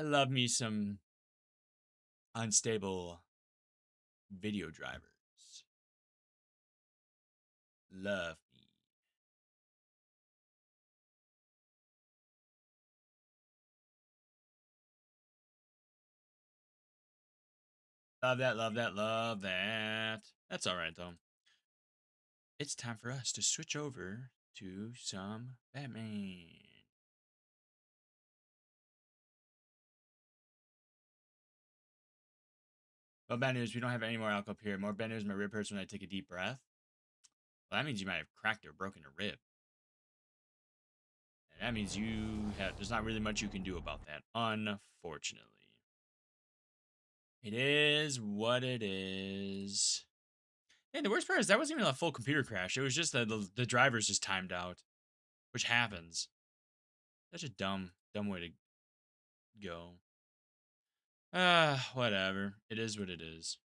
love me some unstable video drivers. Love me. Love that, love that, love that. That's alright, though. It's time for us to switch over to some Batman. Well, bad news, we don't have any more alcohol here. More bad news, my rib hurts when I take a deep breath. Well, that means you might have cracked or broken a rib. And that means there's not really much you can do about that, unfortunately. It is what it is. Hey, the worst part is that wasn't even a full computer crash. It was just that the drivers just timed out, which happens. Such a dumb way to go. Whatever. It is what it is.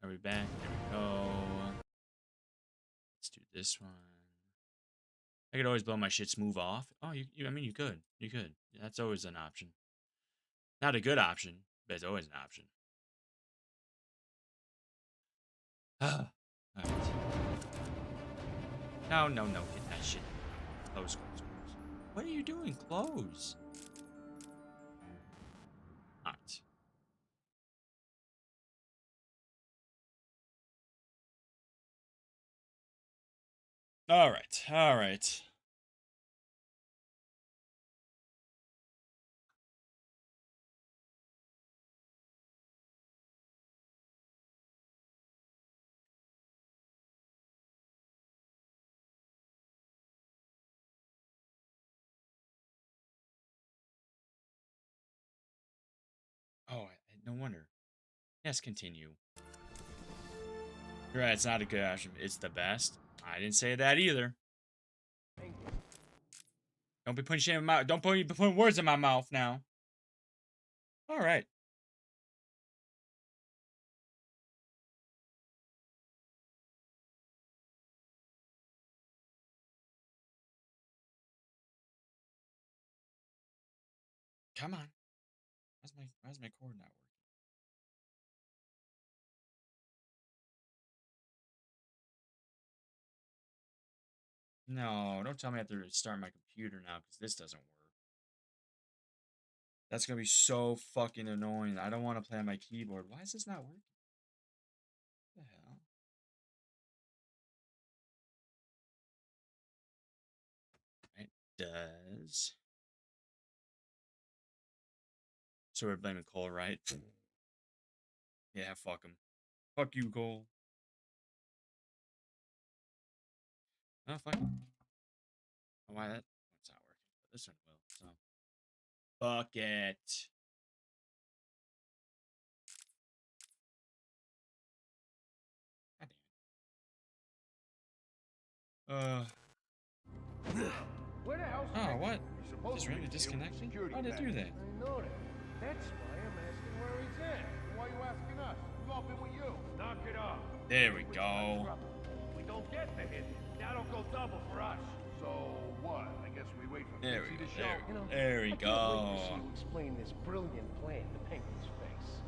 Are we back? There we go. Let's do this one. I could always blow my shit smooth off. Oh, I mean, you could. You could. That's always an option. Not a good option, but it's always an option. Alright. No. Get that shit. Close. What are you doing? Close. Alright. Alright. Oh, no wonder. Yes, continue. You're right, it's not a good option. It's the best. I didn't say that either. Don't be putting shit in my mouth. Don't be putting words in my mouth now. All right. Come on. Why's my cord not working? No, don't tell me I have to restart my computer now because this doesn't work. That's gonna be so fucking annoying. I don't want to play on my keyboard. Why is this not working? What the hell? It does. So we're blaming Cole, right? Yeah, fuck him. Fuck you, Cole. Oh, fuck. Why that's not working? But this one will. So. Fuck it. Where the hell's Oh, what? Supposed Just really disconnected? Why did it do that? I know that. That's why I'm asking where he's at. Why are you asking us? We've all been with you. Knock it off. There we go. We don't get the hit. That'll go double for us. So what? I guess we wait for There we Fitzy go. to show. There we I can't go. wait to see you explain this brilliant plan to Penguin's face.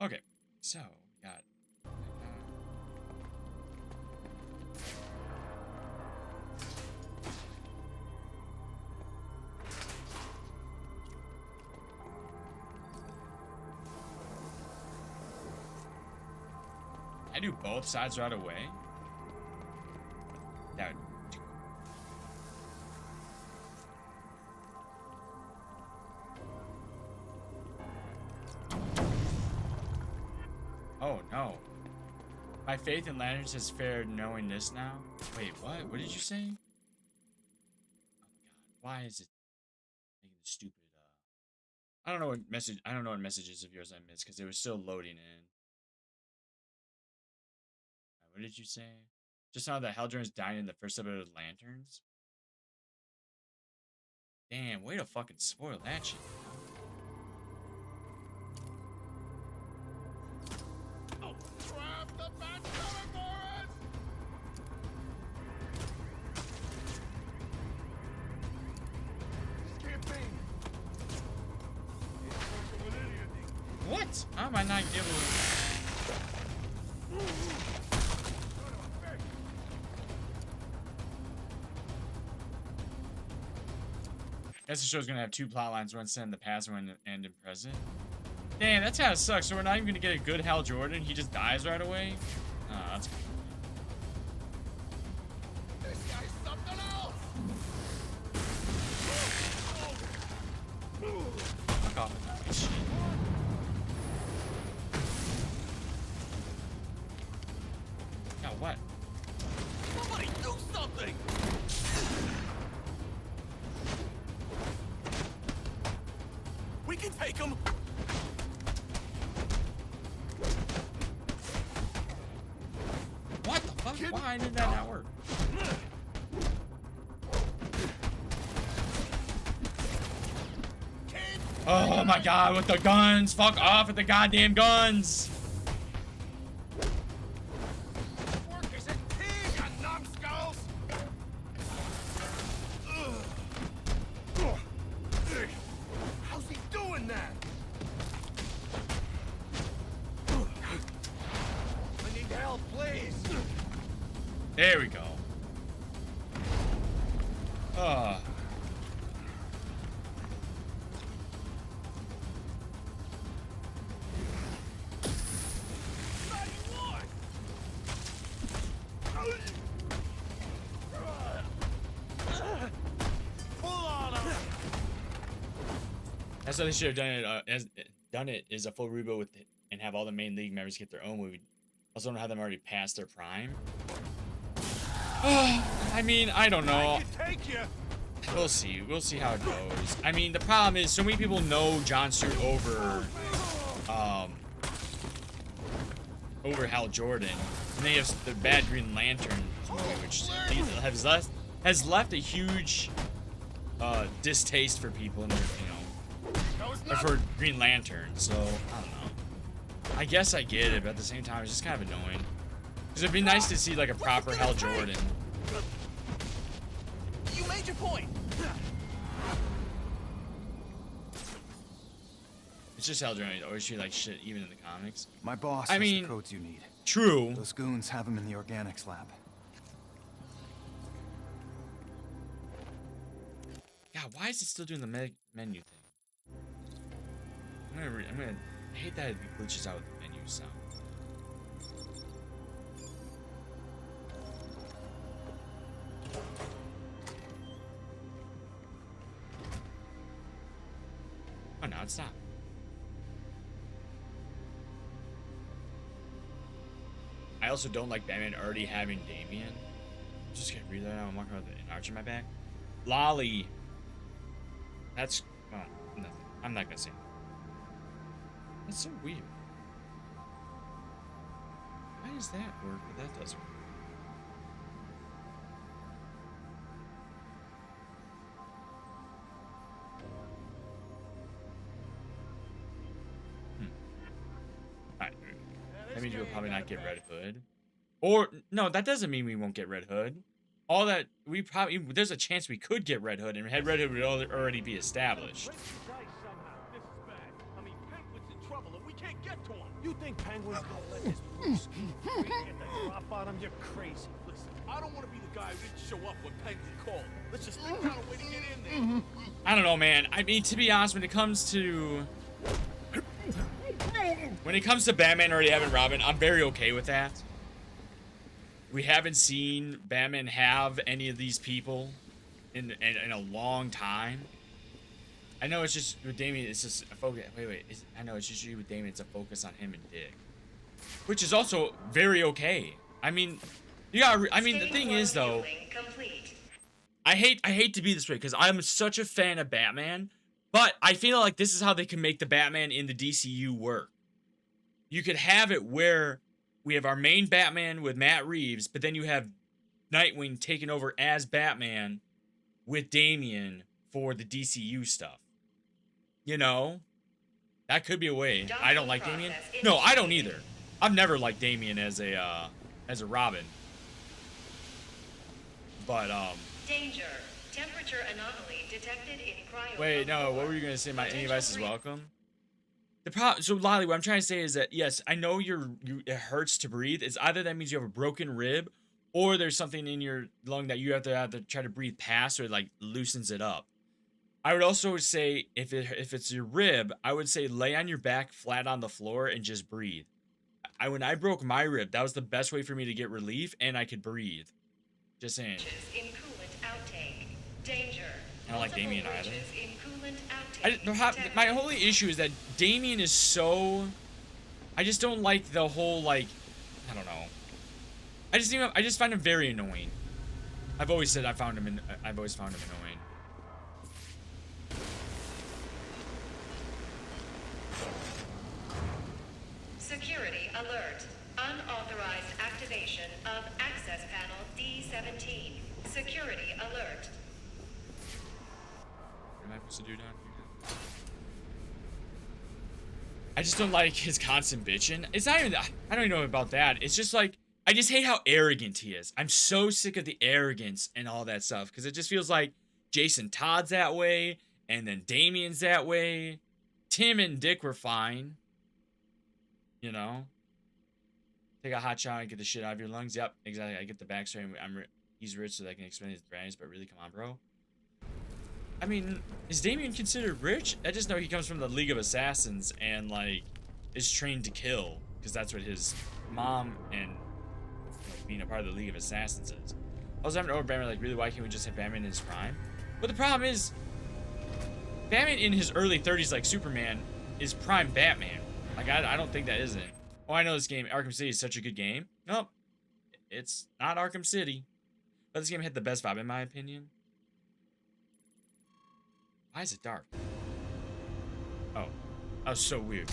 Okay, so we got. I do both sides right away. That would do. Oh no. My faith in lanterns has fared knowing this now. Wait, what? What did you say? Oh my god. Why is it making the stupid I don't know what messages of yours I missed because it was still loading in. What did you say? Just now the Heldrons dying in the first episode of Lanterns? Damn, way to fucking spoil that shit. Oh, crap! The bat's coming for us! This can't be. I not able to? Guess the show's gonna have 2 plot lines, one set in the past, one and in present. Damn, that's how it sucks. So we're not even gonna get a good Hal Jordan. He just dies right away. That's. This guy's something else. Fuck off with that shit. Yeah, what? Somebody do something. We can take him. What the fuck? Why did that not work? Oh my god, with the guns! Fuck off with the goddamn guns! Work is a team, you numbskulls. How's he doing that? I need help, please. There we go. That's what they should have done it is a full reboot with it and have all the main league members get their own movie. Also, don't have them already past their prime. I mean, I don't know. We'll see. We'll see how it goes. I mean, the problem is so many people know John Stewart over Hal Jordan, and then you have the bad Green Lantern movie, which has left a huge distaste for people in their, or for Green Lantern. So I don't know. I guess I get it, but at the same time, it's just kind of annoying. Because it'd be nice to see like a proper Hal Jordan. You made your point. It's just Hal Jordan. You always treat like shit, even in the comics. My boss I has mean, the codes you need. True. Those goons have them in the organics lab. God, why is it still doing the menu thing? I'm gonna I hate that it glitches out with the menu sound. Oh, now it's stopped. I also don't like Batman already having Damian. I'm just gonna read that out. I'm walking around with an arch in my back. Lolly. That's, oh, nothing. I'm not gonna say anything. That's so weird. Why does that work, but that doesn't work? Alright, that means we'll probably not get Red Hood. Or, no, that doesn't mean we won't get Red Hood. All that, we probably, there's a chance we could get Red Hood, and Red Hood would already be established. You think Penguin's gonna let this Bruce get the drop on him? You're crazy. Listen, I don't want to be the guy who didn't show up when Penguin called. Let's just figure out a way to get in there. I don't know, man. I mean, to be honest, when it comes to Batman already having Robin, I'm very okay with that. We haven't seen Batman have any of these people in a long time. I know it's just with Damian, it's just a focus. Wait. I know it's just usually with Damian, it's a focus on him and Dick, which is also very okay. I mean, you got. I mean, the thing is though, I hate to be this way because I'm such a fan of Batman, but I feel like this is how they can make the Batman in the DCU work. You could have it where we have our main Batman with Matt Reeves, but then you have Nightwing taking over as Batman with Damian for the DCU stuff. You know, that could be a way. I don't like Damian. No, I don't either. I've never liked Damian as a Robin. But Danger. Temperature anomaly detected in cryo. Wait, no. What were you gonna say? My any device is welcome. The problem, so Lolly, what I'm trying to say is that yes, I know it hurts to breathe. It's either that means you have a broken rib, or there's something in your lung that you have to try to breathe past, or it, like, loosens it up. I would also say if it's your rib, I would say lay on your back flat on the floor and just breathe. When I broke my rib, that was the best way for me to get relief, and I could breathe. Just saying. In coolant outtake. Danger. I don't like Damien either. In coolant outtake. My only issue is that Damien is so... I just don't like the whole, like... I don't know. I just find him very annoying. I've always said I've always found him annoying. Security alert. Unauthorized activation of access panel D17. Security alert. What am I supposed to do down here? I just don't like his constant bitching. It's not even that. I don't even know about that. It's just like, I just hate how arrogant he is. I'm so sick of the arrogance and all that stuff. Because it just feels like Jason Todd's that way. And then Damien's that way. Tim and Dick were fine. You know? Take a hot shower and get the shit out of your lungs. Yep, exactly. I get the backstory. He's rich so that I can explain his brands. But really, come on, bro. I mean, is Damien considered rich? I just know he comes from the League of Assassins and, like, is trained to kill. Because that's what his mom and being a part of the League of Assassins is. I was having over Batman, like, really, why can't we just have Batman in his prime? But the problem is, Batman in his early 30s, like Superman, is prime Batman. Like, I don't think that isn't. Oh, I know this game, Arkham City, is such a good game. Nope. It's not Arkham City. But this game had the best vibe, in my opinion. Why is it dark? Oh. That was so weird.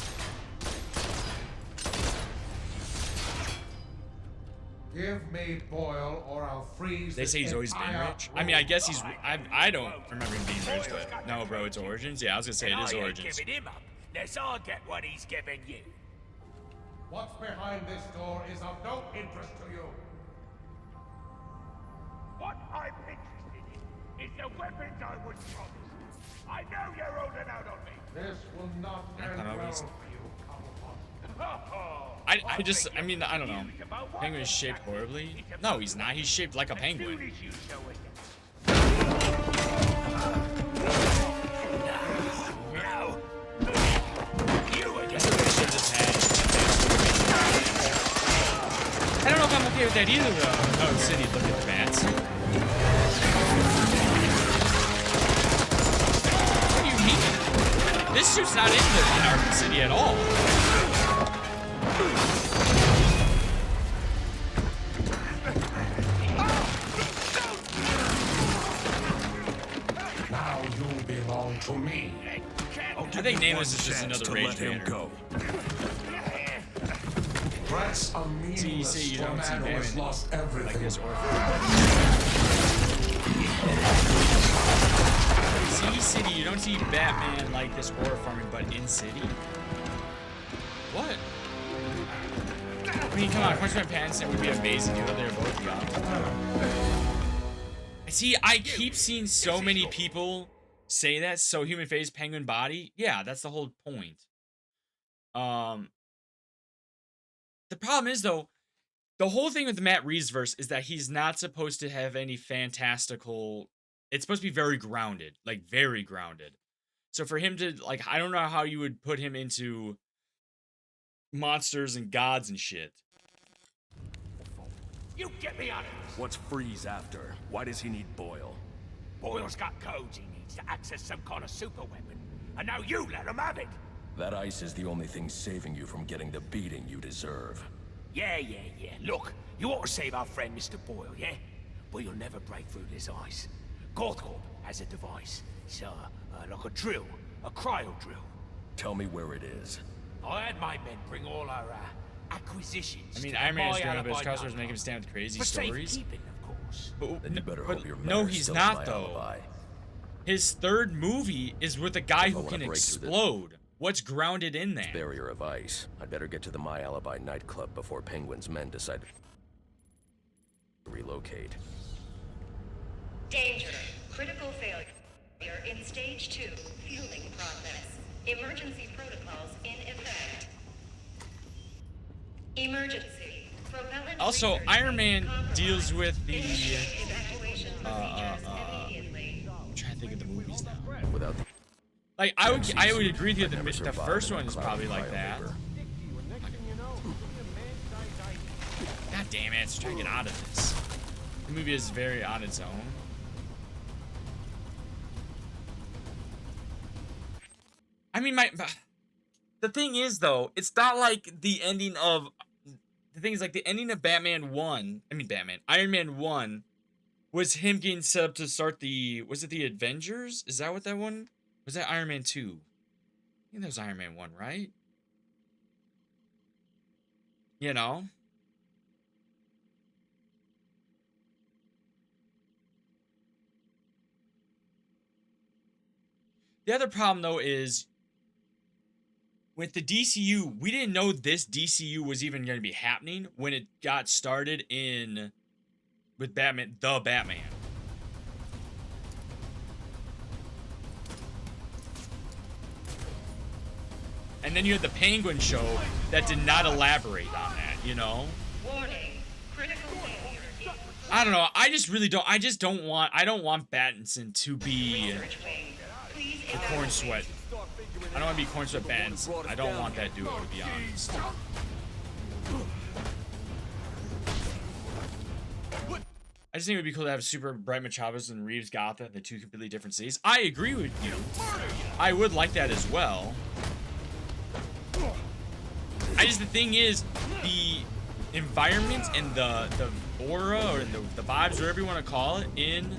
Give me Boyle or I'll freeze. They say he's always been rich. I mean, I guess he's... I don't remember him being rich, but... No, bro, it's Origins. Yeah, I was gonna say it is Origins. Giving him up, unless I get what he's giving you. What's behind this door is of no interest to you. What I'm interested in is the weapons I was promised. I know you're holding out on me. This will not end well for you, I mean, I don't know. Penguin is shaped horribly. No, he's not. He's shaped like a penguin. I don't know if I'm okay with that either, though. Oh, City, look at the bats. What do you mean? This suit's not in Arkham City at all. Now you belong to me. I think Nameless is just another rage banner. Threats a meaningless tornado has lost everything. Like this See City, you don't see Batman like this horror farming, but in City? What? I mean, come on, Crunchman Pattinson would be amazing if they're both young. See, I keep seeing so many people say that, so human face, penguin body. Yeah, that's the whole point. The problem is, though, the whole thing with the Matt Reeves verse is that he's not supposed to have any fantastical... It's supposed to be very grounded. Like, very grounded. So for him to, like, I don't know how you would put him into monsters and gods and shit. You get me out of this. What's Freeze after? Why does he need Boyle? Boyle's got codes he needs to access some kind of super weapon. And now you let him have it. That ice is the only thing saving you from getting the beating you deserve. Yeah. Look, you ought to save our friend Mr. Boyle, yeah? But you'll never break through this ice. Gothcorp has a device. It's like a drill, a cryo drill. Tell me where it is. I had my men bring all our acquisitions. I mean, to Iron Man is my doing it, but his alibi customers nightclub. make him stand with crazy For stories. safekeeping, of course. Then you better hope your men No, are he's still not, my though. alibi. His third movie is with a guy If I who wanna can break through explode. What's grounded in that? Barrier of ice. I'd better get to the My Alibi nightclub before Penguin's men decide to relocate. Danger. Critical failure in stage 2 fueling process. Emergency protocols in effect. Emergency. Propellant Also, research Iron base Man compromised. deals with the Initiate evacuation procedures immediately. I'm trying to think of the movies now. Without the Like I would agree with you. never The survived first in a one is cloud probably of like that. biovapor. God damn it! Let's try to get out of this. The movie is very on its own. I mean, the thing is though, it's not like the ending of the thing is like the ending of Batman 1. I mean, Iron Man 1 was him getting set up to start the. Was it the Avengers? Is that what that one? Was that Iron Man 2? I think that was Iron Man 1, right? You know? The other problem, though, is with the DCU, we didn't know this DCU was even going to be happening when it got started with Batman, the Batman. And then you had the Penguin show that did not elaborate on that, you know? Warning. Critical failure. I don't know. I don't want Battinson to be Research wing. Please the Corn Sweat. I don't want to be Corn Sweat Battinson. I don't want that duo, to be honest. I just think it would be cool to have Super Bright Metropolis and Reeves Gotham, the two completely different cities. I agree with you. I would like that as well. The thing is, the environment and the aura or the vibes, whatever you want to call it, in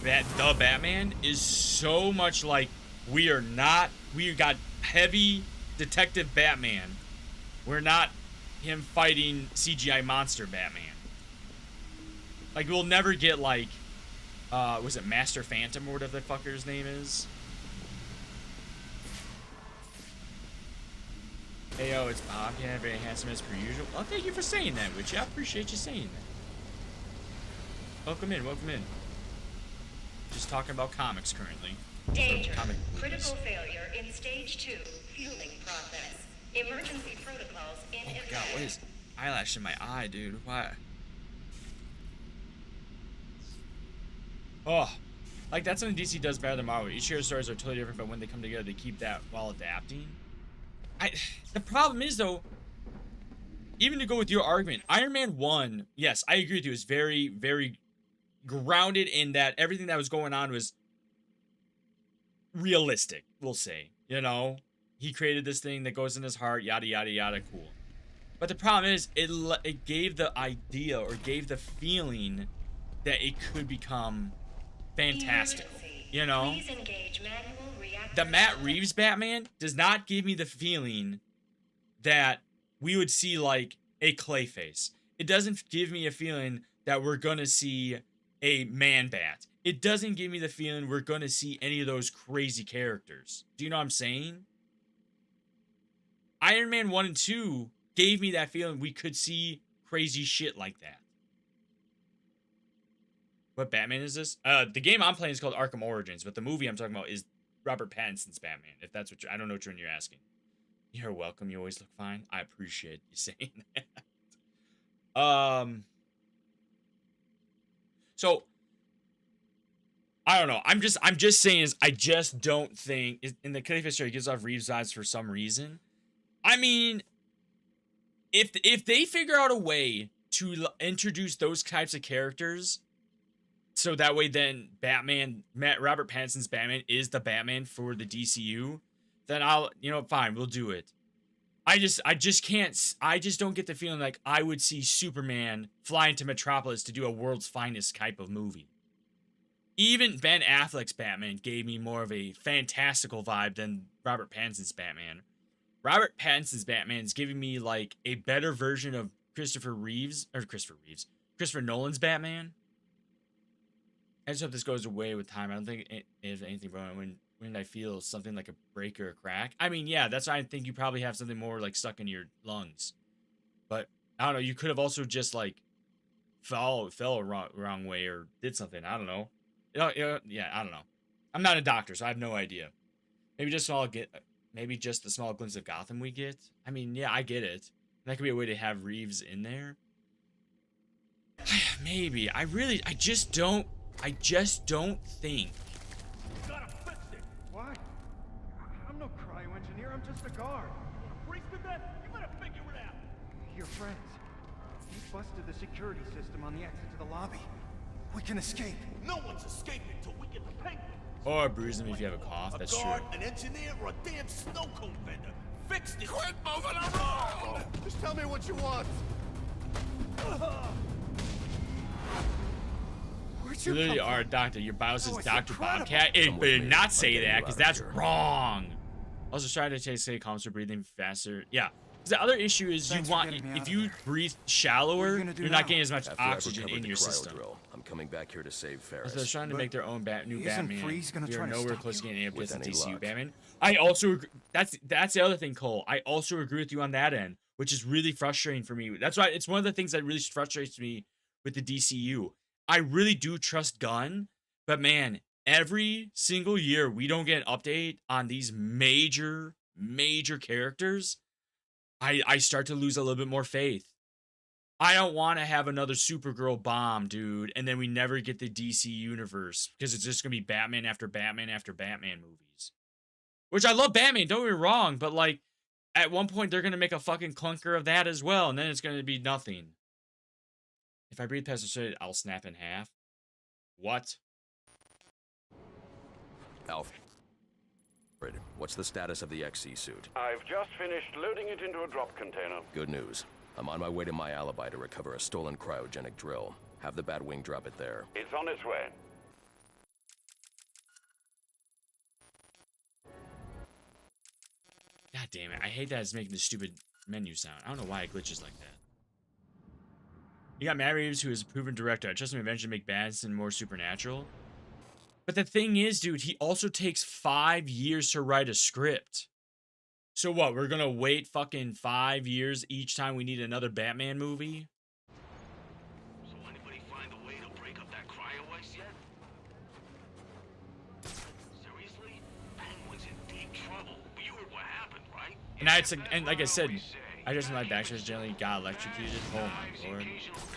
the Batman is so much like we got heavy detective Batman. We're not him fighting CGI monster Batman. Like, we'll never get, like, was it Master Phantom or whatever the fucker's name is? Hey, yo, it's Bobcat, very handsome as per usual. Well, thank you for saying that, Witchy. I appreciate you saying that. Welcome in, welcome in. Just talking about comics currently. Danger. Comic Critical movies. failure in stage 2 fueling process. Emergency protocols in Oh my effect. god, what is eyelash in my eye, dude? Why? Oh, like that's something DC does better than Marvel. Each year's stories are totally different, but when they come together, they keep that while adapting. The problem is though, even to go with your argument, Iron Man 1, yes, I agree with you, is very, very grounded in that everything that was going on was realistic, we'll say. You know, he created this thing that goes in his heart, yada yada yada, cool. But the problem is, it gave the idea or gave the feeling that it could become fantastical. You know, Please engage manual reactor the Matt select. Reeves Batman does not give me the feeling that we would see like a Clayface. It doesn't give me a feeling that we're gonna see a Man-Bat. It doesn't give me the feeling we're gonna see any of those crazy characters. Do you know what I'm saying? Iron Man 1 and 2 gave me that feeling we could see crazy shit like that. What Batman is this? The game I'm playing is called Arkham Origins, but the movie I'm talking about is Robert Pattinson's Batman. If that's what I don't know which one you're asking. You're welcome. You always look fine. I appreciate you saying that. So I don't know. I'm just saying is I just don't think in the Clayface story it gives off Reeves vibes for some reason. I mean, if they figure out a way to introduce those types of characters. So that way, then Robert Pattinson's Batman is the Batman for the DCU. Then fine, we'll do it. I just don't get the feeling like I would see Superman flying to Metropolis to do a world's finest type of movie. Even Ben Affleck's Batman gave me more of a fantastical vibe than Robert Pattinson's Batman. Robert Pattinson's Batman is giving me like a better version of Christopher Nolan's Batman. I just hope this goes away with time. I don't think it is anything wrong when I feel something like a break or a crack. I mean, yeah, that's why I think you probably have something more like stuck in your lungs. But I don't know. You could have also just like fell a wrong way or did something. I don't know. Yeah, I don't know. I'm not a doctor, so I have no idea. Maybe just maybe just the small glimpse of Gotham we get. I mean, yeah, I get it. That could be a way to have Reeves in there. Maybe. I just don't think. Gotta fix it. Why? I'm no cryo-engineer, I'm just a guard. Freak with that? You better figure it out. Your friends. You busted the security system on the exit to the lobby. We can escape. No one's escaping till we get the Penguin. Or bruise them if you have a cough. That's A guard, true. an engineer, or a damn snow cone vendor. Fix this. Quit moving around! Just tell me what you want. Where'd You you literally come are a from? doctor. Your bio says Oh, it's Dr. incredible. Bobcat. It Come with better me. not I'll say get you that, out because of that's here. wrong. Also, try to stay calm so breathing faster. Yeah. 'Cause the other issue is Thanks you for want, getting me out if of you there. breathe What are shallower, you gonna do you're not now? getting as much After I've oxygen recovered in the your cryo system. drill, I'm coming back here to save Ferris. So they're trying to But make their own new isn't Batman. Freeze gonna We try are to nowhere stop close to you? getting With APS and any DCU luck. Batman. I also agree, that's the other thing, Cole. I also agree with you on that end, which is really frustrating for me. That's why it's one of the things that really frustrates me with the DCU. I really do trust Gunn, but man, every single year we don't get an update on these major characters. I start to lose a little bit more faith. I don't want to have another Supergirl bomb, dude, and then we never get the DC universe because it's just gonna be Batman after Batman after Batman movies. Which I love Batman, don't get me wrong, but like at one point they're gonna make a fucking clunker of that as well, and then it's gonna be nothing. If I breathe past the shit, I'll snap in half. What? Alfred, what's the status of the XC suit? I've just finished loading it into a drop container. Good news. I'm on my way to my alibi to recover a stolen cryogenic drill. Have the Batwing drop it there. It's on its way. God damn it. I hate that it's making the stupid menu sound. I don't know why it glitches like that. You got Matt Reeves, who is a proven director. I trust him eventually to make Batman more supernatural. But the thing is, dude, he also takes 5 years to write a script. So what, we're gonna wait fucking 5 years each time we need another Batman movie? So anybody find a way to break up that cryo ice yet? Seriously? Penguin's in deep trouble. You heard what happened, right? And like I said, I just my backstairs generally got electrocuted. Oh my lord.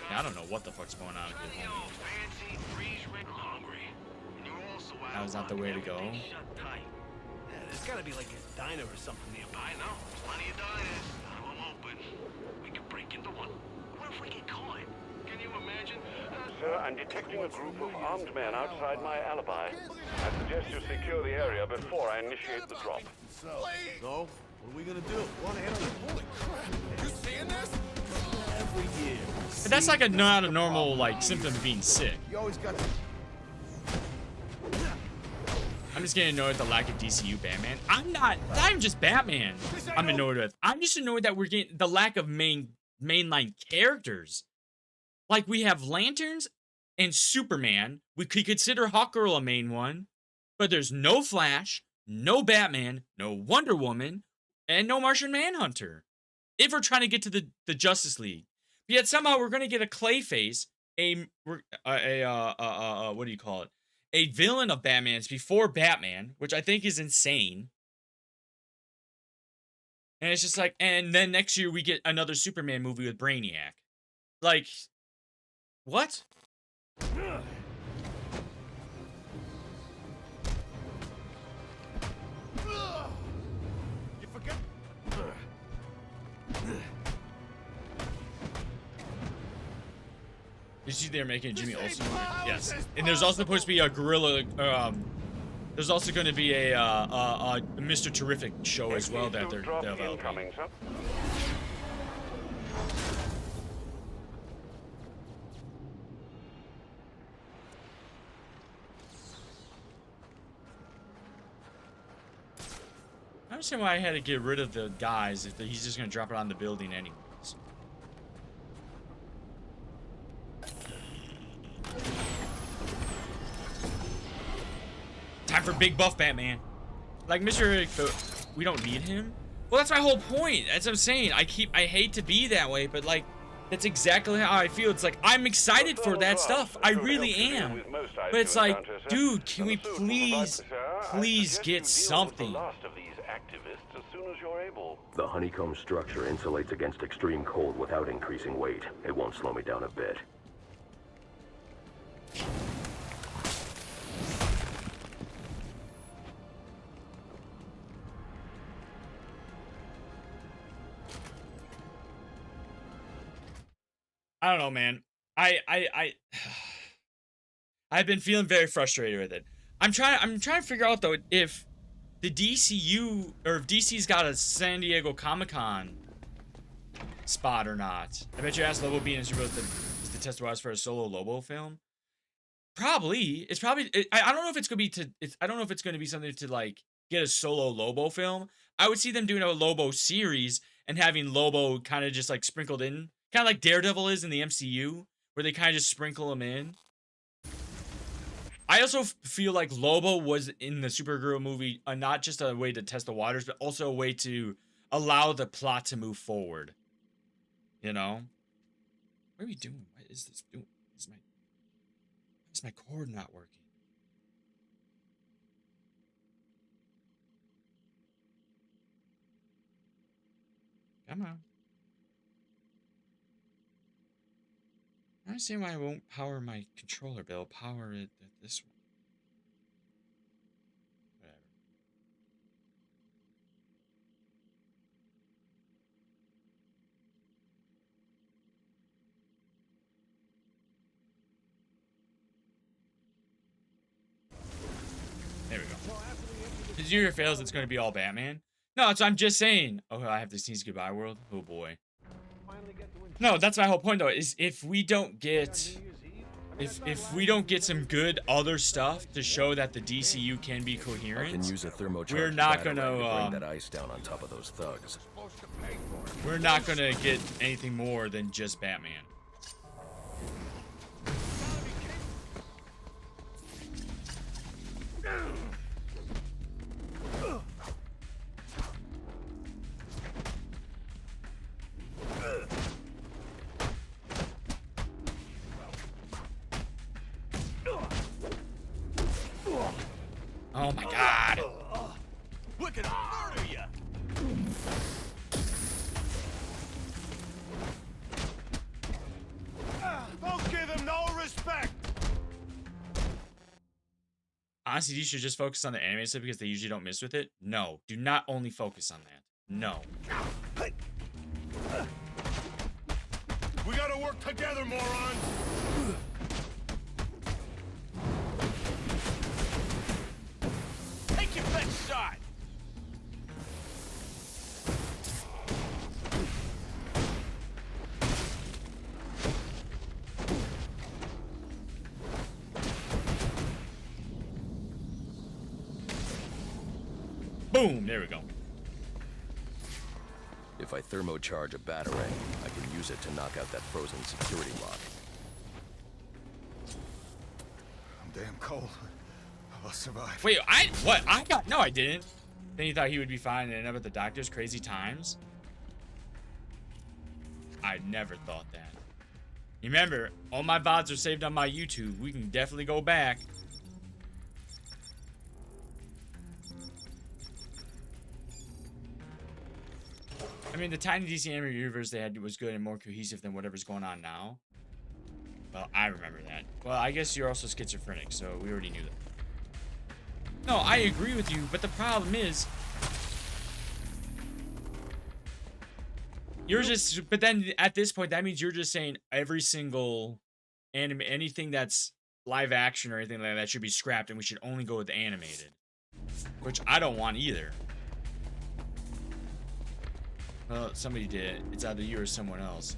I don't know what the fuck's going on with it. Fancy, freeze-red, hungry. And you're also That was not the way to go. shut tight. Yeah, there's gotta be like a diner or something nearby. I know. Plenty of diners. None of them open. We could break into one. What if we get caught? Can you imagine? Sir, I'm detecting a group of armed men outside my alibi. I suggest you secure the area before I initiate the drop. So, what are we gonna do? One hand on the... Holy crap! You seeing this? Every year. But that's like not a normal like symptom of being sick. You always got to... I'm just getting annoyed with the lack of DCU Batman. I'm just Batman. I'm annoyed with. I'm just annoyed that we're getting the lack of mainline characters. Like we have Lanterns and Superman. We could consider Hawkgirl a main one, but there's no Flash, no Batman, no Wonder Woman, and no Martian Manhunter. If we're trying to get to the Justice League, but yet somehow we're gonna get a Clayface, what do you call it? A villain of Batman's before Batman, which I think is insane. And it's just like, and then next year we get another Superman movie with Brainiac. Like, what? You forget... Did you see they're making a Jimmy Olsen movie? Yes. And there's also supposed to be a gorilla, there's also going to be a Mr. Terrific show as well that they're Drop developing. incoming, sir. I understand why I had to get rid of the guys if he's just going to drop it on the building anyways. Time for big buff Batman. Like Mr. We don't need him. Well, that's my whole point. That's what I'm saying. I hate to be that way, but like that's exactly how I feel. It's like I'm excited for that stuff. I really am. But it's like, dude, can we please please suggest get you deal with something. the last of these activists as soon as you're able. The honeycomb structure insulates against extreme cold without increasing weight. It won't slow me down a bit. I don't know, man. I've been feeling very frustrated with it. I'm trying to figure out though if the DCU or if DC's got a San Diego Comic-Con spot or not. I bet you asked Lobo being is the test waters for a solo Lobo film. Probably. It's probably. I don't know if it's gonna be I don't know if it's gonna be something to like get a solo Lobo film. I would see them doing a Lobo series and having Lobo kind of just like sprinkled in, kind of like Daredevil is in the MCU, where they kind of just sprinkle him in. I also feel like Lobo was in the Supergirl movie not just a way to test the waters, but also a way to allow the plot to move forward. You know? What are we doing? What is this doing? Is my cord not working? Come on. I don't understand why I won't power my controller, but I'll power it at this one. Whatever. There we go. If the year fails, it's going to be all Batman. No, I'm just saying. Oh, I have to sneeze goodbye world. Oh boy. No, that's my whole point though. Is if we don't get some good other stuff to show that the DCU can be I coherent, can use a thermocharged we're not batarang gonna to bring that ice down on top of those thugs. we're not gonna get anything more than just Batman. Oh my god. We're gonna murder you! Don't give him no respect! Honestly, you should just focus on the animated stuff because they usually don't miss with it. No, do not only focus on that. No. We gotta work together, morons! Take your best shot! Boom, there we go. If I thermocharge a batarang, I can use it to knock out that frozen security lock. I'm damn cold. I'll survive. Wait, no, I didn't. Then you thought he would be fine and end up at the doctor's. Crazy times. I never thought that. Remember, all my VODs are saved on my YouTube. We can definitely go back. I mean, the tiny DC animated universe they had was good and more cohesive than whatever's going on now. Well, I remember that. Well, I guess you're also schizophrenic, so we already knew that. No, I agree with you, but the problem is... You're just... But then, at this point, that means you're just saying every single anime... Anything that's live action or anything like that should be scrapped, and we should only go with the animated. Which I don't want either. Well, somebody did. It's either you or someone else.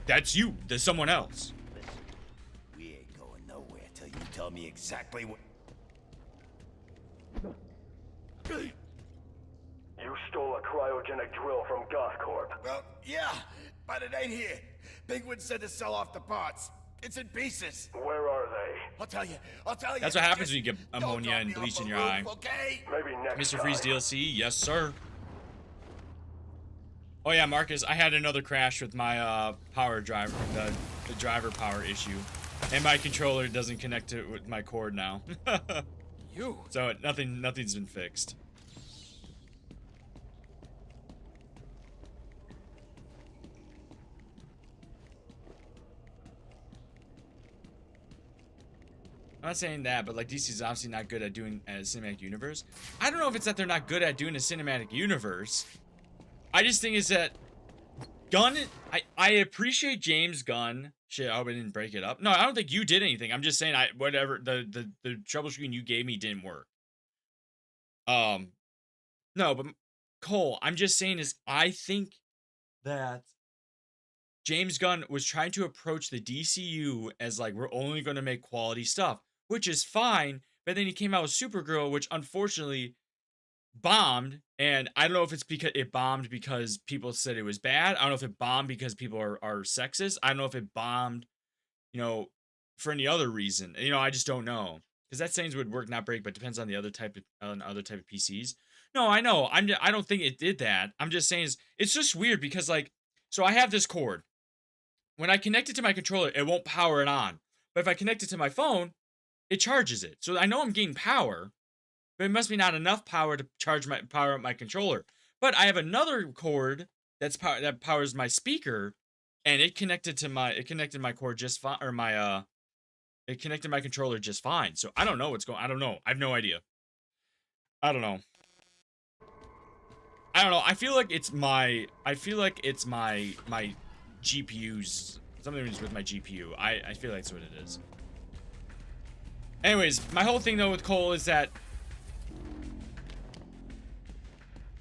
That's you. There's someone else. Listen, we ain't going nowhere till you tell me exactly what... You stole a cryogenic drill from Gothcorp. Well, yeah, but it ain't here. Penguin said to sell off the parts. It's in pieces. Where are they? I'll tell you. That's what happens when you get ammonia Don't and drop me bleach off in a your roof, eye. Okay? Maybe next Mr. Freeze time. DLC, yes sir. Oh yeah, Marcus, I had another crash with my power driver, the driver power issue, and my controller doesn't connect to it with my cord now. You? So nothing's been fixed. I'm not saying that, but like DC's obviously not good at doing a cinematic universe. I don't know if it's that they're not good at doing a cinematic universe. I just think it's that Gunn. I appreciate James Gunn. Shit, I hope I didn't break it up. No, I don't think you did anything. I'm just saying whatever the troubleshooting you gave me didn't work. No, but Cole, I'm just saying is I think that James Gunn was trying to approach the DCU as like we're only going to make quality stuff, which is fine. But then he came out with Supergirl, which unfortunately bombed. And I don't know if it's because it bombed because people said it was bad. I don't know if it bombed because people are sexist. I don't know if it bombed, for any other reason. I just don't know. Because that saying would work, not break, but depends on the other type of PCs. No, I know. I don't think it did that. I'm just saying it's just weird because so I have this cord. When I connect it to my controller, it won't power it on. But if I connect it to my phone, it charges it. So I know I'm getting power, but it must be not enough power to power up my controller. But I have another cord that powers my speaker, and it connected my cord just fine, or it connected my controller just fine. So I don't know what's going. I don't know. I have no idea. I don't know. I feel like it's my GPU's something with my GPU. I feel like that's what it is. Anyways, my whole thing though with Cole is that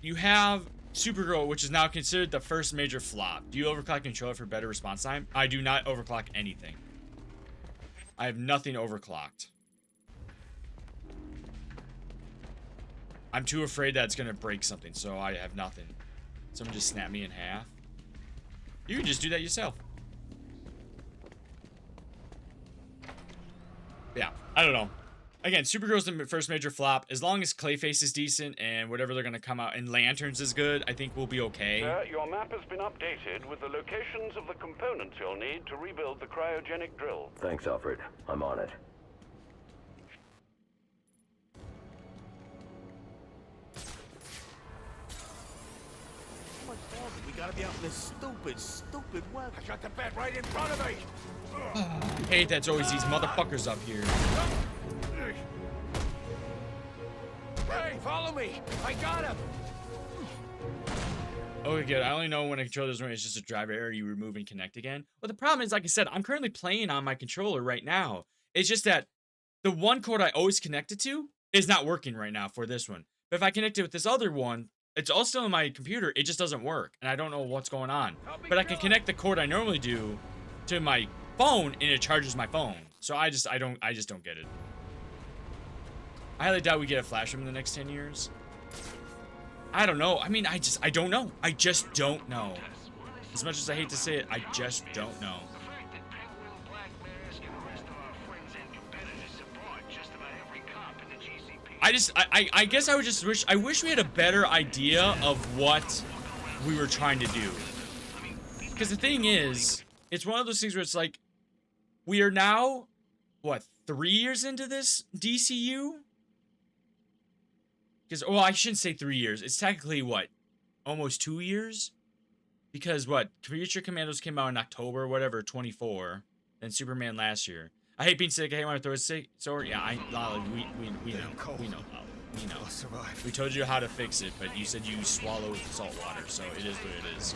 you have Supergirl, which is now considered the first major flop. Do you overclock a controller for better response time? I do not overclock anything. I have nothing overclocked. I'm too afraid that it's gonna break something, so I have nothing. Someone just snap me in half. You can just do that yourself. Yeah, I don't know. Again, Supergirl's the first major flop. As long as Clayface is decent and whatever they're gonna come out and Lanterns is good, I think we'll be okay. Sir, your map has been updated with the locations of the components you'll need to rebuild the cryogenic drill. Thanks, Alfred. I'm on it. We gotta be out in this stupid weather. I got the bed right in front of me. I hate that's always these motherfuckers up here. Hey, follow me. I got him. Okay, good. I only know when a controller doesn't work, it's just a driver error you remove and connect again. But the problem is, like I said, I'm currently playing on my controller right now. It's just that the one cord I always connected to is not working right now for this one. But if I connect it with this other one, it's all still in my computer. It just doesn't work, and I don't know what's going on. But I can connect the cord I normally do to my phone, and it charges my phone. So I just don't get it. I highly doubt we get a Flash in the next 10 years. I don't know. I mean, I don't know. I just don't know. As much as I hate to say it, I just don't know. I guess I would just wish, we had a better idea of what we were trying to do. Because the thing is, it's one of those things where it's like, we are now, what, 3 years into this DCU? Because, well, I shouldn't say 3 years. It's technically, what, almost 2 years? Because, what, Creature Commandos came out in October, whatever, 24. Then Superman last year. I hate being sick. I hate when I throw a sick sword. Yeah, Lolly, we know. We know, Lolly. We know. We told you how to fix it, but you said you swallowed salt water, so it is what it is.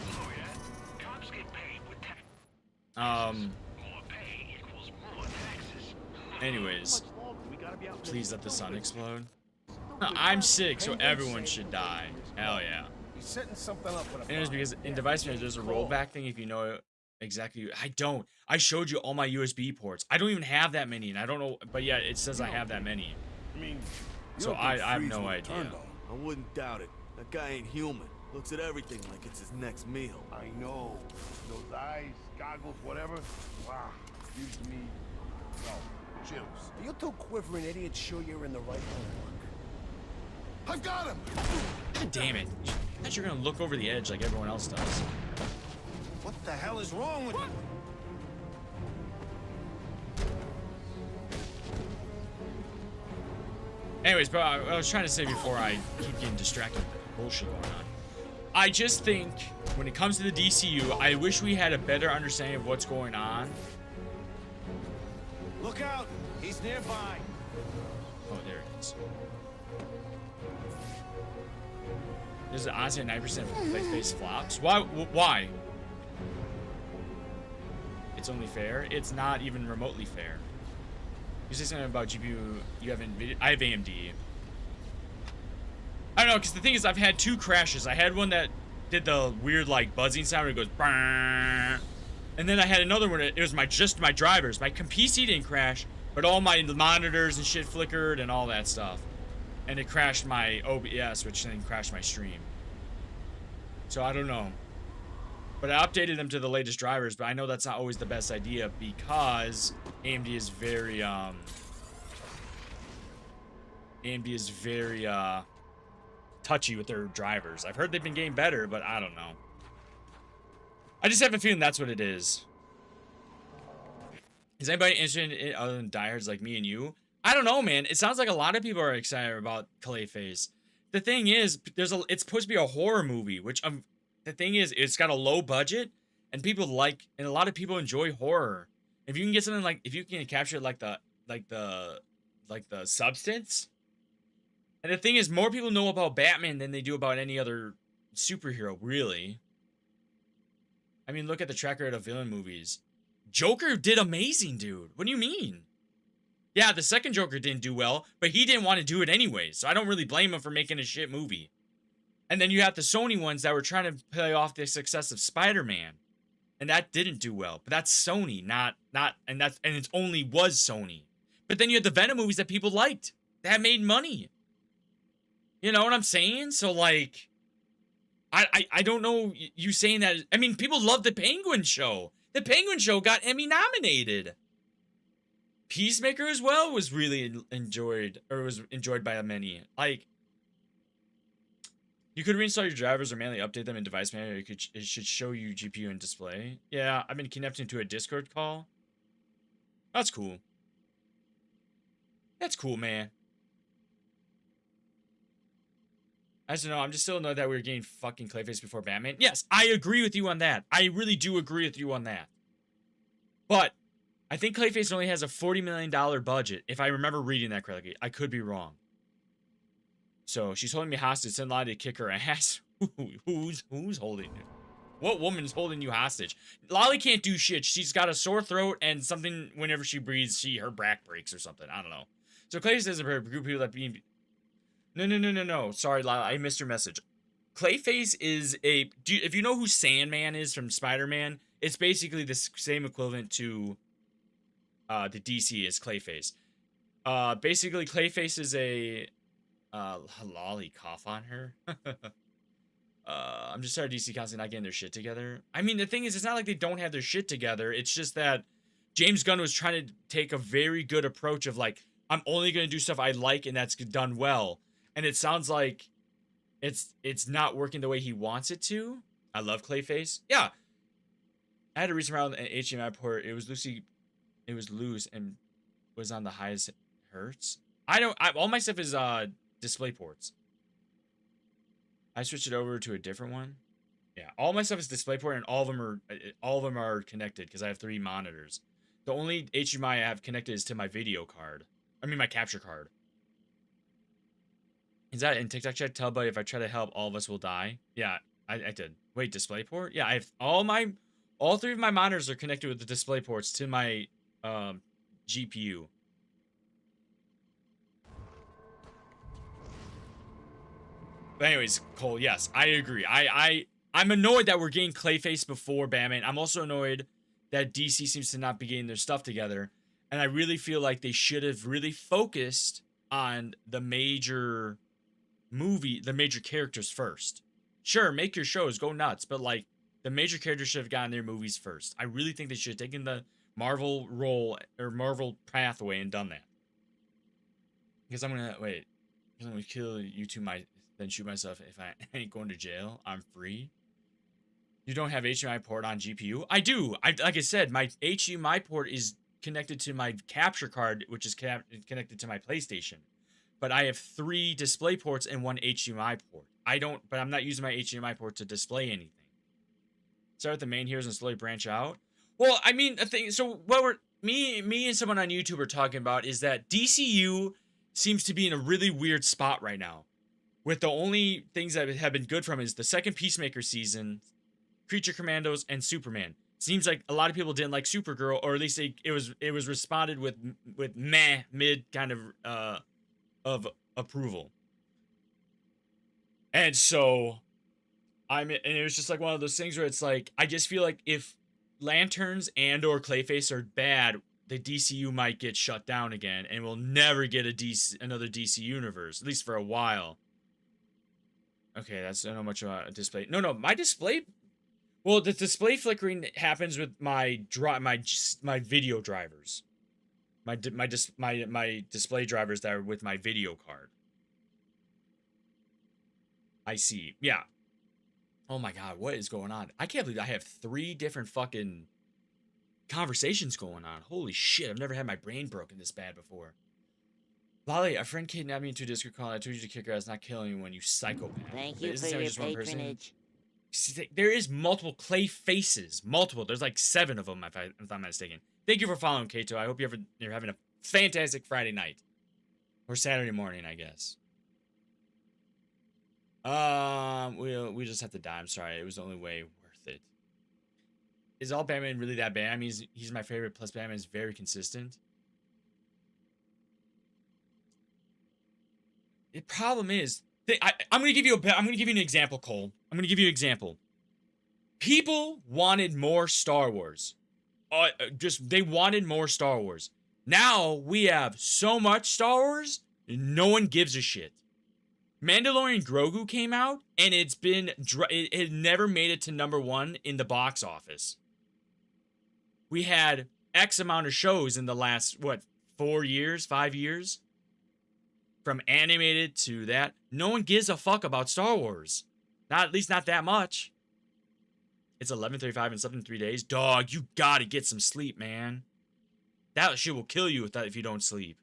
Anyways, please let the sun explode. No, I'm sick, so everyone should die. Hell yeah. He's setting something up with a And it's because in device manager, there's a rollback thing if you know exactly. I don't. I showed you all my USB ports. I don't even have that many, and I don't know. But yeah, it says I have that many. I mean, so I have no idea. I wouldn't doubt it. That guy ain't human. Looks at everything like it's his next meal. I know. Those eyes, goggles, whatever. Wow. Gives me, chills. You two quivering idiots sure you're in the right homework? I've got him! God damn it. I thought you were going to look over the edge like everyone else does. What the hell is wrong with you? Anyways, but I was trying to say before I keep getting distracted with the bullshit going on. I just think when it comes to the DCU, I wish we had a better understanding of what's going on. Look out! He's nearby. Oh, there it is. There's honestly a 9% Clayface flops. Why? Why? It's only fair. It's not even remotely fair. You say something about GPU. You have NVIDIA. I have AMD. I don't know, because the thing is, I've had 2 crashes. I had one that did the weird, like, buzzing sound where it goes, "Brrr." And then I had another one. It was just my drivers. My PC didn't crash, but all my monitors and shit flickered and all that stuff. And it crashed my OBS, which then crashed my stream. So I don't know. But I updated them to the latest drivers, but I know that's not always the best idea because AMD is very, touchy with their drivers. I've heard they've been getting better, but I don't know. I just have a feeling that's what it is. Is anybody interested in other than diehards like me and you? I don't know, man. It sounds like a lot of people are excited about Clayface. The thing is, it's supposed to be a horror movie, which the thing is, it's got a low budget, and people like, and a lot of people enjoy horror. If you can get something like, if you can capture like the substance. And the thing is, more people know about Batman than they do about any other superhero, really. I mean, look at the track record of villain movies. Joker did amazing, dude. What do you mean? Yeah, the second Joker didn't do well, but he didn't want to do it anyway, so I don't really blame him for making a shit movie. And then you have the Sony ones that were trying to play off the success of Spider-Man, and that didn't do well. But that's Sony, and it only was Sony. But then you had the Venom movies that people liked, that made money. You know what I'm saying? So, like, I don't know you saying that. I mean, people love the Penguin Show. The Penguin Show got Emmy nominated. Peacemaker as well was really enjoyed by many. Like, you could reinstall your drivers or manually update them in device manager. It should show you GPU and display. Yeah, I've been connecting to a Discord call. That's cool. That's cool, man. I just know, I'm just still annoyed that we were getting fucking Clayface before Batman. Yes, I agree with you on that. I really do agree with you on that. But I think Clayface only has a $40 million budget, if I remember reading that correctly. I could be wrong. So she's holding me hostage. Send Lottie to kick her ass. Who's holding it? What woman's holding you hostage? Lolly can't do shit. She's got a sore throat and something whenever she breathes, her back breaks or something. I don't know. So Clayface is a group of people that being... No. Sorry, Lila, I missed your message. Clayface is a... if you know who Sandman is from Spider-Man, it's basically the same equivalent to the DC is Clayface. Basically, Clayface is a... Lolly, cough on her. I'm just tired of DC constantly not getting their shit together. I mean, the thing is, it's not like they don't have their shit together. It's just that James Gunn was trying to take a very good approach of, like, I'm only going to do stuff I like and that's done well. And it sounds like it's not working the way he wants it to. I love Clayface. Yeah. I had a recent round an HDMI port. It was loose and was on the highest hertz. All my stuff is display ports. I switched it over to a different one. Yeah, all my stuff is DisplayPort, and all of them are connected because I have 3 monitors. The only HDMI I have connected is to my video card. I mean, my capture card. Is that in TikTok chat? Tell buddy if I try to help, all of us will die. Yeah, I did. Wait, DisplayPort? Yeah, I have all 3 of my monitors are connected with the DisplayPorts to my GPU. But anyways, Cole, yes, I agree. I'm annoyed that we're getting Clayface before Batman. I'm also annoyed that DC seems to not be getting their stuff together. And I really feel like they should have really focused on the major characters first. Sure, make your shows, go nuts, but like the major characters should have gotten their movies first. I really think they should have taken the Marvel role or Marvel pathway and done that. Because I'm gonna kill you two then shoot myself if I ain't going to jail. I'm free. You don't have HDMI port on GPU? I do. Like I said, my HDMI port is connected to my capture card, which is connected to my PlayStation. but I have 3 display ports and 1 HDMI port. But I'm not using my HDMI port to display anything. Start with the main heroes and slowly branch out. Well, I mean, the thing, so what me and someone on YouTube are talking about is that DCU seems to be in a really weird spot right now. With the only things that have been good from is the second Peacemaker season, Creature Commandos, and Superman. Seems like a lot of people didn't like Supergirl, or at least it was responded with mid kind of approval. And so and it was just like one of those things where it's like, I just feel like if Lanterns and or Clayface are bad, the DCU might get shut down again, and we'll never get another DC universe, at least for a while. Okay, that's not much about a display. No, my display. Well, the display flickering happens with my video drivers, my display drivers that are with my video card. I see. Yeah. Oh my god, what is going on? I can't believe I have 3 different fucking conversations going on. Holy shit, I've never had my brain broken this bad before. Lolly, a friend kidnapped me into a Discord call. I told you to kick her ass, not killing anyone, you psychopath. Thank you for your patronage. There is multiple clay faces. Multiple. There's like 7 of them, if I'm not mistaken. Thank you for following, Kato. I hope you're having a fantastic Friday night. Or Saturday morning, I guess. We just have to die. I'm sorry. It was the only way worth it. Is all Batman really that bad? I mean, he's my favorite. Plus, Batman is very consistent. The problem is, I'm gonna give you an example, Cole. I'm gonna give you an example. People wanted more Star Wars. They wanted more Star Wars. Now we have so much Star Wars, no one gives a shit. Mandalorian Grogu came out, and it had never made it to #1 in the box office. We had X amount of shows in the last, 5 years? From animated to that. No one gives a fuck about Star Wars. At least not that much. It's 11:35 and slept in 3 days. Dog, you gotta get some sleep, man. That shit will kill you if you don't sleep.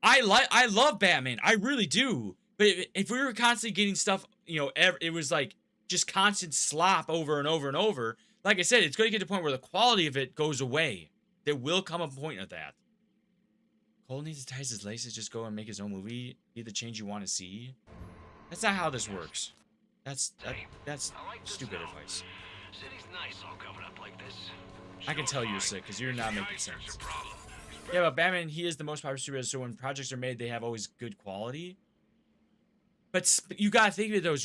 I love Batman. I really do. But if we were constantly getting stuff, it was like just constant slop over and over and over. Like I said, it's going to get to the point where the quality of it goes away. There will come a point of that. Cole needs to tie his laces, just go and make his own movie. Be the change you want to see. That's not how this works. That's stupid advice. City's nice all covered up like this. I can tell you're sick because you're not making sense. Yeah, but Batman, he is the most popular superhero, so when projects are made, they have always good quality. But you gotta think of it, those.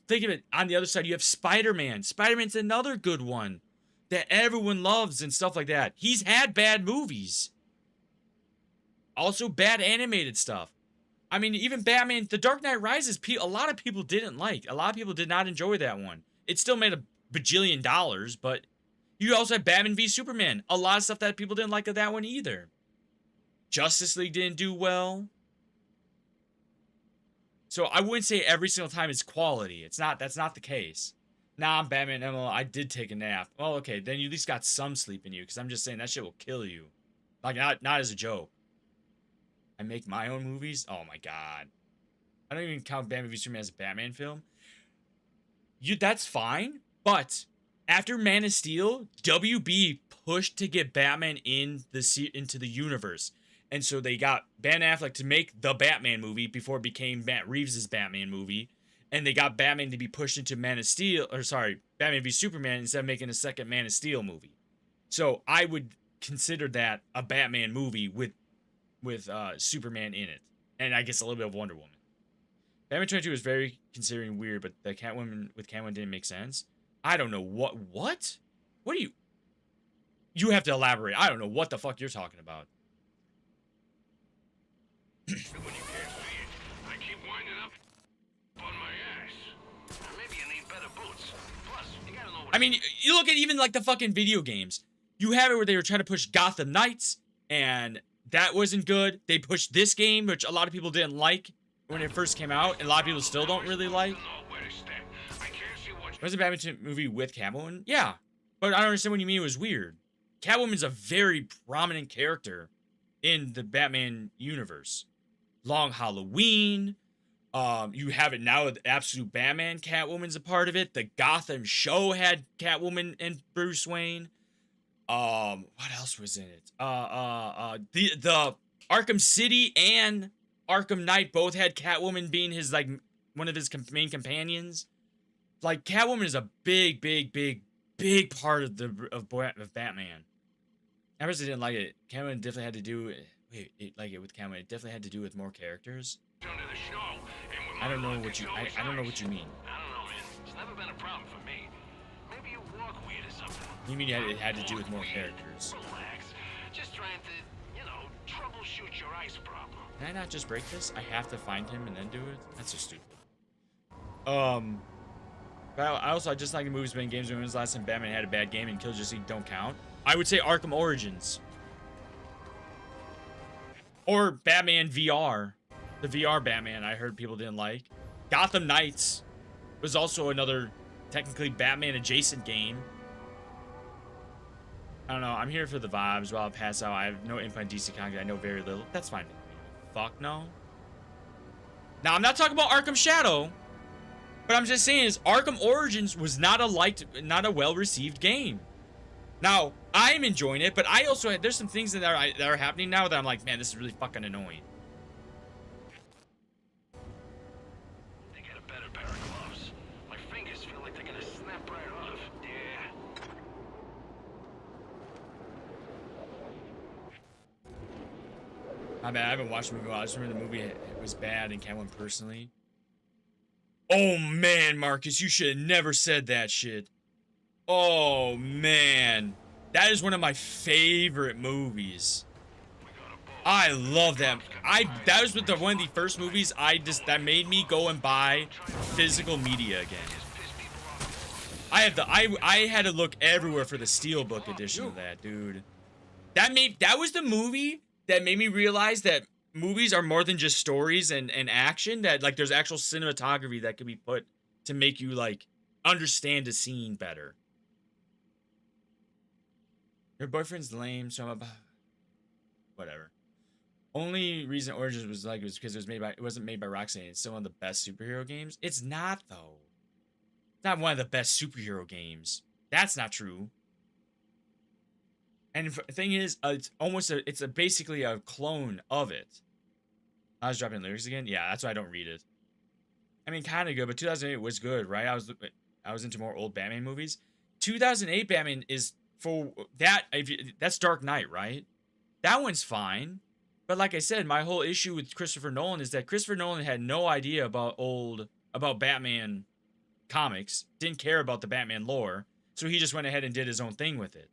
Think of it on the other side. You have Spider-Man. Spider-Man's another good one that everyone loves and stuff like that. He's had bad movies. Also, bad animated stuff. I mean, even Batman, The Dark Knight Rises, a lot of people didn't like. A lot of people did not enjoy that one. It still made $1 bajillion, but you also have Batman v Superman. A lot of stuff that people didn't like of that one either. Justice League didn't do well. So I wouldn't say every single time it's quality. That's not the case. Nah, I'm Batman ML. I did take a nap. Well, okay, then you at least got some sleep in you, because I'm just saying that shit will kill you. Like, not as a joke. I make my own movies? Oh my god. I don't even count Batman v Superman as a Batman film. That's fine, but after Man of Steel, WB pushed to get Batman into the universe. And so they got Ben Affleck to make the Batman movie before it became Matt Reeves' Batman movie. And they got Batman to be pushed into Batman v Superman instead of making a second Man of Steel movie. So I would consider that a Batman movie with Superman in it. And I guess a little bit of Wonder Woman. Batman 22 is very considering weird, but the Catwoman with Catwoman didn't make sense. I don't know what? What do you... You have to elaborate. I don't know what the fuck you're talking about. When you can't see it, I keep winding up on my ass. Maybe you need better boots. Plus, you gotta know what... I mean, you look at even like the fucking video games. You have it where they were trying to push Gotham Knights, and that wasn't good. They pushed this game, which a lot of people didn't like when it first came out, and a lot of people still don't really like. Was a Batman movie with Catwoman? Yeah, but I don't understand what you mean it was weird. Catwoman's a very prominent character in the Batman universe. Long Halloween. You have it now with Absolute Batman. Catwoman's a part of it. The Gotham show had Catwoman and Bruce Wayne. What else was in it? The Arkham City and Arkham Knight both had Catwoman being his, like, one of his main companions. Like, Catwoman is a big part of Batman. I personally didn't like it. Catwoman definitely had to do with Catwoman. It definitely had to do with more characters. I don't know what you mean. I don't know, man. It's never been a problem for me. Maybe you walk weird or something. You mean it had to do with more characters? Relax. Just trying to, troubleshoot your ice problem. Can I not just break this? I have to find him and then do it? That's so stupid. But I just like the movies playing games. When was the last time Batman had a bad game and Kill Justice League don't count? I would say Arkham Origins. Or Batman VR. The VR Batman I heard people didn't like. Gotham Knights was also another technically Batman adjacent game. I don't know. I'm here for the vibes while I pass out. I have no input in DC Comics. I know very little. That's fine. Fuck no. Now, I'm not talking about Arkham Shadow. But I'm just saying is Arkham Origins was not a well-received game. Now, I'm enjoying it, but I also there's some things that are happening now that I'm like, man, this is really fucking annoying. They got a better pair of gloves. My fingers feel like they're gonna snap right off. Yeah. My bad, I haven't watched the movie. I just remember the movie was bad and Catwoman personally. Oh man, Marcus, you should have never said that shit. Oh man, that is one of my favorite movies. I love that. That was one of the first movies that made me go and buy physical media again. I had to look everywhere for the Steelbook edition of that, dude. That was the movie that made me realize that movies are more than just stories and action, that like there's actual cinematography that can be put to make you like understand a scene better. Your boyfriend's lame, so I'm about whatever. Only reason Origins was because it wasn't made by Rocksteady. It's still one of the best superhero games. It's not though. It's not one of the best superhero games. That's not true. And the thing is, it's basically a clone of it. I was dropping lyrics again. Yeah, that's why I don't read it. I mean, kind of good, but 2008 was good, right? I was into more old Batman movies. 2008 Batman is for that. That's Dark Knight, right? That one's fine. But like I said, my whole issue with Christopher Nolan is that Christopher Nolan had no idea about Batman comics, didn't care about the Batman lore, so he just went ahead and did his own thing with it.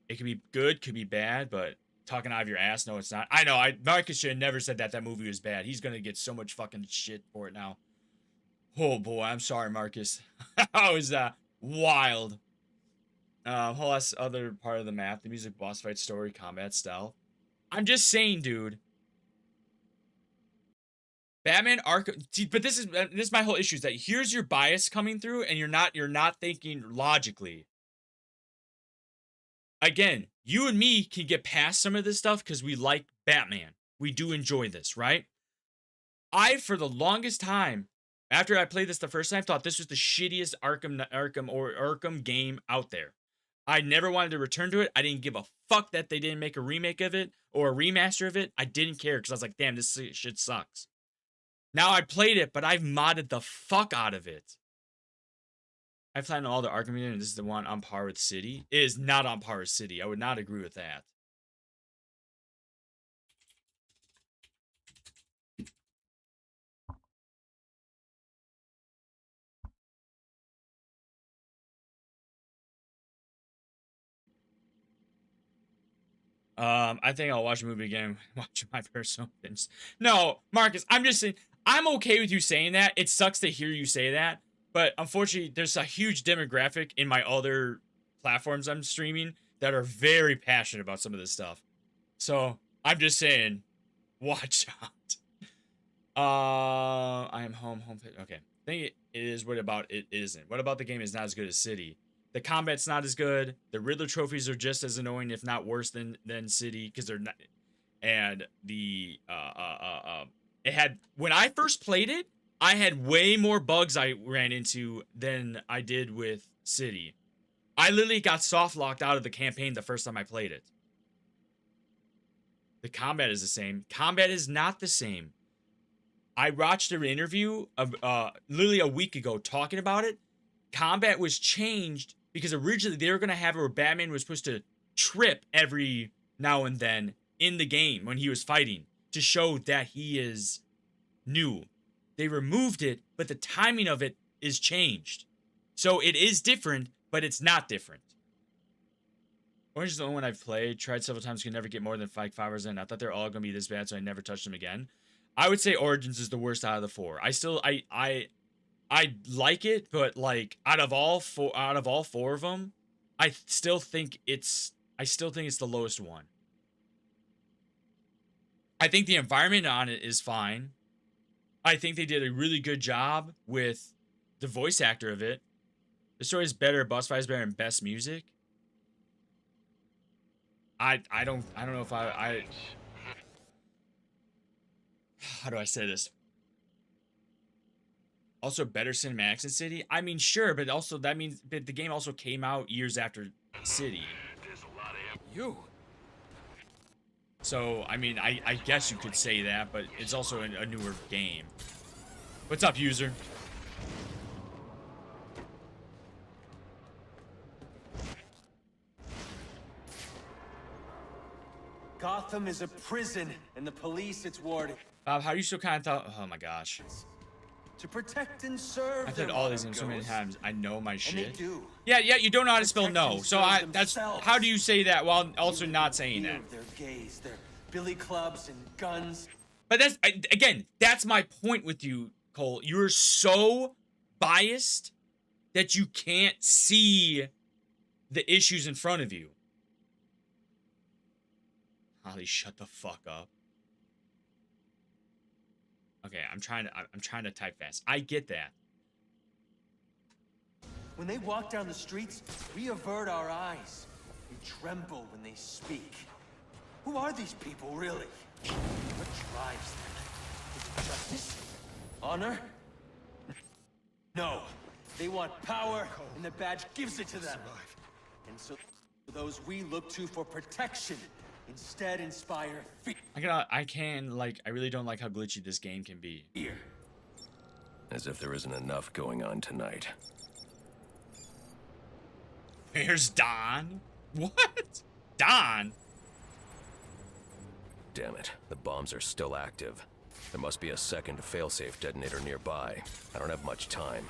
It could be good, could be bad, but talking out of your ass, no, it's not. I know, Marcus should have never said that movie was bad. He's gonna get so much fucking shit for it now. Oh boy, I'm sorry, Marcus. That was wild. Whole last other part of the map, the music, boss fight, story, combat, stealth. I'm just saying, dude. Batman Arkham, see, but this is my whole issue, is that here's your bias coming through, and you're not thinking logically. Again, you and me can get past some of this stuff because we like Batman. We do enjoy this, right? For the longest time, after I played this the first time, thought this was the shittiest Arkham game out there. I never wanted to return to it. I didn't give a fuck that they didn't make a remake of it or a remaster of it. I didn't care because I was like, damn, this shit sucks. Now I played it, but I've modded the fuck out of it. I played all the Arkham games, and this is the one on par with City. It is not on par with City. I would not agree with that. I think I'll watch the movie again. Watch my personal opinions. No, Marcus, I'm just saying, I'm okay with you saying that. It sucks to hear you say that. But unfortunately, there's a huge demographic in my other platforms I'm streaming that are very passionate about some of this stuff. So I'm just saying, watch out. I am home. Okay. I think it is. What about it isn't? What about the game is not as good as City? The combat's not as good. The Riddler trophies are just as annoying, if not worse than City, because they're not. And the it had, when I first played it, I had way more bugs I ran into than I did with City. I literally got soft locked out of the campaign the first time I played it. The combat is the same. Combat is not the same. I watched an interview of literally a week ago talking about it. Combat was changed because originally they were going to have it where Batman was supposed to trip every now and then in the game when he was fighting to show that he is new. They removed it, but the timing of it is changed. So it is different, but it's not different. Orange is the only one I've played. Tried several times, could never get more than 5 hours in. I thought they're all going to be this bad, so I never touched them again. I would say Origins is the worst out of the 4. I like it, but like out of all four of them, I still think it's the lowest one. I think the environment on it is fine. I think they did a really good job with the voice actor of it. The story is better, boss fight is better, and best music. I don't know if I how do I say this? Also better cinematics in City? I mean, sure, but also that means but the game also came out years after City. You. So, I mean, I guess you could say that, but it's also a newer game. What's up, user? Gotham is a prison, and the police its warden. Bob, how do you still kind of thought? Oh my gosh. To protect and serve. I've played all these games so many times. I know my shit. And they do. Yeah, you don't know how to spell no. So that's themselves. how do you say that while also not saying that? Their gays, their billy clubs and guns. But that's again, that's my point with you, Cole. You're so biased that you can't see the issues in front of you. Holly, shut the fuck up. Okay, I'm trying to type fast. I get that. When they walk down the streets, we avert our eyes. We tremble when they speak. Who are these people, really? What drives them? Is it justice? Honor? No. They want power, and the badge gives it to them. And so those we look to for protection instead inspire fear. I really don't like how glitchy this game can be. Here. As if there isn't enough going on tonight. Where's Don? What? Don? Damn it, the bombs are still active. There must be a second failsafe detonator nearby. I don't have much time.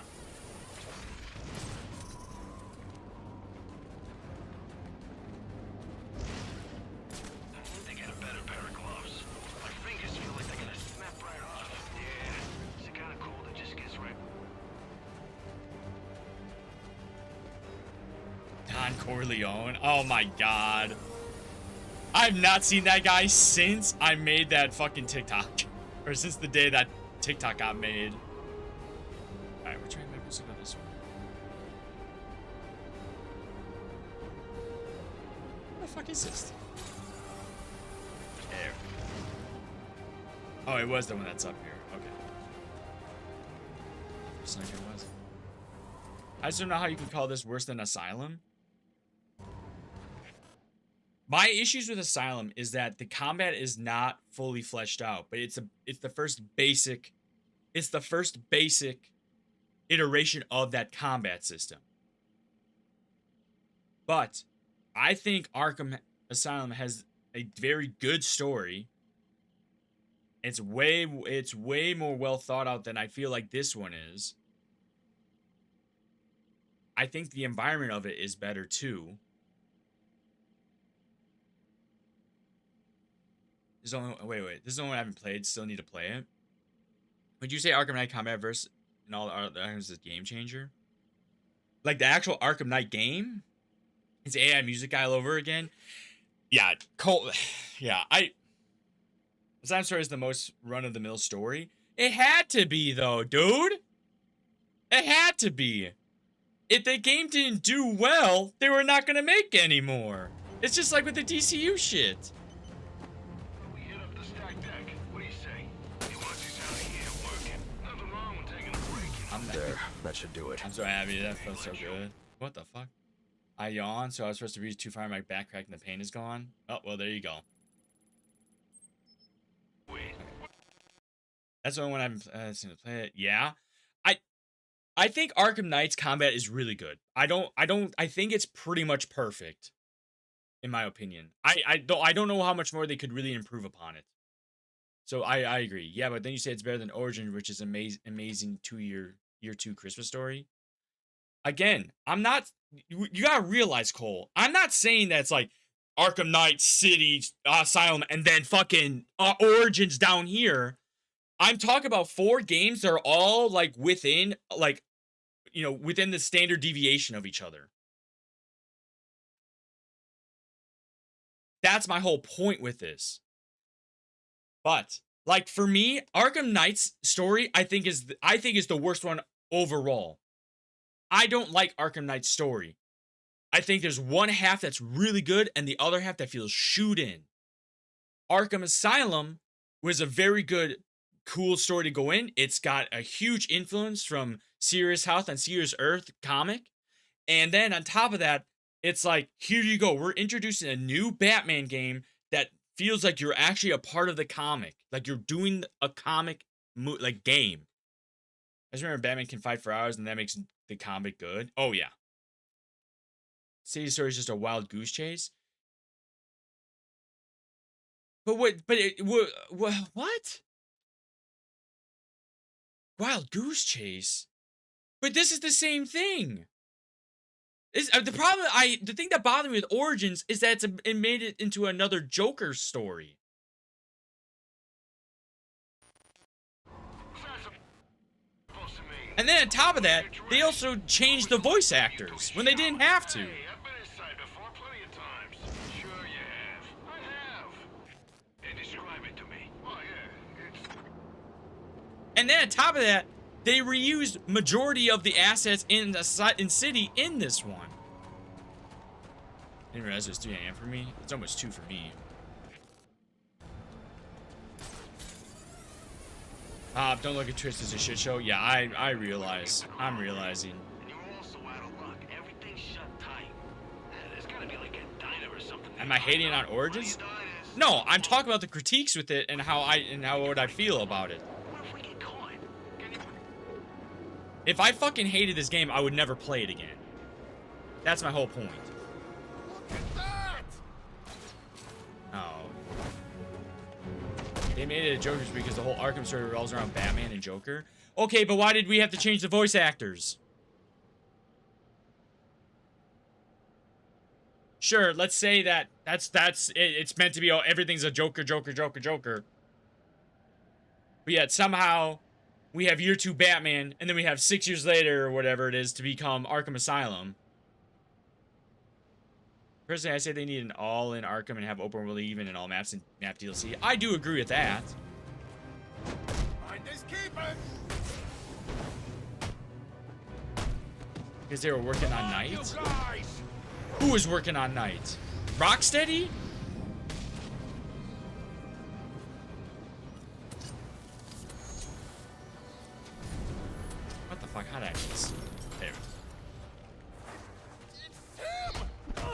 Don Corleone. Oh my god. I've not seen that guy since I made that fucking TikTok. Or since the day that TikTok got made. Alright, we're trying to make this go this way. What the fuck is this? There. Oh, it was the one that's up here. Okay. Just like it was. I just don't know how you can call this worse than Asylum. My issues with Asylum is that the combat is not fully fleshed out, but it's the first basic iteration of that combat system. But I think Arkham Asylum has a very good story. It's way more well thought out than I feel like this one is. I think the environment of it is better too. This is only, wait. This is the only one I haven't played. Still need to play it. Would you say Arkham Knight Combat versus and all the other is a game changer? Like the actual Arkham Knight game? It's AI music guy all over again? Yeah, Cole. Yeah, Asylum Story is the most run-of-the-mill story. It had to be, though, dude. It had to be. if the game didn't do well, they were not gonna make any more. It's just like with the DCU shit. We hit up the stack deck. What do you say? He wants us out of here working. Nothing wrong with taking a break. I'm there. That should do it. I'm so happy. That felt so good. What the fuck? I yawned, so I was supposed to reach too far. My back crack and the pain is gone. Oh, well, there you go. Wait. That's the only one I've seen to play it. Yeah. I think Arkham Knight's combat is really good. I think it's pretty much perfect, in my opinion. I don't know how much more they could really improve upon it. So I agree. Yeah, but then you say it's better than Origin, which is amazing year 2 Christmas story. Again, I'm not. You gotta realize, Cole. I'm not saying that it's like Arkham Knight, City, Asylum, and then fucking Origins down here. I'm talking about 4 games that are all like within, like, you know, within the standard deviation of each other. That's my whole point with this. But like for me, Arkham Knight's story, I think is the worst one overall. I don't like Arkham Knight's story. I think there's one half that's really good and the other half that feels shoot in. Arkham Asylum was a very good, cool story to go in. It's got a huge influence from Serious Health and Serious Earth comic. And then on top of that, it's like, here you go. We're introducing a new Batman game that feels like you're actually a part of the comic. Like you're doing a comic like game. I just remember Batman can fight for hours and that makes the comic good. Oh yeah. City Story is just a wild goose chase. But what? What? Wild goose chase? But this is the same thing. The thing that bothered me with Origins is that it made it into another Joker story. And then on top of that, they also changed the voice actors when they didn't have to. Hey, I've been inside before plenty of times. Sure you have. I have. Hey, describe it to me. Oh yeah, it's... And then on top of that, they reused majority of the assets in City in this one. Didn't realize it was 3 AM for me. It's almost 2 for me. Don't look at Twist as a shit show. Yeah, I realize. I'm realizing. And you're also out of luck. Everything's shut tight. There's gotta be like a diner or something. Am I hating on Origins? No, I'm talking about the critiques with it and how what I feel about it. What if we get caught? If I fucking hated this game, I would never play it again. That's my whole point. Look at that! Oh. They made it a Joker's because the whole Arkham story revolves around Batman and Joker. Okay, but why did we have to change the voice actors? Sure, let's say that it's meant to be, oh, everything's a Joker. But yet somehow we have year 2 Batman, and then we have 6 years later or whatever it is to become Arkham Asylum. Personally, I say they need an all-in Arkham and have open world even in all maps and map DLC. I do agree with that. Find this keeper! Because they were working on Night. You guys! Who was working on Night? Rocksteady? What the fuck? How did I miss? There we go.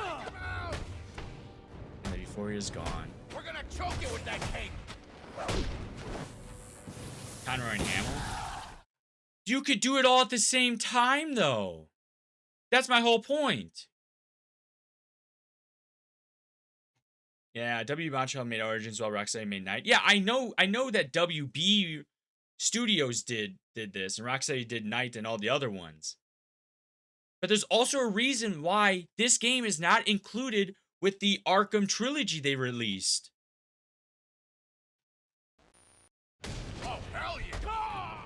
And the Euphoria is gone. We're gonna choke you with that cake! Conroy and Hamill. You could do it all at the same time, though. That's my whole point. Yeah, W. Montreal made Origins while Rocksteady made Night. Yeah, I know that WB Studios did this, and Rocksteady did Night and all the other ones. But there's also a reason why this game is not included with the Arkham trilogy they released. Oh, hell yeah!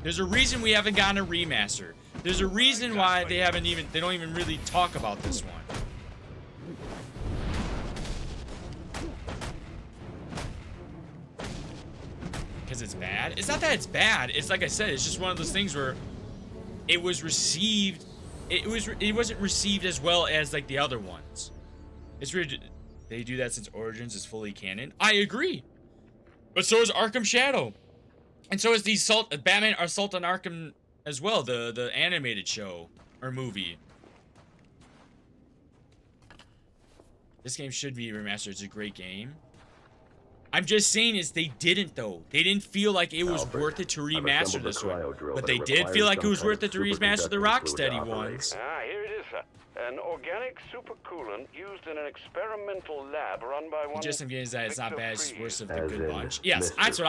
There's a reason we haven't gotten a remaster. There's a reason why they don't even really talk about this one. Because it's bad? It's not that it's bad. It's like I said, it's just one of those things where it was received. It wasn't received as well as like the other ones. It's weird. They do that since Origins is fully canon. I agree, but so is Arkham Shadow, and so is the Batman Assault on Arkham as well. The animated show or movie. This game should be remastered. It's a great game. I'm just saying is they didn't though. They didn't feel like it was worth it to remaster this one. But they did feel like it was worth it to remaster the Rocksteady ones. Ah, here it is, sir. An organic supercoolant used in an experimental lab run by one. Just some games that it's not bad, it's worse of the As good in bunch. Yes, that's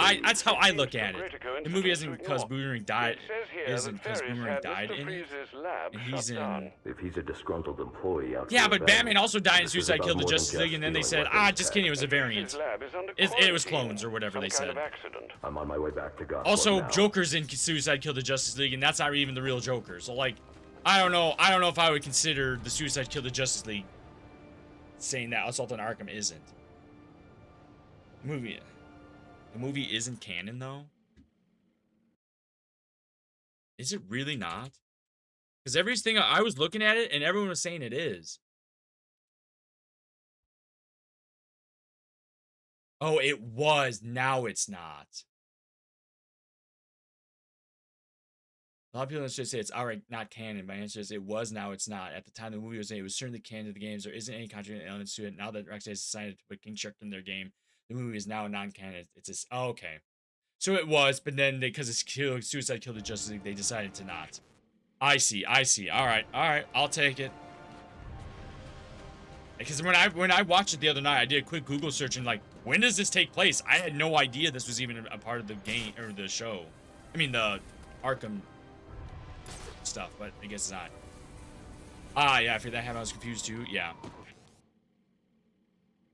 how I look at it. The movie isn't because Boomerang died. It says here Isn't that because Ferris Boomerang had died Mr. in it. Freeze's lab And he's shut down. If he's a disgruntled employee out Yeah, for but revenge, Batman also died in this is Suicide about Killed the more than Justice League, and then they stealing said, weapons. just kidding, it was a variant. Freeze's lab is under It was quarantine. clones or whatever they Some said. kind of accident. I'm on my way back to Gotham Also, now. Joker's in Suicide Killed the Justice League, and that's not even the real Joker. So, like, I don't know if I would consider the Suicide Killed the Justice League saying that Assault on Arkham isn't. The movie isn't canon, though? Is it really not? Because everything, I was looking at it, and everyone was saying it is. Oh, it was. Now it's not. A lot of people should say it's outright not canon. My answer is it was, now it's not. At the time the movie was made, it was certainly canon to the games. There isn't any contradicting elements to it. Now that Rocksteady has decided to put King Shark in their game, the movie is now non-canon. It's just, oh, okay. So it was, but then because it's Suicide Killed the Justice League, they decided to not. I see. All right, I'll take it. Because when I watched it the other night, I did a quick Google search and like, when does this take place? I had no idea this was even a part of the game or the show. I mean the Arkham stuff, but I guess it's not. Ah, yeah, after that happened, I was confused too. Yeah.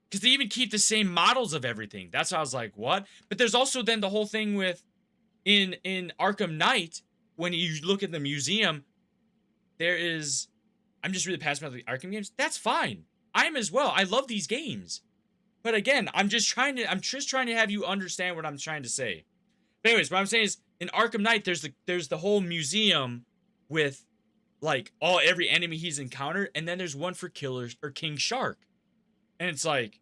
Because they even keep the same models of everything. That's why I was like, what? But there's also then the whole thing with in Arkham Knight, when you look at the museum, there is, I'm just really passionate about the Arkham games. That's fine. I am as well. I love these games. But again, I'm just trying to have you understand what I'm trying to say. But anyways, what I'm saying is in Arkham Knight, there's the whole museum with like every enemy he's encountered, and then there's one for King Shark. And it's like,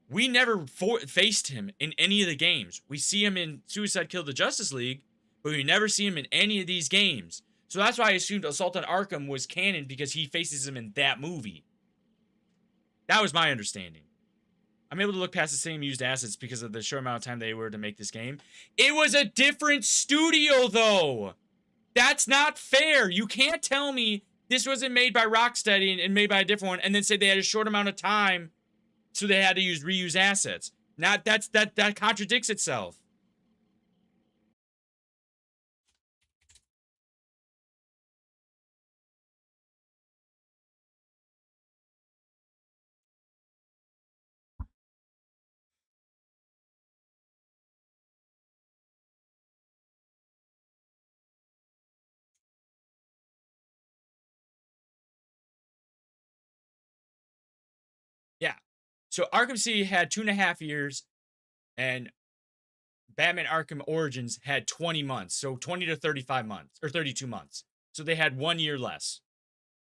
we never faced him in any of the games. We see him in Suicide Killed the Justice League, but we never see him in any of these games. So that's why I assumed Assault on Arkham was canon, because he faces him in that movie. That was my understanding. I'm able to look past the same used assets because of the short amount of time they were to make this game. It was a different studio, though. That's not fair. You can't tell me this wasn't made by Rocksteady and made by a different one, and then say they had a short amount of time, so they had to reuse assets. That contradicts itself. Yeah. So Arkham City had 2.5 years, and Batman Arkham Origins had 20 months. So 20 to 35 months, or 32 months. So they had 1 year less.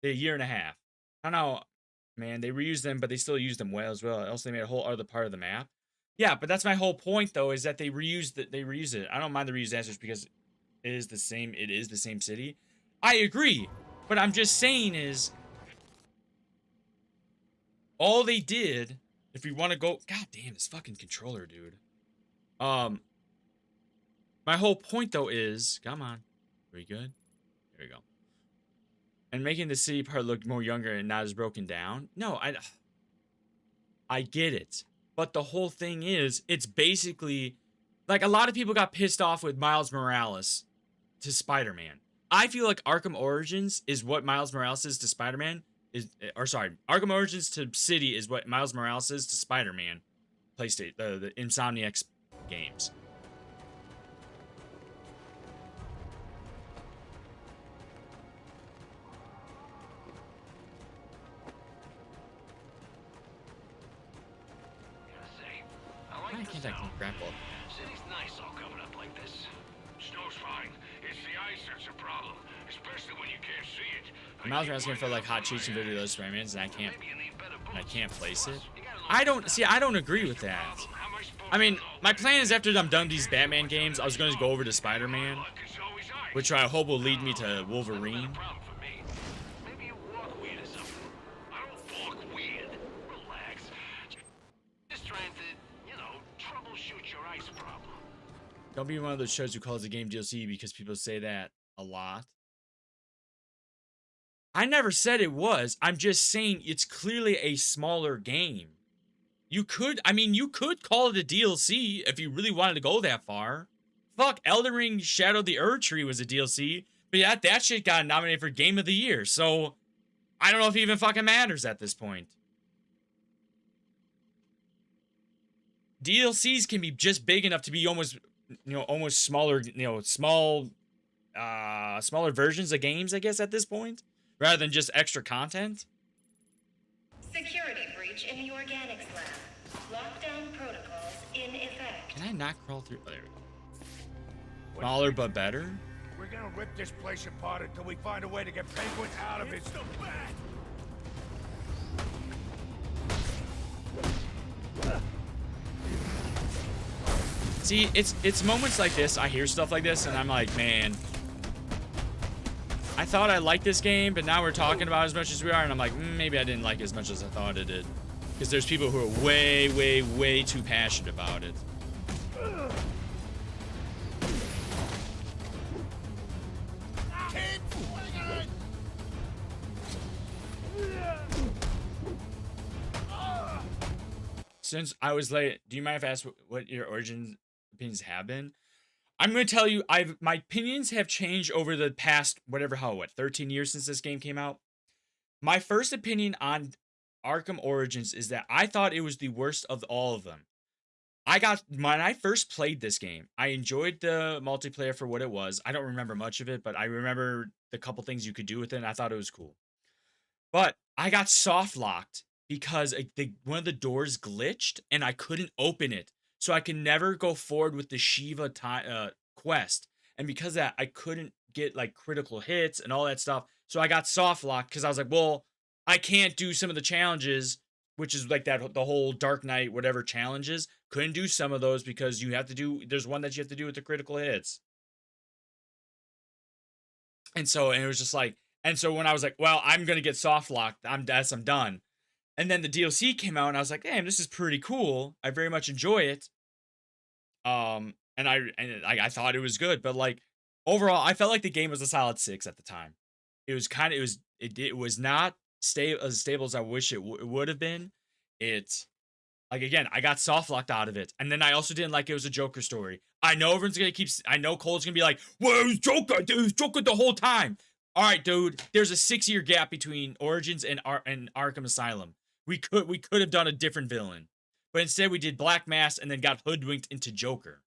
A year and a half. I don't know, man. They reused them, but they still used them well as well. Else they made a whole other part of the map. Yeah, but that's my whole point, though, is that they reused it. I don't mind the reused assets because it is the same. It is the same city. I agree, but I'm just saying is, all they did, if we want to go, god damn, this fucking controller, dude. My whole point, though, is, come on, are we good? There we go. And making the city part look more younger and not as broken down. No, I get it. But the whole thing is, it's basically, like, a lot of people got pissed off with Miles Morales to Spider-Man. I feel like Arkham Origins is what Miles Morales is to Spider-Man. Arkham Origins to City is what Miles Morales is to Spider-Man. PlayStation, the Insomniac games. Why can't I grapple? City's nice all coming up like this. Snow's fine. It's the ice that's a problem. Miles Morales game felt like hot cheeks and video those Spider-Mans, and I can't place it. I don't agree with that. I mean, my plan is after I'm done these Batman games, I was going to go over to Spider-Man, which I hope will lead me to Wolverine. Don't be one of those shows who calls the game DLC because people say that a lot. I never said it was. I'm just saying it's clearly a smaller game. You could call it a DLC if you really wanted to go that far. Fuck, Elden Ring Shadow of the Erd Tree was a DLC, but yeah, that shit got nominated for Game of the Year, so I don't know if it even fucking matters at this point. DLCs can be just big enough to be almost smaller, smaller versions of games, I guess, at this point, rather than just extra content. Security breach in the organics lab. Lockdown protocols in effect. Can I not crawl through? Oh, there we go. Smaller but better? We're gonna rip this place apart until we find a way to get Penguin out of it. See, it's moments like this, I hear stuff like this, and I'm like, man, I thought I liked this game, but now we're talking about it as much as we are, and I'm like, maybe I didn't like it as much as I thought it did. Because there's people who are way, way, way too passionate about it. Since I was late, do you mind if I ask what your origin opinions have been? I'm going to tell you, my opinions have changed over the past, 13 years since this game came out. My first opinion on Arkham Origins is that I thought it was the worst of all of them. When I first played this game, I enjoyed the multiplayer for what it was. I don't remember much of it, but I remember the couple things you could do with it, and I thought it was cool. But I got soft locked because one of the doors glitched, and I couldn't open it. So I can never go forward with the Shiva quest. And because of that, I couldn't get like critical hits and all that stuff. So I got soft locked because I was like, well, I can't do some of the challenges, which is like the whole Dark Knight, whatever challenges. Couldn't do some of those because there's one that you have to do with the critical hits. And it was just like, and so when I was like, well, I'm going to get soft locked, I'm done. And then the DLC came out, and I was like, damn, this is pretty cool. I very much enjoy it. And I thought it was good, but like overall, I felt like the game was a solid 6 at the time. It was not as stable as I wish it would have been. I got soft locked out of it, and then I also didn't like it was a Joker story. I know everyone's gonna I know Cole's gonna be like, well, it was Joker. It was Joker the whole time. All right, dude. There's a 6-year gap between Origins and Arkham Asylum. We could have done a different villain, but instead we did Black Mass and then got hoodwinked into Joker.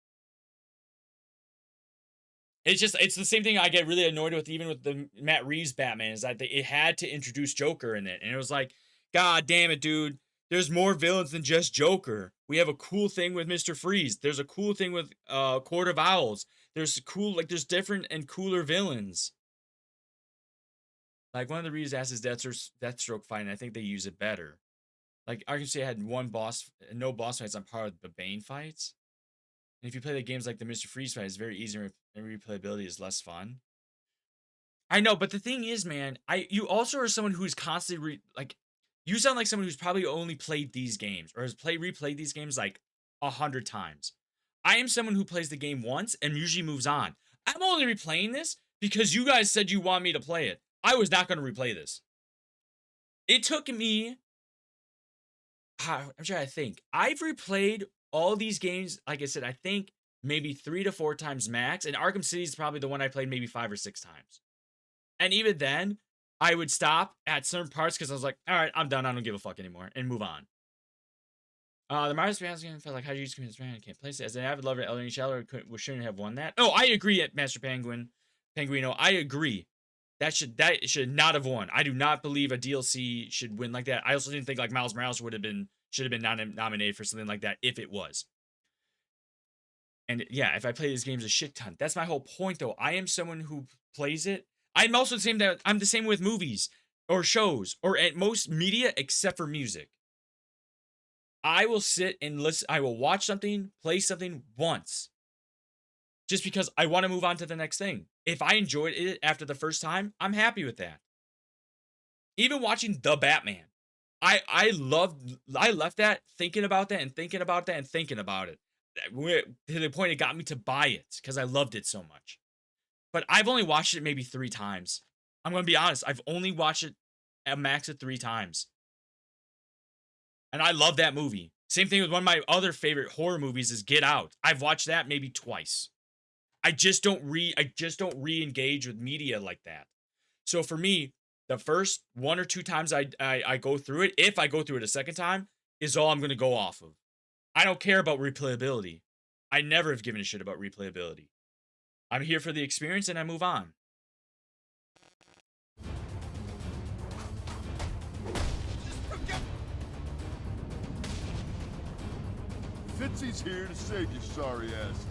It's the same thing I get really annoyed with, even with the Matt Reeves Batman, is that it had to introduce Joker in it, and it was like, God damn it, dude. There's more villains than just Joker. We have a cool thing with Mr. Freeze. There's a cool thing with Court of Owls. There's different and cooler villains. Like, one of the Reeves asks is Deathstroke fight, and I think they use it better. Like, Arkham City had no boss fights on par with the Bane fights. And if you play the games like the Mr. Freeze fight, it's very easy, and replayability is less fun. I know, but the thing is, man, you also are someone who's constantly you sound like someone who's probably only played these games or has replayed these games like 100 times. I am someone who plays the game once and usually moves on. I'm only replaying this because you guys said you want me to play it. I was not going to replay this. It took me, I'm trying to think. I've replayed all these games, like I said, I think maybe 3 to 4 times max. And Arkham City is probably the one I played maybe 5 or 6 times. And even then, I would stop at certain parts because I was like, all right, I'm done. I don't give a fuck anymore, and move on. The Mario Speedhouse game felt like, how do you use Community Speedhouse? I can't place it. As an avid lover of Elden Ring Shadow, we shouldn't have won that. Oh, I agree, Master Penguino. I agree. That should not have won. I do not believe a DLC should win like that. I also didn't think like Miles Morales should have been nominated for something like that if it was. And yeah, if I play these games a shit ton, that's my whole point though. I am someone who plays it. I'm also the same that I'm the same with movies or shows or at most media except for music. I will sit and listen. I will watch something, play something once, just because I want to move on to the next thing. If I enjoyed it after the first time, I'm happy with that. Even watching The Batman, I left that thinking about that and thinking about that and thinking about it to the point it got me to buy it because I loved it so much. But I've only watched it maybe 3 times. I'm gonna be honest. I've only watched it a max of 3 times. And I love that movie. Same thing with one of my other favorite horror movies is Get Out. I've watched that maybe twice. I just don't re-engage with media like that. So for me, the first 1 or 2 times I go through it, if I go through it a second time, is all I'm gonna go off of. I don't care about replayability. I never have given a shit about replayability. I'm here for the experience and I move on. Fitzy's here to save you sorry asses.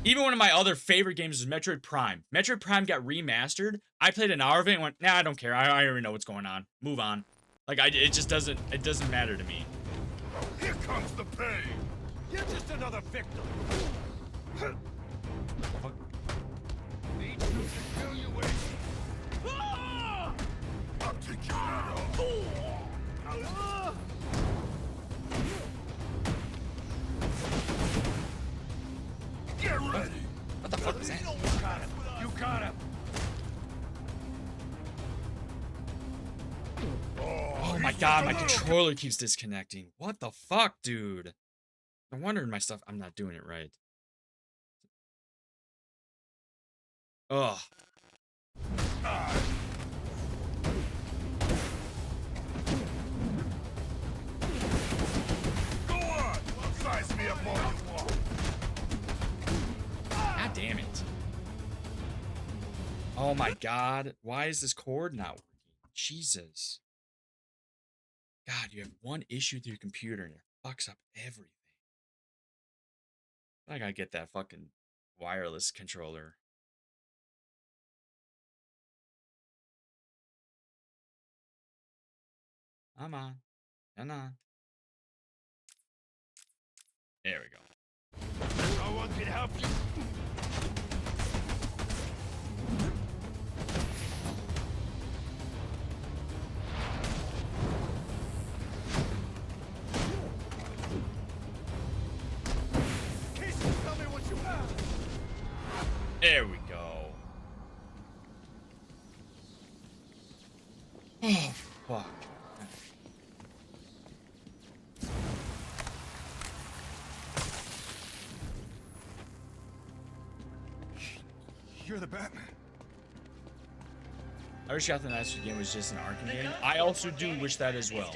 Even one of my other favorite games is Metroid Prime. Metroid Prime got remastered. I played an hour of it and went, nah, I don't care. I already know what's going on. Move on. Like, it just doesn't matter to me. Here comes the pain. You're just another victim. Fuck. Need to kill you with. I'll take you out. Get ready. What the fuck was that? You got him. Oh my god, my controller keeps disconnecting. What the fuck, dude? No wonder my stuff, I'm not doing it right. Ugh. Go on. Size me up all you want. God damn it. Oh my god. Why is this cord not working? Jesus. God, you have one issue with your computer and it fucks up everything. I gotta get that fucking wireless controller. Come on. Come on. There we go. No one can help you. Tell me what you have. There we go. Oh, fuck. You're the Batman. I wish Gotham Knights game was just an Arkham game. I also do wish that as well.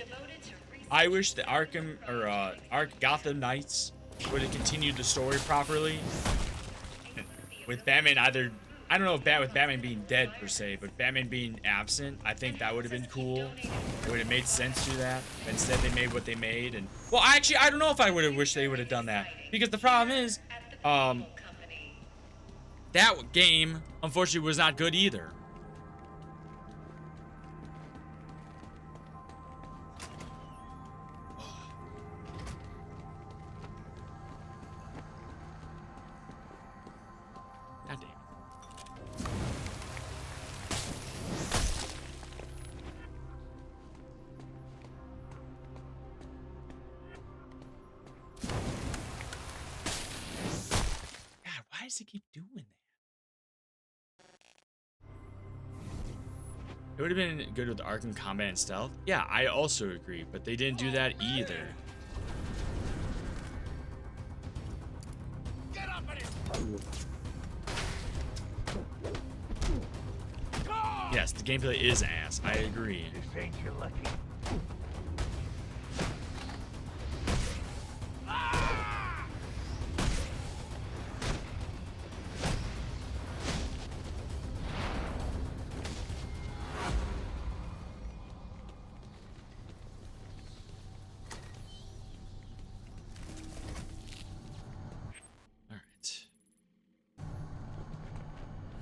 I wish the Arkham or Gotham Knights would have continued the story properly. With Batman either, I don't know if with Batman being dead per se, but Batman being absent, I think that would have been cool. It would have made sense to that. But instead, they made what they made, and well, actually, I don't know if I would have wished they would have done that because the problem is, that game unfortunately was not good either. God damn it. God, why does it keep doing that? It would have been good with Arkham combat and stealth. Yeah, I also agree, but they didn't do that either. Get up at it. Yes, the gameplay is ass. I agree. This ain't your lucky.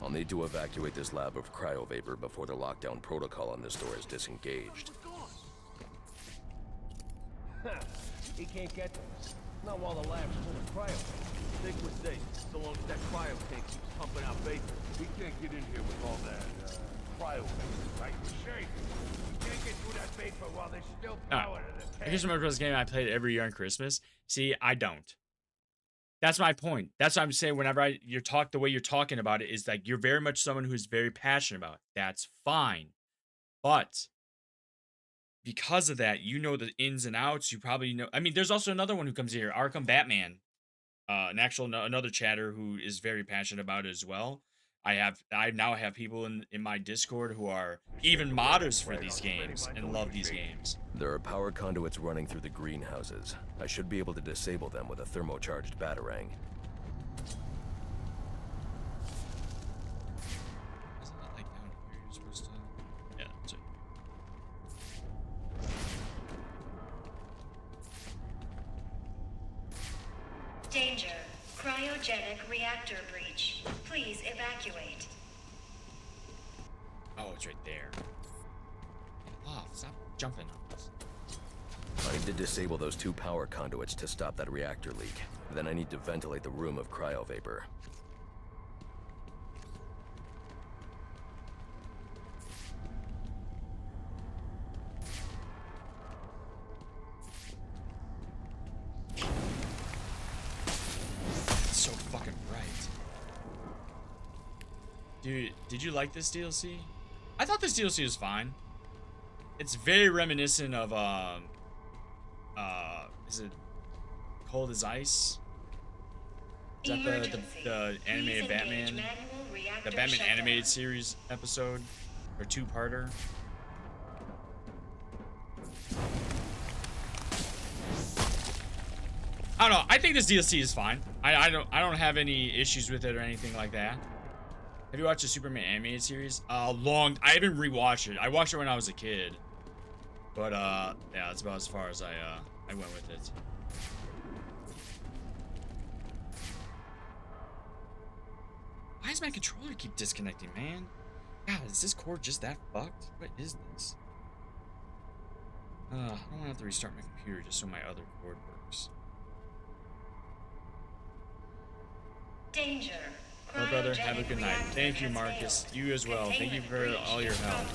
I'll need to evacuate this lab of cryovapor before the lockdown protocol on this door is disengaged. He can't get to us. Not while the lab's full of cryo. Think we're safe, so long as that cryo tank keeps pumping out vapor. We can't get in here with all that, cryo vapor, right? We're safe. We can't get through that vapor while there's still Ah, power to the I tank. just remember this game I played every year on Christmas. See, I don't. That's my point. That's what I'm saying. Whenever you talk the way you're talking about it is like you're very much someone who's very passionate about it. That's fine. But because of that, you know the ins and outs. You probably know. I mean, there's also another one who comes here, Arkham Batman, another chatter who is very passionate about it as well. I now have people in my Discord who are even modders for these games and love these games. There are power conduits running through the greenhouses. I should be able to disable them with a thermocharged batarang. Isn't that like down here you're supposed to? Yeah, that's it. Danger. Cryogenic reactor breach. Please evacuate. Oh, it's right there. Oh, stop jumping on us. I need to disable those 2 power conduits to stop that reactor leak. Then I need to ventilate the room of cryovapor. It's so fucking bright. Dude, did you like this DLC? I thought this DLC was fine. It's very reminiscent of is it Cold as Ice? Is that the animated Batman? The Batman animated series episode? Or 2-parter? I don't know. I think this DLC is fine. I don't have any issues with it or anything like that. Have you watched the Superman animated series? I haven't rewatched it. I watched it when I was a kid. But yeah, that's about as far as I went with it. Why does my controller keep disconnecting, man? God, is this cord just that fucked? What is this? I don't want to have to restart my computer just so my other cord works. Danger. Well, brother, have a good night. Thank you, Marcus. You as well. Thank you for all your help.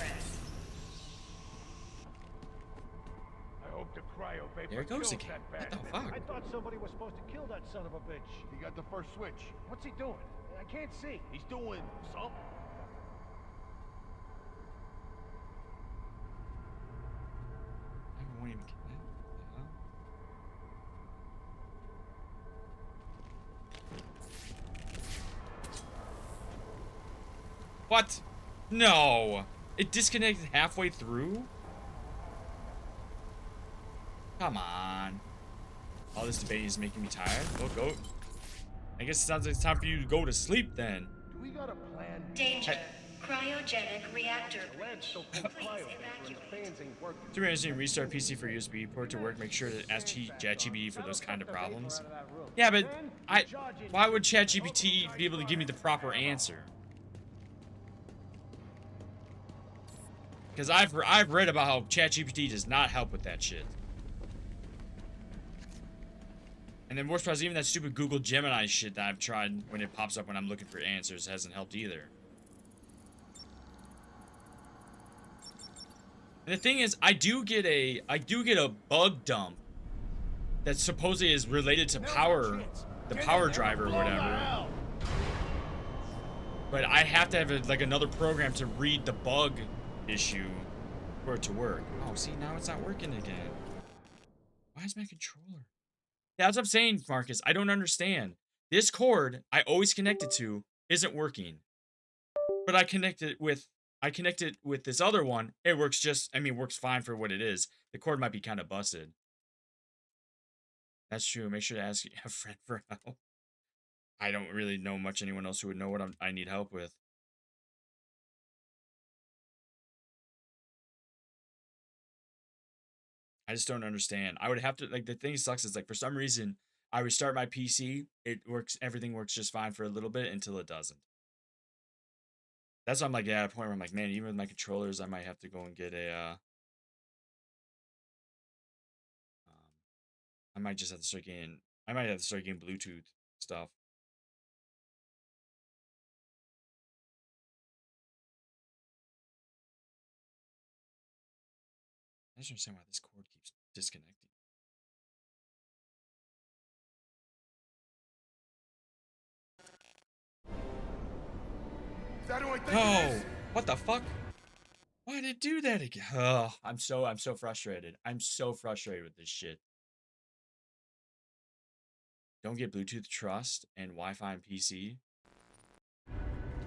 I hope the cryo vapor There it goes kills again. that What the Batman. fuck? I thought somebody was supposed to kill that son of a bitch. He got the first switch. What's he doing? I can't see. He's doing something. I won't even connect. What? No! It disconnected halfway through? Come on. All this debate is making me tired. Go. I guess it sounds like it's time for you to go to sleep then. Do we got a plan? Danger. Cryogenic reactor The lab's so breach. full of Please cryo vapor and evacuate. the fans ain't working. 3 minutes to restart PC for USB port to work. Make sure to ask ChatGPT for those kind of problems. Yeah, but why would ChatGPT be able to give me the proper answer? Because I've read about how ChatGPT does not help with that shit. And then worst part is even that stupid Google Gemini shit that I've tried when it pops up when I'm looking for answers hasn't helped either. And the thing is, I do get a bug dump that supposedly is related to the power driver or whatever. But I have to have like another program to read the bug issue for it to work. Oh, see, now it's not working again. Why is my controller? Yeah, that's what I'm saying, Marcus. I don't understand. This cord I always connect it to isn't working. But I connect it with this other one. It works works fine for what it is. The cord might be kind of busted. That's true. Make sure to ask a friend for help. I don't really know much anyone else who would know what I need help with. I just don't understand. I would have to, like, the thing sucks is, like, for some reason, I restart my PC, everything works just fine for a little bit until it doesn't. That's why I'm like, yeah, at a point where I'm like, man, even with my controllers, I might have to go and get a, I might just have to start getting, I might have to start getting Bluetooth stuff. I just don't understand why this cord keeps disconnecting. Is that who I think it No! is? What the fuck? Why did it do that again? Oh, I'm so frustrated. I'm so frustrated with this shit. Don't get Bluetooth Trust and Wi-Fi and PC.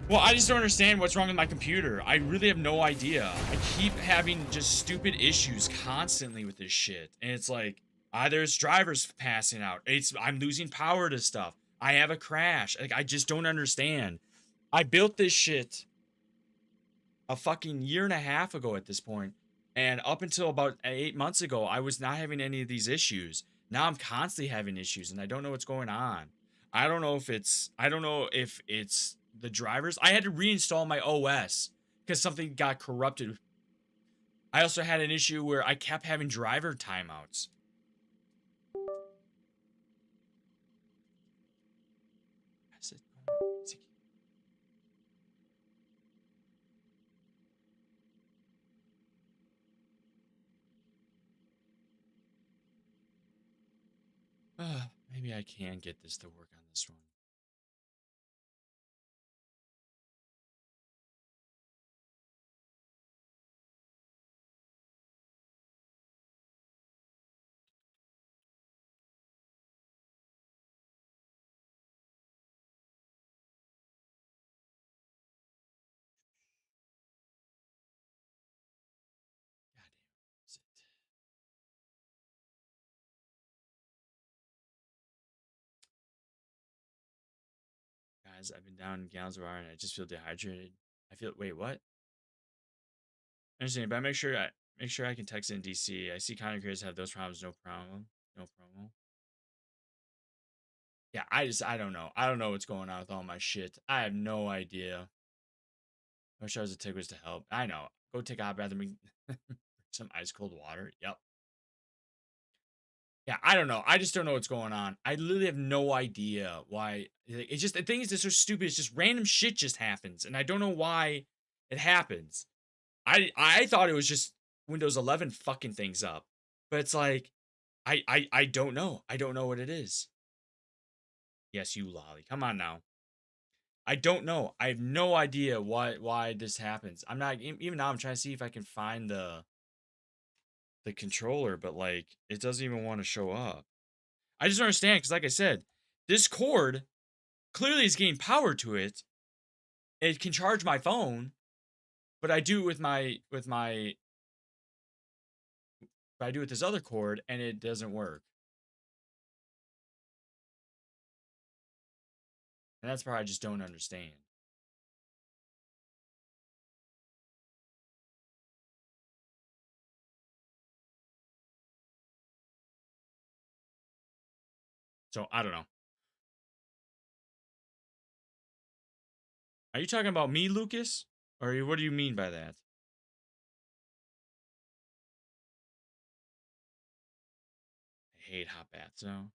Well, I just don't understand what's wrong with my computer. I really have no idea. I keep having just stupid issues constantly with this shit. And it's like, either it's drivers passing out. I'm losing power to stuff. I have a crash. Like, I just don't understand. I built this shit a fucking year and a half ago at this point, and up until about 8 months ago, I was not having any of these issues. Now I'm constantly having issues, and I don't know what's going on. I don't know if it's the drivers. I had to reinstall my OS because something got corrupted. I also had an issue where I kept having driver timeouts. Is it going? Is it- Maybe I can get this to work on this one. God damn it. Is it? Guys, I've been down gallons of water and I just feel dehydrated. I feel, wait, what? Understand, but make sure I can text in DC. I see content creators have those problems, no problem. No promo. Yeah, I don't know. I don't know what's going on with all my shit. I have no idea. I wish I was a tickers to help. I know. Go take a hot bath and bring some ice cold water. Yep. Yeah, I don't know. I just don't know what's going on. I literally have no idea why. It's just, the thing is, it's so stupid. It's just random shit just happens, and I don't know why it happens. I thought it was just Windows 11 fucking things up, but it's like I don't know. I don't know what it is. Yes, you lolly. Come on now. I don't know. I have no idea why this happens. I'm not even now. I'm trying to see if I can find the controller, but like it doesn't even want to show up. I just don't understand because, like I said, this cord clearly is getting power to it. It can charge my phone, but I do it with I do it with this other cord, and it doesn't work. And that's part I just don't understand. So I don't know. Are you talking about me, Lucas? Or what do you mean by that? I hate hot baths now.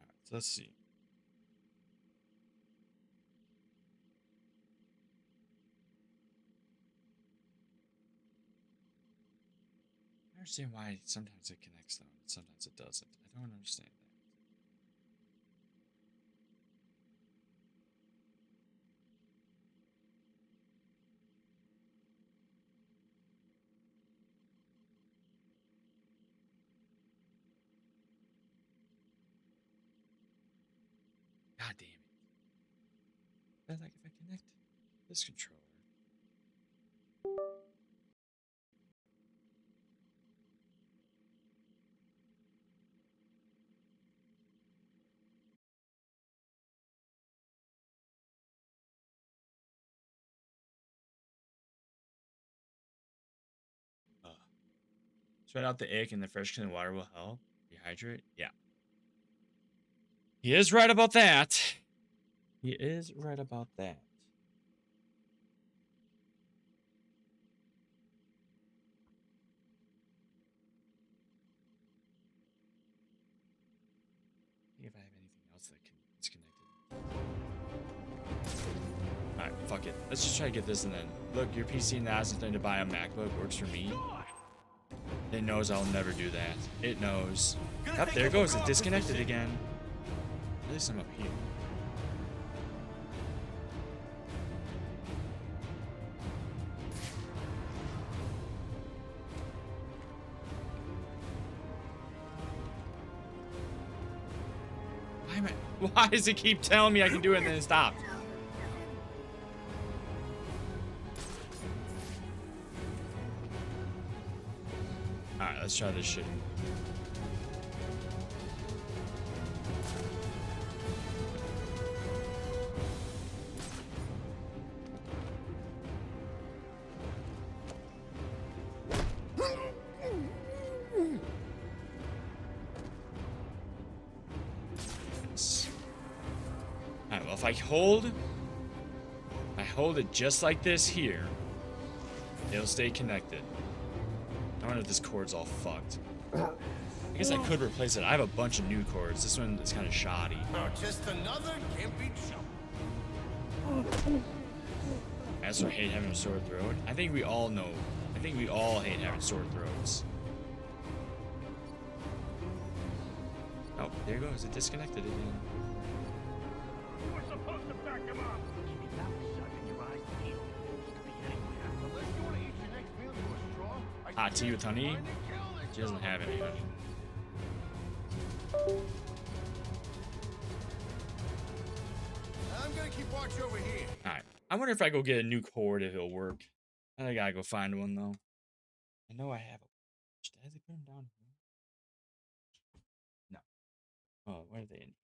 Alright, so let's see. I understand why sometimes it connects though, and sometimes it doesn't. I don't understand that. God damn it. But like if I connect this controller. Sweat out the ick and the fresh clean water will help. Rehydrate? Yeah. He is right about that. He is right about that. See if I have anything else that can disconnect it. Alright, fuck it. Let's just try to get this and then. Look, your PC now is intended to buy a MacBook. Works for me. It knows I'll never do that. It knows. Yep, there it goes. It disconnected again. At least I'm up here. Why does it keep telling me I can do it and then it stops? Alright, let's try this shit. Alright, well, if I hold it just like this here, it'll stay connected. I wonder if this cord's all fucked. I guess I could replace it. I have a bunch of new cords. This one is kind of shoddy. Just another gimpy jump. I also hate having a sore throat. I think we all know. I think we all hate having sore throats. Oh, there it goes. It disconnected again. We're supposed to back him up. Hot tea with honey? She doesn't have any honey. I'm gonna keep watch over here. Alright. I wonder if I go get a new cord if it'll work. I gotta go find one though. I know I have a. Did I put them down here? No. Oh, where are they in here?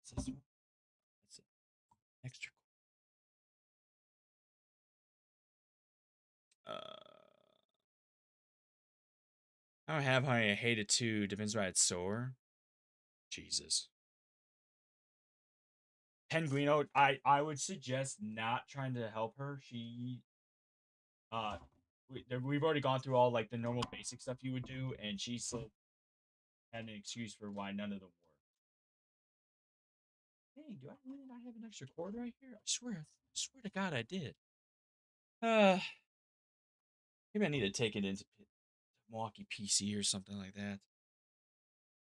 What's this one? That's it. Extra. I don't have honey. I hate it too. Depends why it's sore. Jesus. Penguino, I would suggest not trying to help her. She, we've already gone through all like the normal basic stuff you would do, and she still had an excuse for why none of them worked. Dang, do I really not have an extra cord right here? I swear to God, I did. Maybe I need to take it into Milwaukee PC or something like that.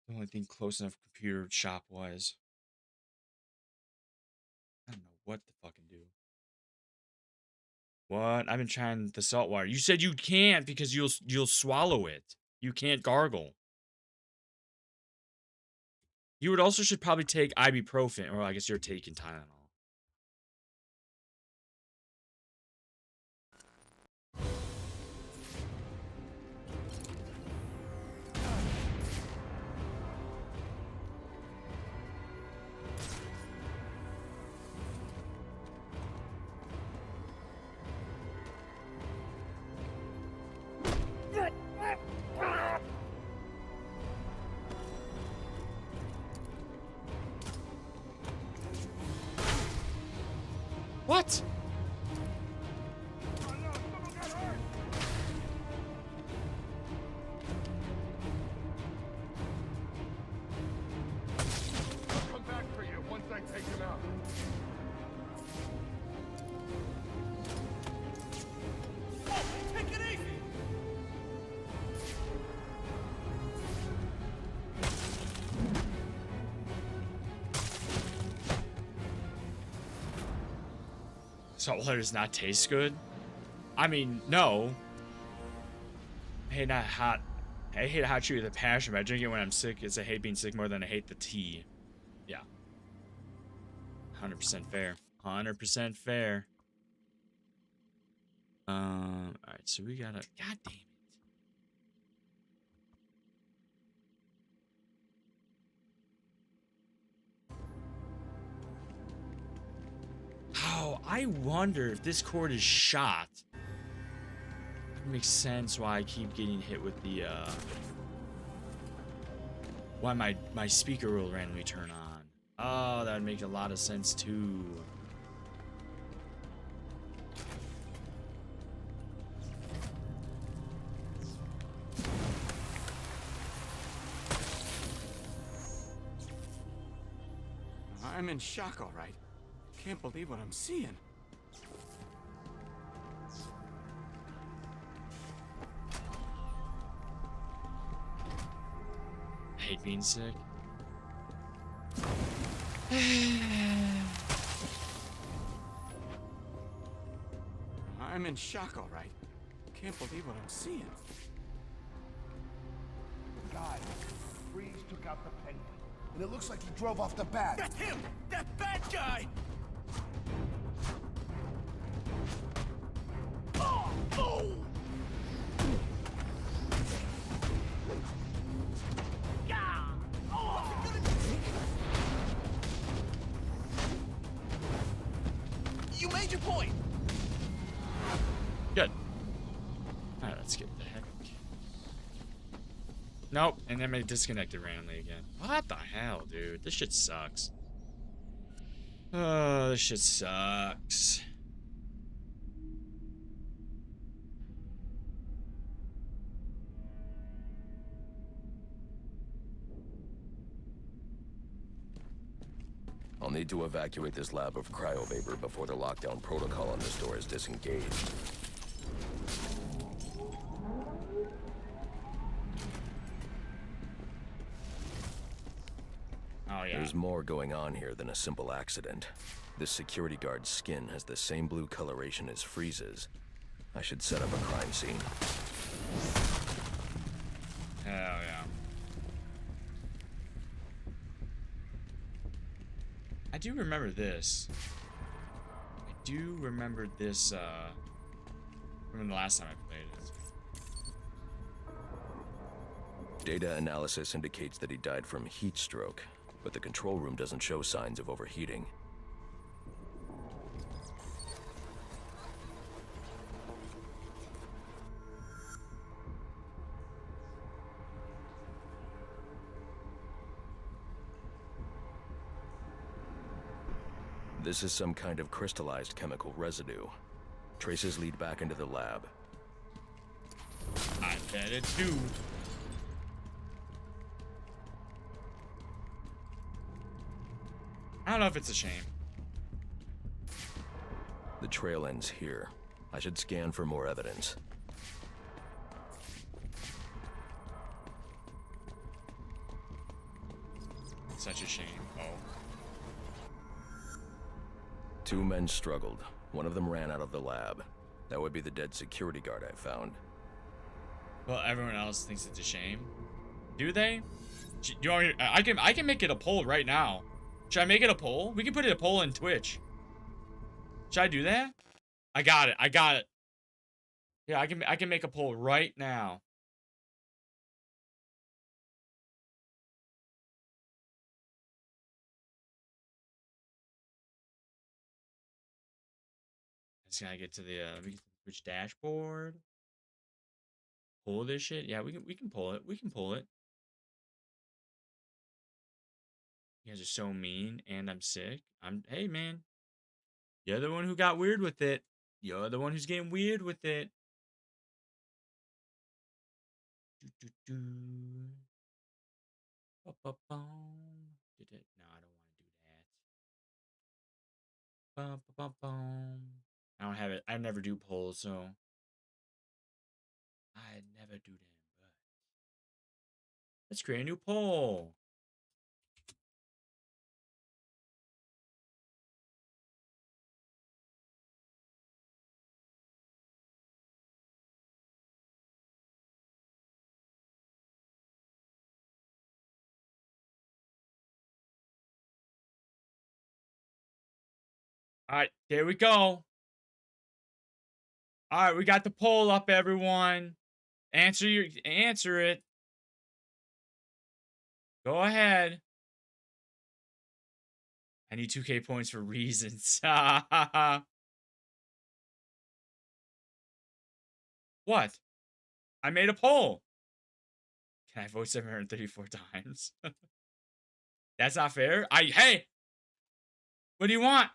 The only thing close enough computer shop wise. I don't know what to fucking do. What? I've been trying the salt water. You said you can't because you'll swallow it. You can't gargle. You would also should probably take ibuprofen, or I guess you're taking Tylenol. What? I'll come back for you once I take him out. Take it easy! Salt water does not taste good? I mean, no. I hate hot tea with a passion, but I drink it when I'm sick. It's I hate being sick more than I hate the tea. Yeah. 100% fair. 100% fair. Alright, so we gotta. God damn it. Oh, I wonder if this cord is shot. I It makes sense why I keep getting hit with the, why my speaker will randomly turn on. Oh, that would make a lot of sense, too. I'm in shock, all right. Can't believe what I'm seeing. I hate being sick. I'm in shock, all right. Can't believe what I'm seeing. Guys, Freeze took out the Penguin. And it looks like he drove off the bat. That's him! That bad guy! Oh! Oh! Yeah! Oh! You made your point! Good. Alright, let's get the heck. Nope, and then it disconnected randomly again. What the hell, dude? This shit sucks. Oh, this shit sucks. I'll need to evacuate this lab of cryovapor before the lockdown protocol on this door is disengaged. Oh, yeah. There's more going on here than a simple accident. This security guard's skin has the same blue coloration as Freeze's. I should set up a crime scene. Hell yeah. I do remember this. I do remember this, from the last time I played it. Data analysis indicates that he died from heat stroke, but the control room doesn't show signs of overheating. This is some kind of crystallized chemical residue. Traces lead back into the lab. I bet it do. I don't know if it's a shame. The trail ends here. I should scan for more evidence. Such a shame. Oh. Two men struggled. One of them ran out of the lab. That would be the dead security guard I found. Well, everyone else thinks it's a shame. Do they? Do you want me to, I can make it a poll right now. Should I make it a poll? We can put it a poll in Twitch. Should I do that? I got it. I got it. Yeah, I can make a poll right now. I just gotta get to the let me get to the Twitch dashboard. Pull this shit. Yeah, we can pull it. We can pull it. You guys are so mean, and I'm sick. Hey man. You're the one who got weird with it. You're the one who's getting weird with it. Did it? No, I don't want to do that. I don't have it. I never do polls, so I never do them. But let's create a new poll. All right, there we go. All right, we got the poll up, everyone. Answer it. Go ahead. I need 2K points for reasons. What? I made a poll. Can I vote 734 times? That's not fair. Hey, what do you want?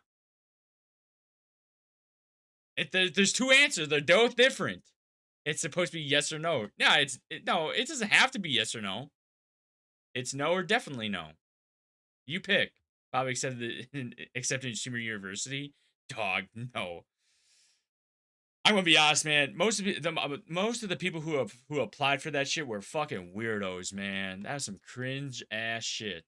There's two answers. They're both different. It's supposed to be yes or no. Yeah, no, it doesn't have to be yes or no. It's no or definitely no. You pick. Probably accepted streamer university. Dog, no. I'm gonna be honest, man. Most of the people who applied for that shit were fucking weirdos, man. That's some cringe ass shit.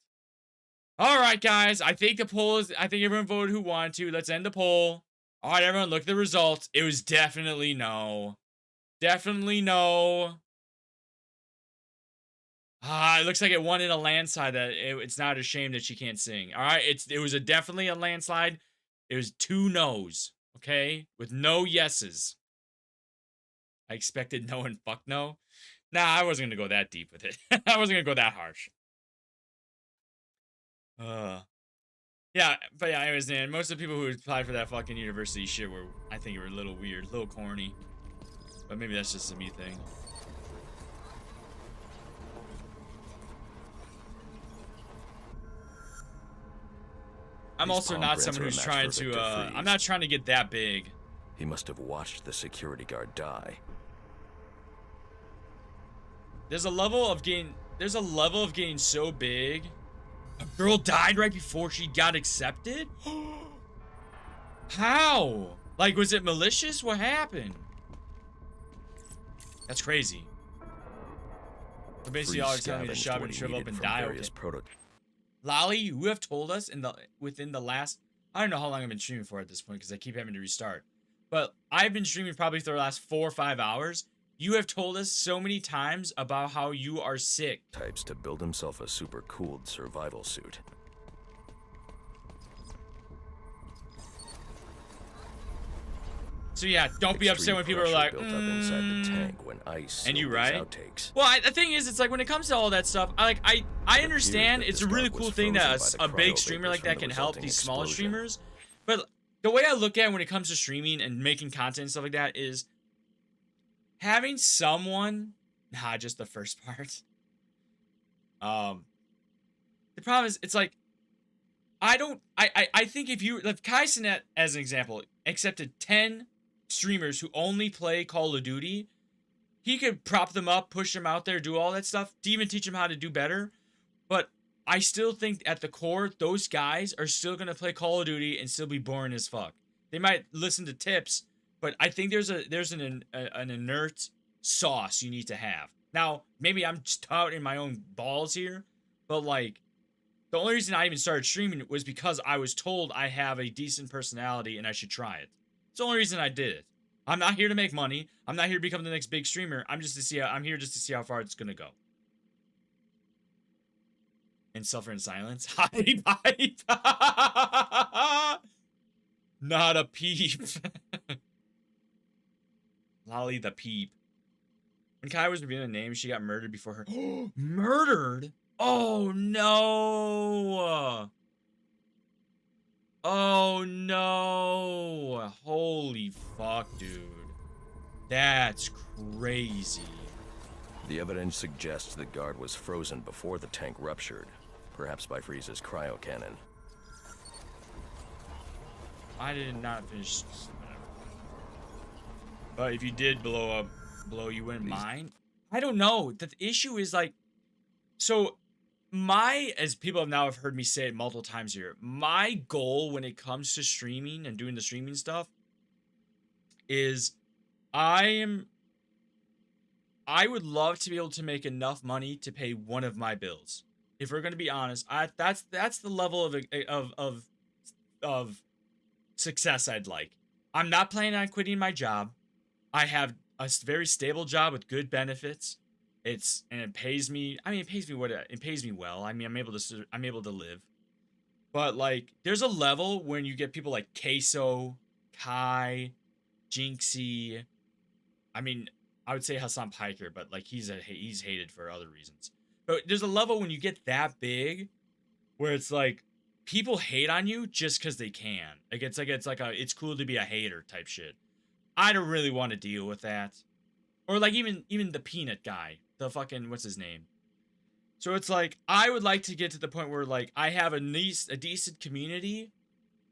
All right, guys. I think everyone voted who wanted to. Let's end the poll. All right, everyone, look at the results. It was definitely no. Definitely no. It looks like it won in a landslide. It's not a shame that she can't sing. All right, it was definitely a landslide. It was 2 no's, okay, with no yeses. I expected no and fuck no. Nah, I wasn't gonna go that deep with it. I wasn't gonna go that harsh. Yeah, but yeah, anyways, man, most of the people who applied for that fucking university shit were, I think, were a little weird, a little corny. But maybe that's just a me thing. I'm also not someone who's trying to, I'm not trying to get that big. He must have watched the security guard die. There's a level of getting so big. A girl died right before she got accepted? How? Like, was it malicious? What happened? That's crazy. So basically, y'all are telling me to shove and shrivel up and die. Okay. Lolly, you have told us within the last, I don't know how long I've been streaming for at this point because I keep having to restart. But I've been streaming probably for the last 4 or 5 hours. You have told us so many times about how you are sick. Types to build himself a super cooled survival suit. So yeah, don't be upset when people are like, built up inside the tank when ice and you right? Outtakes. Well, the thing is, it's like when it comes to all that stuff, I understand it's a really cool thing that a big streamer like that can help these smaller streamers. But the way I look at it when it comes to streaming and making content and stuff like that is having someone, just the first part. The problem is, it's like, I think if Kai Cenat, as an example, accepted 10 streamers who only play Call of Duty, he could prop them up, push them out there, do all that stuff, to even teach them how to do better. But I still think at the core, those guys are still going to play Call of Duty and still be boring as fuck. They might listen to tips, but I think there's an inert sauce you need to have. Now, maybe I'm just out in my own balls here, but like, the only reason I even started streaming was because I was told I have a decent personality and I should try it. It's the only reason I did it. I'm not here to make money. I'm not here to become the next big streamer. I'm here just to see how far it's gonna go. And suffer in silence. Hi, pipe. Not a peep. Lolly the peep. When Kai was revealing the name, she got murdered before her. Murdered? Oh no! Oh no! Holy fuck, dude. That's crazy. The evidence suggests the guard was frozen before the tank ruptured, perhaps by Freeze's cryocannon. I did not finish. Whatever. But if you did blow, you wouldn't mind? I don't know. The issue is like, so as people have heard me say it multiple times here, my goal when it comes to streaming and doing the streaming stuff is I would love to be able to make enough money to pay one of my bills. If we're going to be honest, that's the level of success I'd like. I'm not planning on quitting my job. I have a very stable job with good benefits. It pays me. I mean, it pays me well. I mean, I'm able to live. But like, there's a level when you get people like Queso, Kai, Jinxie. I mean, I would say Hassan Piker, but like he's hated for other reasons. But there's a level when you get that big, where it's like people hate on you just because they can. Like it's cool to be a hater type shit. I don't really want to deal with that. Or like even the peanut guy, the fucking what's his name. So it's like I would like to get to the point where like I have a decent community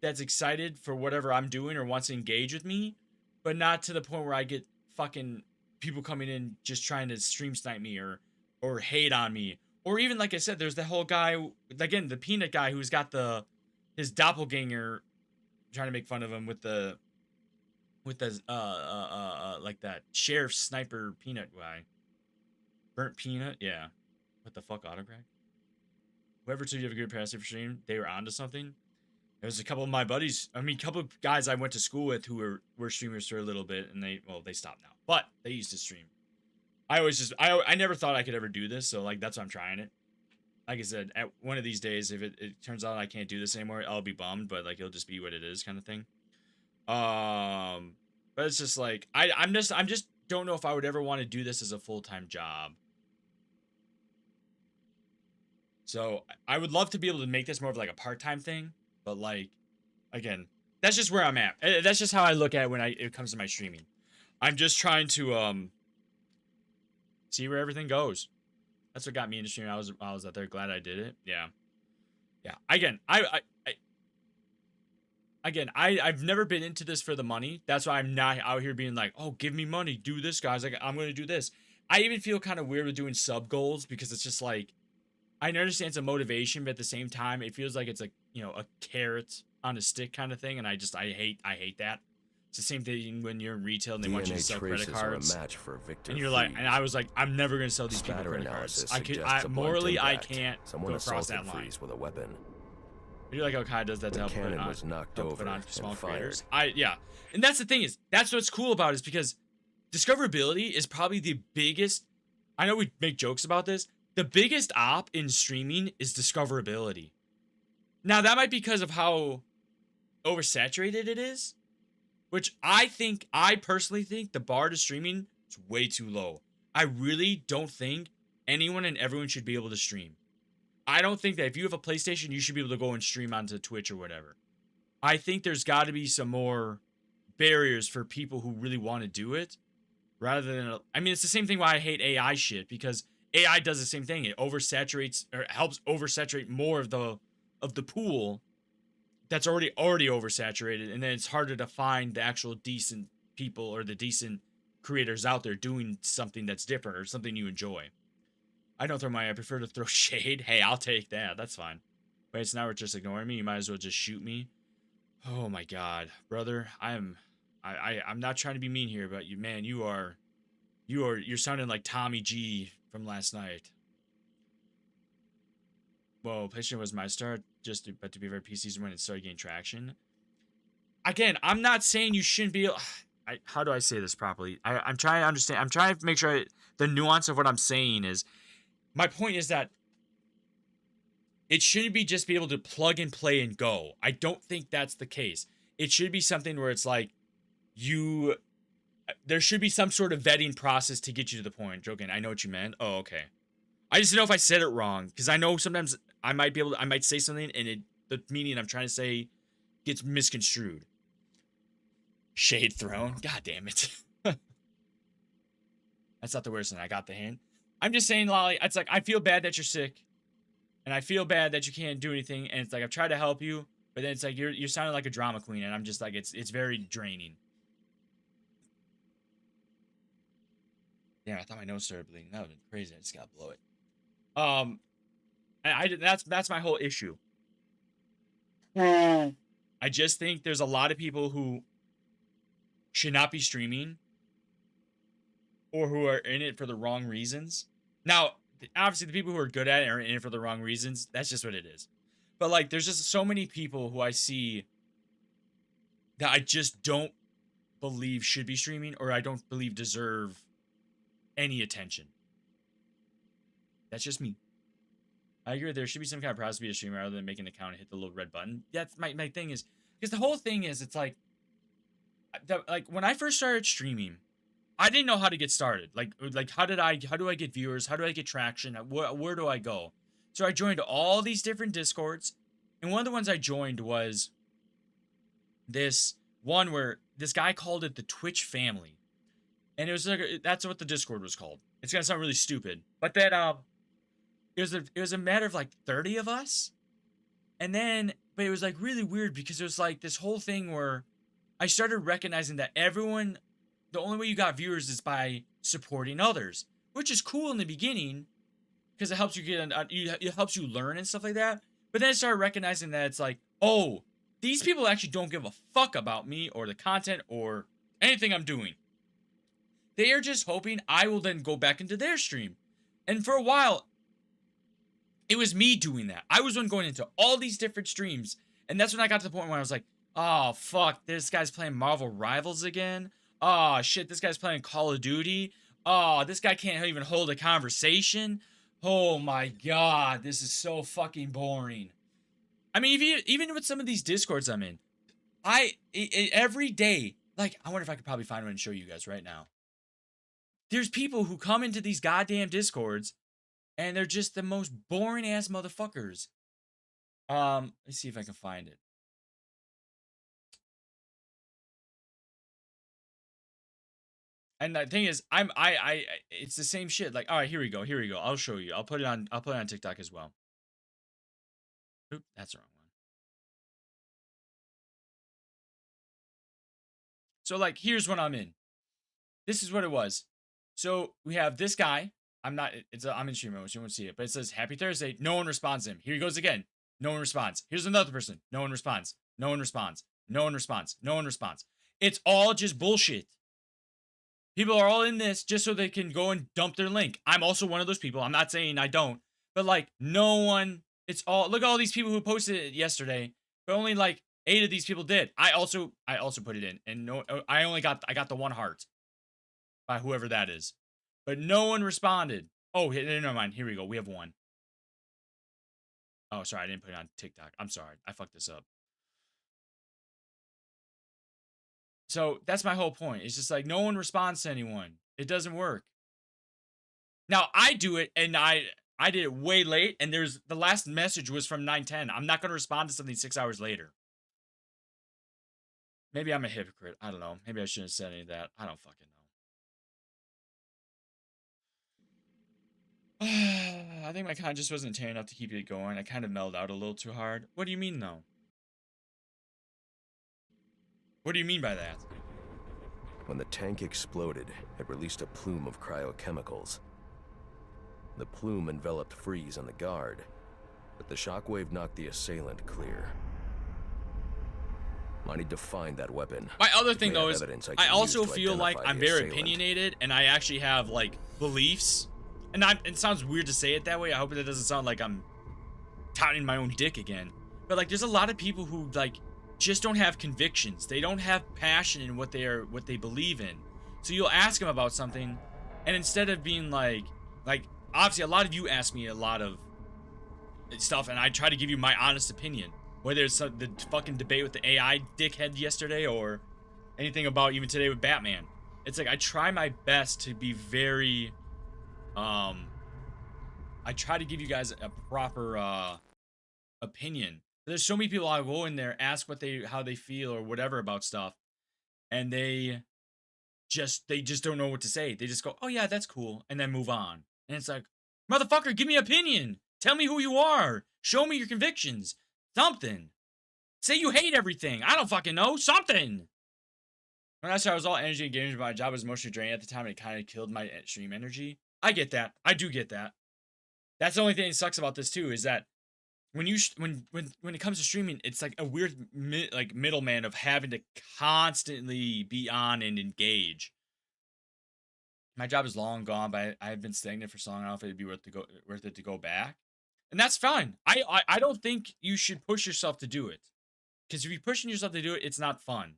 that's excited for whatever I'm doing or wants to engage with me, but not to the point where I get fucking people coming in just trying to stream snipe me or hate on me. Or even like I said, there's the whole guy again, the peanut guy who's got his doppelganger trying to make fun of him with the like that sheriff sniper peanut guy. Burnt peanut, yeah. What the fuck, autocorrect? Whoever told you have a good passive stream, they were onto something. There's a couple of my buddies, a couple of guys I went to school with who were streamers for a little bit, and they stopped now. But they used to stream. I never thought I could ever do this, so like that's why I'm trying it. Like I said, at one of these days, if it turns out I can't do this anymore, I'll be bummed, but like it'll just be what it is, kind of thing. But it's just like I'm just don't know if I would ever want to do this as a full-time job. So I would love to be able to make this more of like a part-time thing, but like, again, that's just where I'm at. That's just how I look at it when it comes to my streaming. I'm just trying to see where everything goes. That's what got me into streaming. I was out there, glad I did it. Yeah. Again, I've never been into this for the money. That's why I'm not out here being like, oh, give me money, do this, guys. Like, I'm gonna do this. I even feel kind of weird with doing sub goals because it's just like, I understand it's a motivation, but at the same time, it feels like it's like, you know, a carrot on a stick kind of thing, and I hate that. It's the same thing when you're in retail and they want you to sell credit cards. And you're like, and I was like, I'm never gonna sell these people credit cards. Morally, I can't go across that line. With a weapon. You're like, okay, does that to help Cannon was knocked over put on small and fired. creators? Yeah. And that's the thing is, that's what's cool about it is because discoverability is probably the biggest, I know we make jokes about this, the biggest op in streaming is discoverability. Now, that might be because of how oversaturated it is, which I personally think the bar to streaming is way too low. I really don't think anyone and everyone should be able to stream. I don't think that if you have a PlayStation, you should be able to go and stream onto Twitch or whatever. I think there's got to be some more barriers for people who really want to do it, rather than, I mean, it's the same thing why I hate AI shit, because AI does the same thing. It oversaturates, or helps oversaturate more of the pool that's already oversaturated, and then it's harder to find the actual decent people or the decent creators out there doing something that's different or something you enjoy. I don't throw I prefer to throw shade. Hey, I'll take that. That's fine. Wait, so now we're just ignoring me. You might as well just shoot me. Oh my god, brother. I'm not trying to be mean here, but you're sounding like Tommy G from last night. Whoa, PlayStation was my start, but to be very PCs when it started getting traction. Again, I'm not saying you shouldn't be. How do I say this properly? I'm trying to understand. I'm trying to make sure the nuance of what I'm saying is. My point is that it shouldn't be just be able to plug and play and go. I don't think that's the case. It should be something where it's like there should be some sort of vetting process to get you to the point. Joking, I know what you meant. Oh, okay. I just don't know if I said it wrong, because I know sometimes I might say something and the meaning I'm trying to say gets misconstrued. Shade thrown. God damn it. That's not the worst thing. I got the hint. I'm just saying, Lolly, it's like, I feel bad that you're sick. And I feel bad that you can't do anything. And it's like, I've tried to help you. But then it's like, you're sounding like a drama queen. And I'm just like, it's very draining. Damn, I thought my nose started bleeding. That would have been crazy. I just got to blow it. That's my whole issue. I just think there's a lot of people who should not be streaming. Or who are in it for the wrong reasons. Now, obviously, the people who are good at it are in it for the wrong reasons. That's just what it is. But, like, there's just so many people who I see that I just don't believe should be streaming, or I don't believe deserve any attention. That's just me. I agree. There should be some kind of process to be a streamer rather than making an account and hit the little red button. That's my thing is, because the whole thing is, it's like when I first started streaming, I didn't know how to get started. Like how do I get viewers? How do I get traction? Where do I go? So I joined all these different Discords, and one of the ones I joined was this one where this guy called it the Twitch family. And it was like, that's what the Discord was called. It's gonna sound really stupid, but then it was a matter of like 30 of us, and then but it was like really weird because it was like this whole thing where I started recognizing that everyone, the only way you got viewers is by supporting others, which is cool in the beginning because it helps you get it helps you learn and stuff like that. But then I started recognizing that it's like, oh, these people actually don't give a fuck about me or the content or anything I'm doing. They are just hoping I will then go back into their stream. And for a while, it was me doing that. I was one going into all these different streams. And that's when I got to the point where I was like, oh, fuck, this guy's playing Marvel Rivals again. Oh, shit, this guy's playing Call of Duty. Oh, this guy can't even hold a conversation. Oh, my God, this is so fucking boring. I mean, even with some of these Discords I'm in, every day, like, I wonder if I could probably find one and show you guys right now. There's people who come into these goddamn Discords, and they're just the most boring ass motherfuckers. Let's see if I can find it. And the thing is, it's the same shit. Like, all right, here we go. I'll show you. I'll put it on TikTok as well. Oop, that's the wrong one. So, like, here's what I'm in. This is what it was. So we have this guy. I'm in stream mode, so you won't see it, but it says Happy Thursday. No one responds to him. Here he goes again. No one responds. Here's another person. No one responds. No one responds. No one responds. No one responds. It's all just bullshit. People are all in this just so they can go and dump their link. I'm also one of those people. I'm not saying I don't, but like no one. It's all, look at all these people who posted it yesterday, but only like 8 of these people did. I also put it in, and no, I got the 1 heart by whoever that is, but no one responded. Oh, never mind. Here we go. We have 1. Oh, sorry, I didn't put it on TikTok. I'm sorry, I fucked this up. So that's my whole point. It's just like no one responds to anyone. It doesn't work. Now I do it, and I did it way late, and the last message was from 9:10. I'm not gonna respond to something 6 hours later. Maybe I'm a hypocrite. I don't know. Maybe I shouldn't have said any of that. I don't fucking know. I think my con just wasn't tearing enough to keep it going. I kind of mellowed out a little too hard. What do you mean, though? What do you mean by that? When the tank exploded, it released a plume of cryochemicals. The plume enveloped Freeze and the guard, but the shockwave knocked the assailant clear. I need to find that weapon. My other thing, though, is I also feel like I'm very opinionated, and I actually have, like, beliefs. And it sounds weird to say it that way. I hope that doesn't sound like I'm touting my own dick again. But, like, there's a lot of people who, like, just don't have convictions. They don't have passion in what they believe in. So you'll ask them about something, and instead of being like obviously a lot of you ask me a lot of stuff, and I try to give you my honest opinion. Whether it's the fucking debate with the AI dickhead yesterday or anything about even today with Batman. It's like I try my best to be very I try to give you guys a proper opinion. There's so many people I go in there, ask how they feel or whatever about stuff, and they just don't know what to say. They just go, "Oh yeah, that's cool," and then move on. And it's like, motherfucker, give me an opinion. Tell me who you are. Show me your convictions. Something. Say you hate everything. I don't fucking know. Something. When I said I was all energy and games, my job was emotionally draining at the time, and it kind of killed my stream energy. I get that. I do get that. That's the only thing that sucks about this too, is that when it comes to streaming, it's like a weird middleman of having to constantly be on and engage. My job is long gone, but I've been stagnant for so long. I don't know if it'd be worth it to go back, and that's fine. I don't think you should push yourself to do it, because if you're pushing yourself to do it, it's not fun.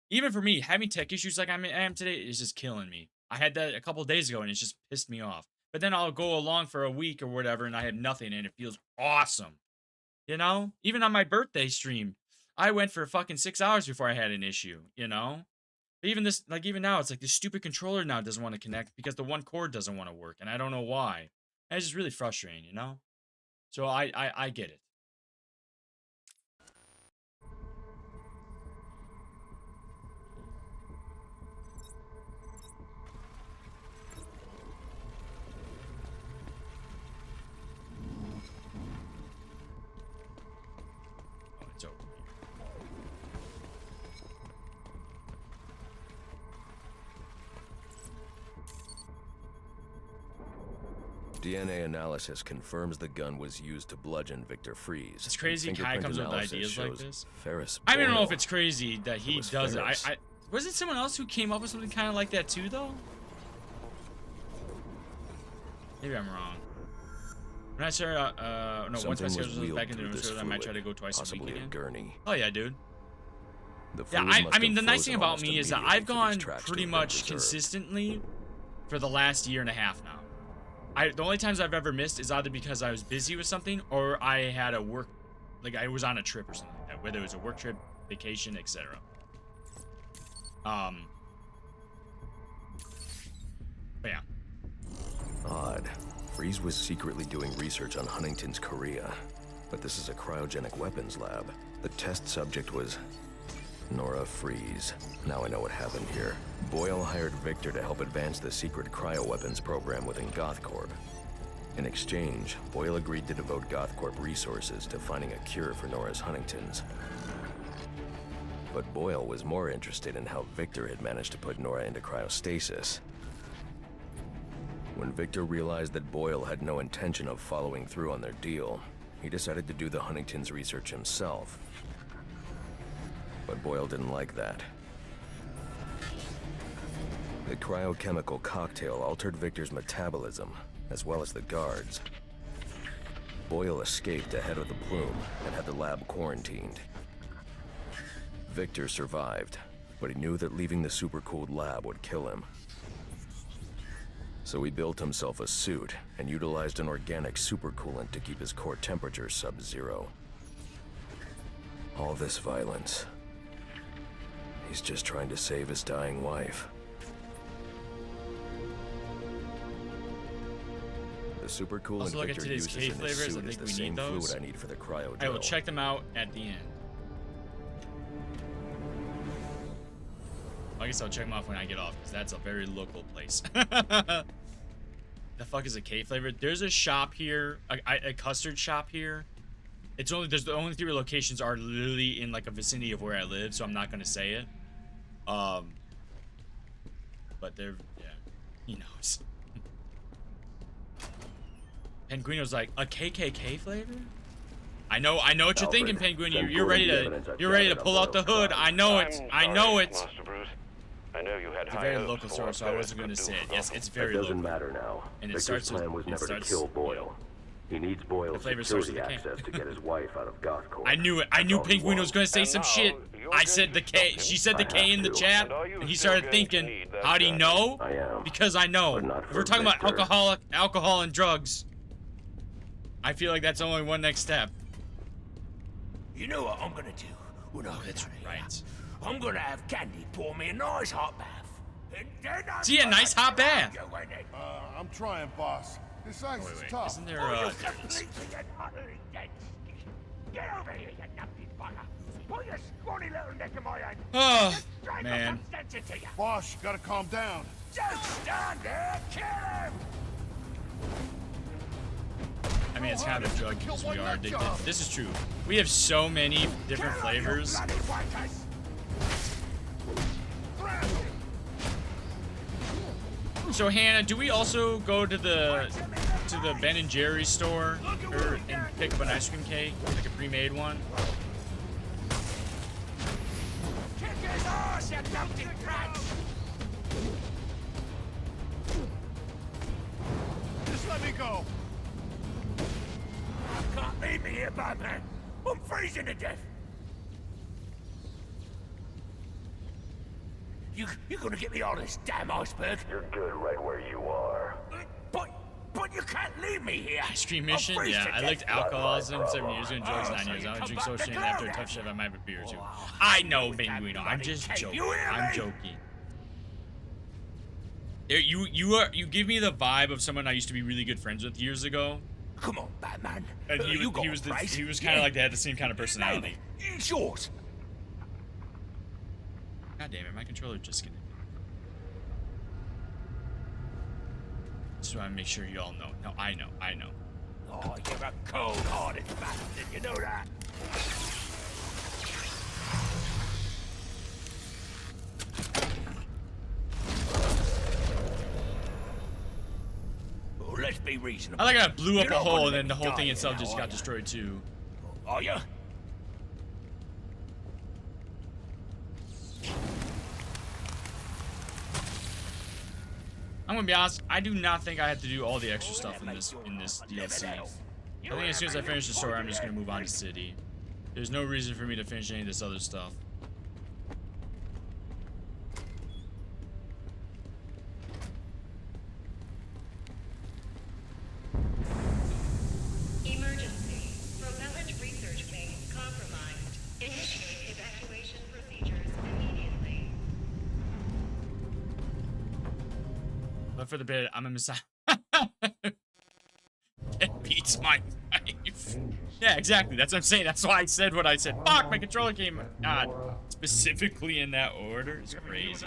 Even for me, having tech issues like I am today is just killing me. I had that a couple of days ago, and it's just pissed me off. But then I'll go along for a week or whatever, and I have nothing, and it feels awesome. You know? Even on my birthday stream, I went for fucking 6 hours before I had an issue, you know? But even now, it's like this stupid controller now doesn't want to connect because the one cord doesn't want to work, and I don't know why. And it's just really frustrating, you know? So I get it. DNA analysis confirms the gun was used to bludgeon Victor Freeze. It's crazy Kai Fingerprint comes up with analysis ideas like shows this. Ferris I don't know Boyle. if it's crazy that he was does Ferris. it. Was it someone else who came up with something kind of like that too, though? Maybe I'm wrong. When I started, no, once my Something was schedule was wheeled back into through the this I might try to fluid, go twice a week possibly a again. gurney. Oh yeah, dude. The Yeah, fluid must I mean, the have nice thing frozen about almost me is that immediately I've for these gone tracks to pretty have been much preserved. consistently for the last year and a half now. The only times I've ever missed is either because I was busy with something or I had a work, like I was on a trip or something like that, whether it was a work trip, vacation, etc. But yeah. Odd. Freeze was secretly doing research on Huntington's Korea, but this is a cryogenic weapons lab. The test subject was Nora Freeze. Now I know what happened here. Boyle hired Victor to help advance the secret cryoweapons program within GothCorp. In exchange, Boyle agreed to devote GothCorp resources to finding a cure for Nora's Huntingtons. But Boyle was more interested in how Victor had managed to put Nora into cryostasis. When Victor realized that Boyle had no intention of following through on their deal, he decided to do the Huntington's research himself. But Boyle didn't like that. The cryochemical cocktail altered Victor's metabolism, as well as the guards. Boyle escaped ahead of the plume and had the lab quarantined. Victor survived, but he knew that leaving the supercooled lab would kill him. So he built himself a suit and utilized an organic supercoolant to keep his core temperature sub-zero. All this violence. He's just trying to save his dying wife. The supercoolant Also look at Victor today's uses K in his flavors. I suit is think the we same need those. fluid I need for the cryo I will drill. check them out at the end. I guess I'll check them off when I get off, because that's a very local place. The fuck is a K flavor? There's a shop here, a custard shop here. There's the only 3 locations are literally in like a vicinity of where I live, so I'm not gonna say it. But they're, yeah, he knows. Penguino's like, a KKK flavor? I know what you're thinking, Penguino. You're ready to pull out the hood. I know it. I know it. Master Bruce. I know you had It's a very local store, so I wasn't going to say it. Yes, it's very It doesn't local. matter now. And it Victor's starts plan was never to kill Boyle. He needs Boyle's flavor source security of the K. access to get his wife out of GothCorp. I knew it. I knew Penguino was going to say And some now, shit. you're I going said the to K. stop him? She said the I K have in the to. chat, And are you and he still started going to thinking, need that how'd he gun? know? I am. Because I know. But not If for we're talking about Victor. alcohol and drugs, I feel like that's only one next step. You know what I'm gonna do when I get That's out of here? right. I'm gonna have Candy pour me a nice hot bath. And then I'm See, a gonna nice hot bath. throw you in it. I'm trying, boss. This ice is Wait. tough. Isn't there, Oh, there you're it is. completely and utterly dead. Get over here, you numpty bugger. Put your scrawny little neck in my hand. Oh, Strike man. some sense into you. Boss, you gotta calm down. Just stand there, kill him. I mean, it's kind of a drug because we are addicted. This is true. We have so many different Kill him, you flavors. bloody wankers. So Hannah, do we also go to the Ben and Jerry's store and pick up an ice cream cake, like a pre-made one? Kick his ass, you numpty brat. Just let me go. Can't leave me here, Batman. I'm freezing to death. You're gonna get me out of this damn iceberg. You're good right where you are. But you can't leave me here. Ice cream I'm mission? freezing Yeah, to I death. licked alcoholism 7 years ago and drugs 9 years. I don't drink social and after a tough shift I might have a beer or two. I know, Penguino. I'm just joking. I'm joking. You give me the vibe of someone I used to be really good friends with years ago. Come on, Batman. And he was kind of like, they had the same kind of personality. It's yours. God damn it, my controller just connected. Just want to make sure you all know. No, I know. Oh, you're a cold-hearted bastard, you know that? Well, let's be perfectly reasonable. I like I blew up You're a not hole gonna and then let the me whole thing die itself now, just are got ya? destroyed too. Are you? I'm gonna be honest, I do not think I have to do all the extra stuff in this DLC. I think as soon as I finish the story, I'm just gonna move on to city. There's no reason for me to finish any of this other stuff. Emergency. Propellant research wing compromised. Initiate evacuation procedures immediately. But for the bit, I'm a messiah. It beats my wife. Yeah, exactly. That's what I'm saying. That's why I said what I said. Fuck, my controller came out specifically in that order. It's crazy.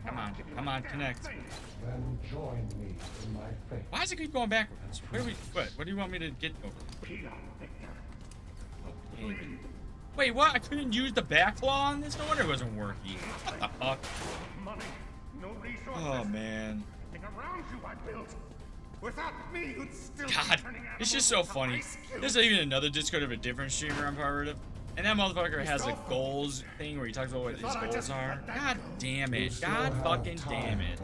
Come on, connect. Then join me in my fate. Why does it keep going backwards? Where do we? What do you want me to get over? Wait, what? I couldn't use the back claw on this? No wonder it wasn't working. What the fuck? Oh man. Around you I built. Without me, you'd still God, it's just so funny. There's even another Discord of a different streamer I'm part of. And that motherfucker has a goals thing where he talks about what his goals are. God damn it. God fucking damn it.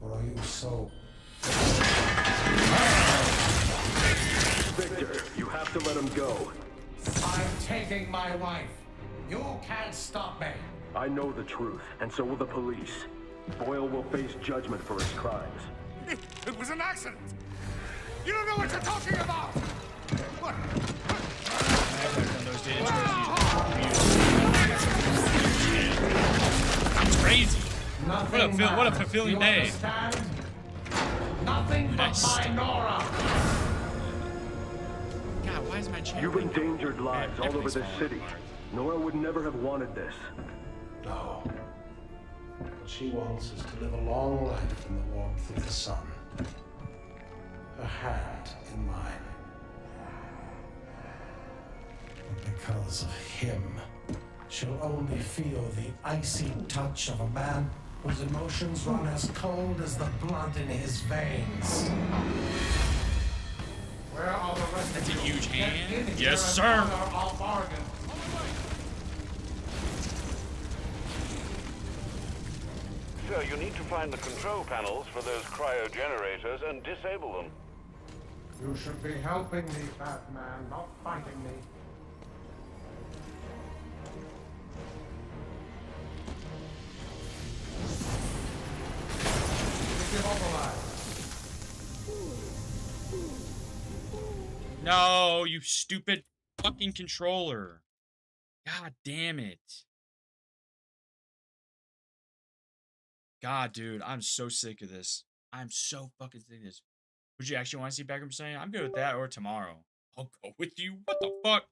Or are you so... Victor, you have to let him go. I'm taking my wife. You can't stop me. I know the truth, and so will the police. Boyle will face judgment for his crimes. It was an accident. You don't know what you're talking about. What? It's crazy. What a fulfilling day. Nothing but my Nora. God, why is my channel? You've endangered lives all over this city. Nora would never have wanted this. No. What she wants is to live a long life in the warmth of the sun. Her hand in mine. But because of him, she'll only feel the icy touch of a man whose emotions run as cold as the blood in his veins. Where are the rest That's of a you? huge Get hand. in here Yes, and sir. honor our bargain. Sir, you need to find the control panels for those cryogenerators and disable them. You should be helping me, Batman, not fighting me. No, you stupid fucking controller. God damn it. God, dude, I'm so sick of this. I'm so fucking sick of this. Would you actually want to see Beckham saying? I'm good with that, or tomorrow. I'll go with you. What the fuck?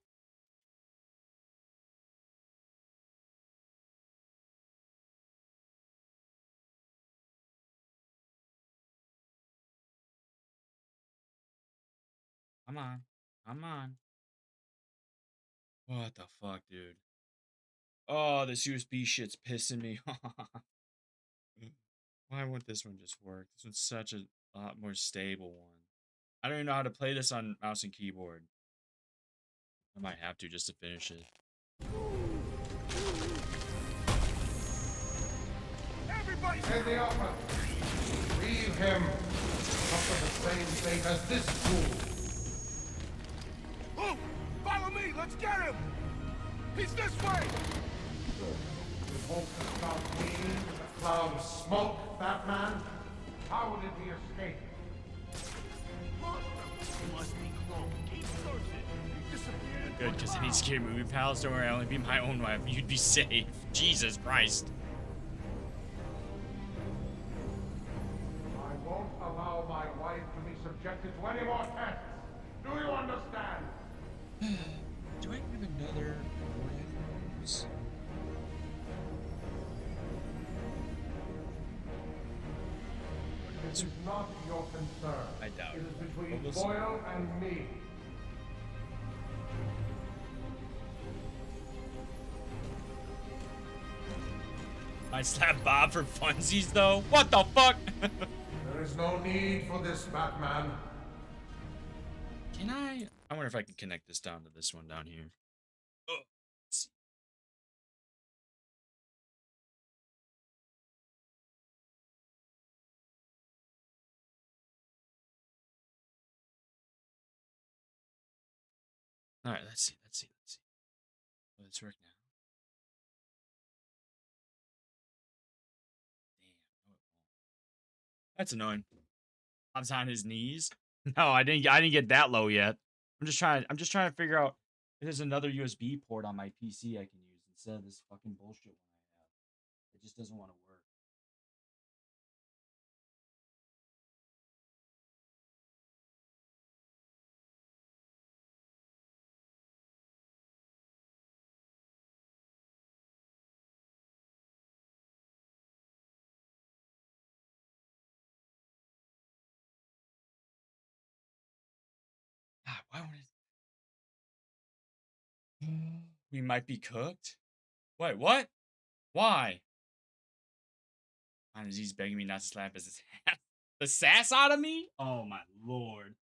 Come on. Come on. What the fuck, dude? Oh, this USB shit's pissing me off. Why won't this one just work? This one's such a lot more stable one. I don't even know how to play this on mouse and keyboard. I might have to just to finish it. Everybody! Take the offer. Leave him. Suffer the same fate as this fool. Oh, follow me! Let's get him! He's this way! You hope to stop me with a cloud of smoke, Batman? How did he escape? Must be close. Keep searching. He disappeared. Good, because any scary movie pals, don't worry, I'll only be my own wife. You'd be safe. Jesus Christ. I won't allow my wife to be subjected to any more tests. Do you understand? Do I have another rose? This is not your concern. I doubt It it. is between But we'll see. Boyle and me. I slapped Bob for funsies, though. What the fuck? There is no need for this, Batman. Can I? I wonder if I can connect this down to this one down here. Oh, let's see. All right, let's see. Will this work now? Damn. No, it won't. That's annoying. Bob's on his knees. No, I didn't get that low yet. I'm just trying to figure out if there's another USB port on my PC I can use instead of this fucking bullshit one I have. It just doesn't want to work. Ah, why won't it? We might be cooked. Wait, what? Why? He's begging me not to slap his ass. The sass out of me? Oh my lord.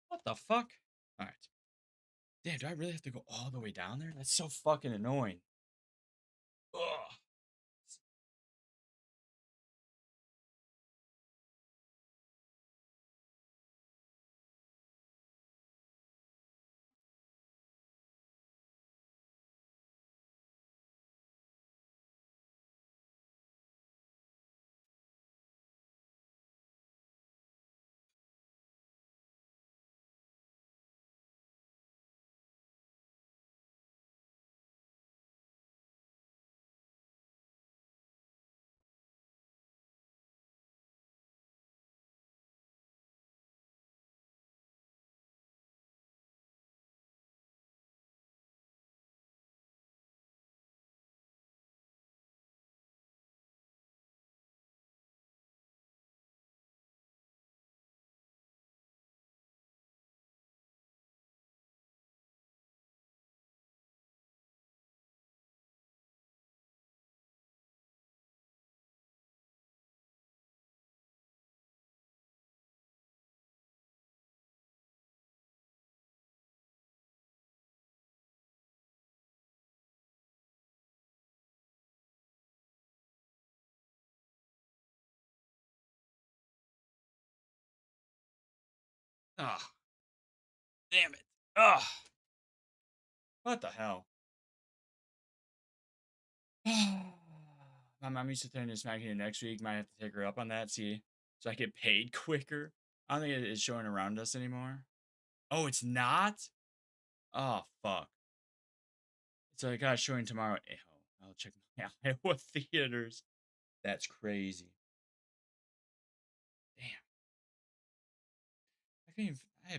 What the fuck? Alright. Damn, do I really have to go all the way down there? That's so fucking annoying. Ugh. Ah. Damn it. Ugh. What the hell? My mom used to turn to Smack Here next week. Might have to take her up on that, see, so I get paid quicker. I don't think it's showing around us anymore. Oh, it's not? Oh, fuck. So I got showing tomorrow. Oh, I'll check my Iowa theaters. That's crazy. Damn. I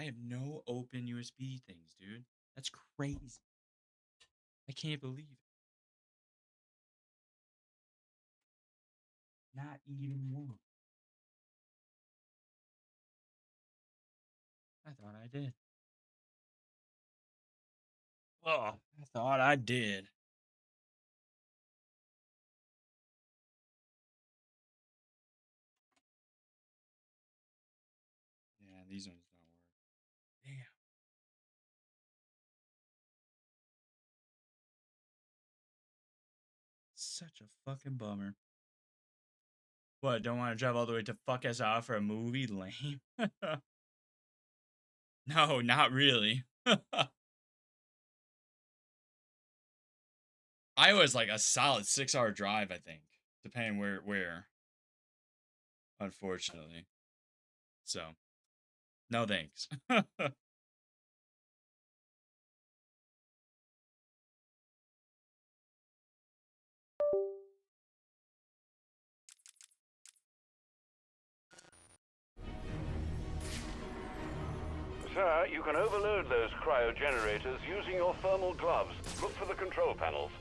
have no open USB things, dude. That's crazy. I can't believe it. Not even one. I thought I did. Oh, I thought I did. Yeah, these ones don't work. Damn. Such a fucking bummer. What, don't want to drive all the way to fuck us off for a movie? Lame. No, not really. Iowa's like a solid 6-hour drive, I think. Depending where. Unfortunately. So, no thanks. Sir, you can overload those cryogenerators using your thermal gloves. Look for the control panels.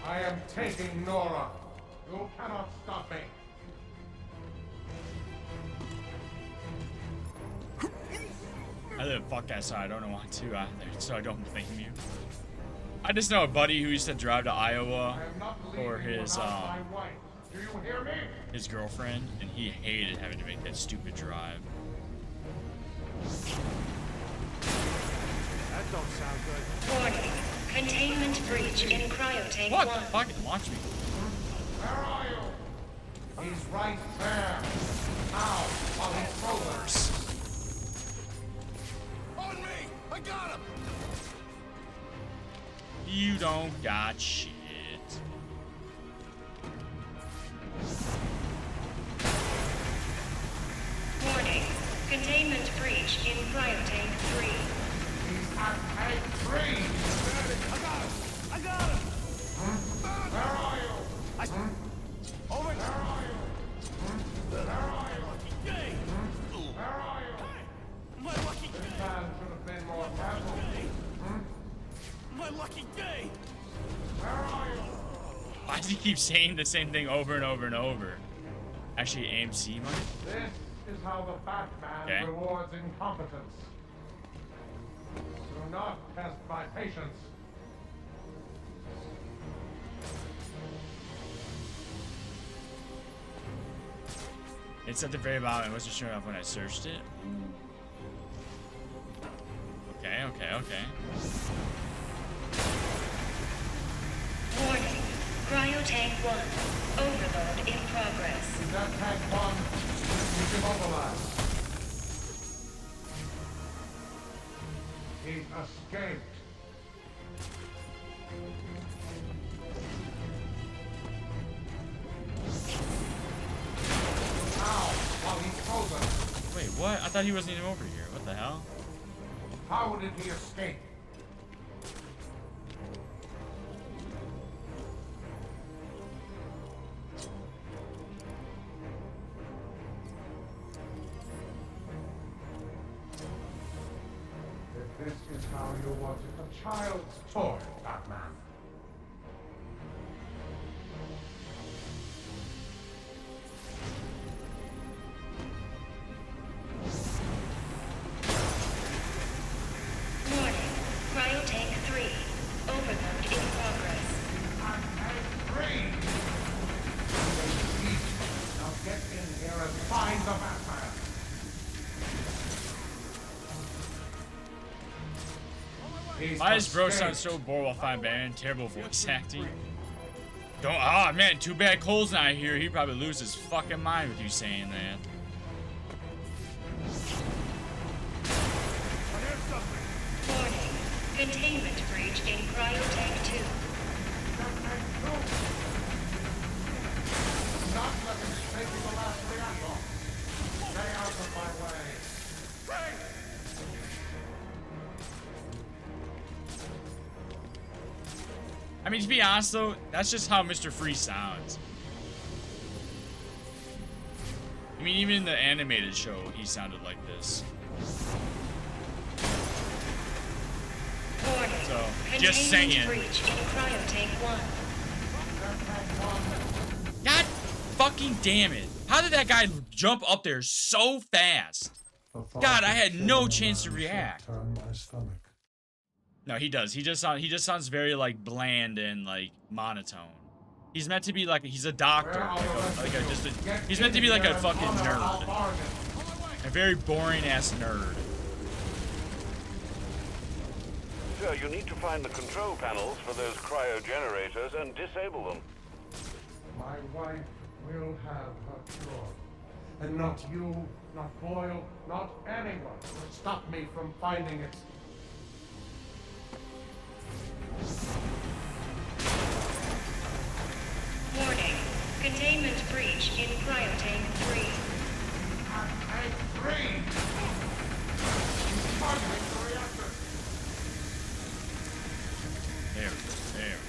I am taking Nora. You cannot stop me. I live fuck that side. I don't want to either, so I don't blame you. I just know a buddy who used to drive to Iowa for his Do you hear me? his girlfriend, and he hated having to make that stupid drive. That don't sound good. Warning. Containment breach in Cryotank 1. What the fuck? Launch me. Where are you? He's right there. Now, while he's frozen. On me! I got him! You don't got shit. Warning. Containment breach in Cryotank 3. He's at tank 3. I got him! Where are you? Over Where are you? Where are you? Day! Where are you? My lucky This day! man should have been more careful. My lucky day! Where are you? Why does he keep saying the same thing over and over and over? Actually, AMC money? This is how the Batman rewards incompetence. Do not test my patience. It's at the very bottom. It wasn't showing up when I searched it. Okay, okay, okay. Warning. Cryotank 1. Overload in progress. Is that tank 1? He's immobilized. He escaped. Now, while he's frozen. Wait, what? I thought he wasn't even over here. What the hell? How did he escape? If this is how you wanted a child's toy, Batman. Warning. Cryotank 3. Overload in progress. Tank 3! Now get in here and find the Batman. Why does bro sound so bored while fighting Batman? Terrible voice acting. Don't. Ah, man, too bad Cole's not here. He'd probably lose his fucking mind with you saying that. Warning. Containment breach in Cryotank 2. Not let him take the last reactor. Stay out of my way. I mean, to be honest though, that's just how Mr. Freeze sounds. I mean, even in the animated show, he sounded like this. Warning. So, just saying. Breach in Cryotank 1. God fucking damn it. How did that guy jump up there so fast? God, I had no chance to react. Turn my stomach. No, he does. He just sounds very like bland and like monotone. He's meant to be like he's a doctor, he's meant to be like a fucking nerd, a very boring ass nerd. Sir, you need to find the control panels for those cryogenerators and disable them. My wife will have her cure. And not you, not Boyle, not anyone will stop me from finding it. Warning. Containment breach in Cryotank 3. Tank 3! He's targeting the reactor. There, there.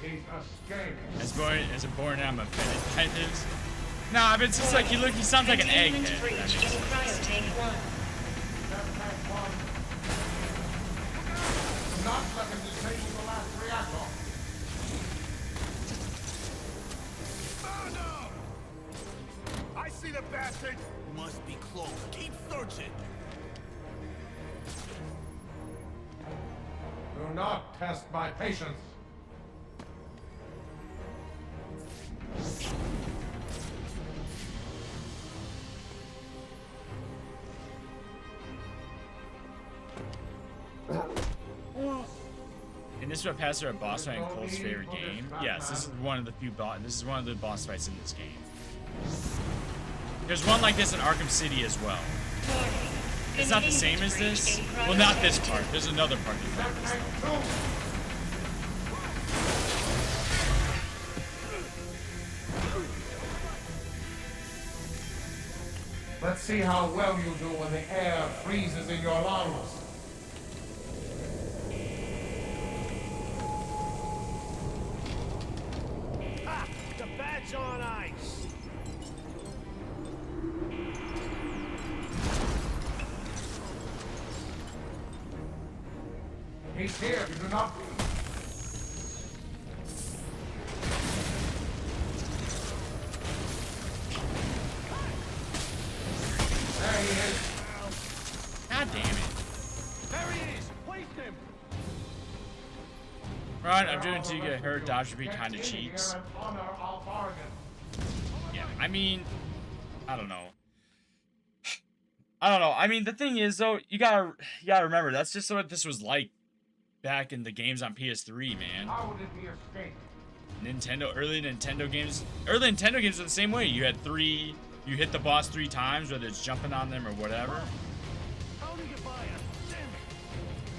He's escaped. As a born I'm offended by this. Nah, but it's just like he sounds like an egghead. Containment breach in Cryotank 1. Not let him disable the last reactor. I see the bastards! Must be close. Keep searching. Do not test my patience. And this is what passes our boss fight in Cole's favorite game. Yes, this is one of the few this is one of the boss fights in this game. There's one like this in Arkham City as well. It's not the same as this. Well, not this part. There's another part that's like this though. Let's see how well you do when the air freezes in your lungs. Ah, the bat's on ice. He's here. You do not. There he is. God damn it. There he is. Place him. Right, I'm doing to get hurt. Dodge would be kind of cheeks. Yeah, I mean, I don't know. I don't know. I mean, the thing is, though, you gotta remember that's just what this was like back in the games on PS3, man. How did he escape? Early Nintendo games are the same way. You hit the boss 3 times, whether it's jumping on them or whatever. How did you buy us? Damn it.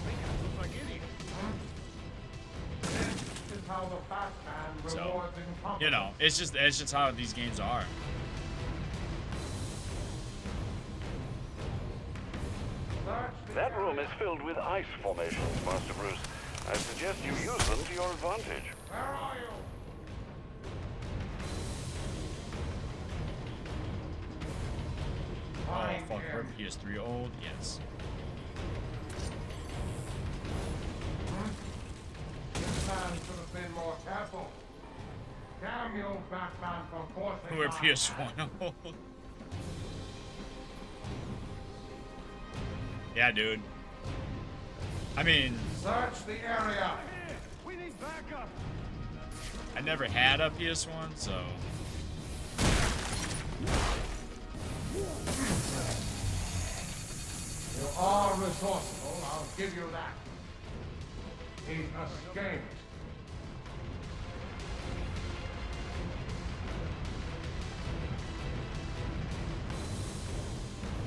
Make us look like idiots. This is how the fat man So, rewards incompetence. you know, it's just how these games are. That room is filled with ice formations, Master Bruce. I suggest you use them to your advantage. Where are you? Oh fuck, her PS3 old, yes. This man should have been more careful. Damn you, Batman, for forcing We're my PS1 old. Yeah, dude. I mean, Search the area. We need backup. I never had a PS1, so. You are resourceful, I'll give you that. He escaped.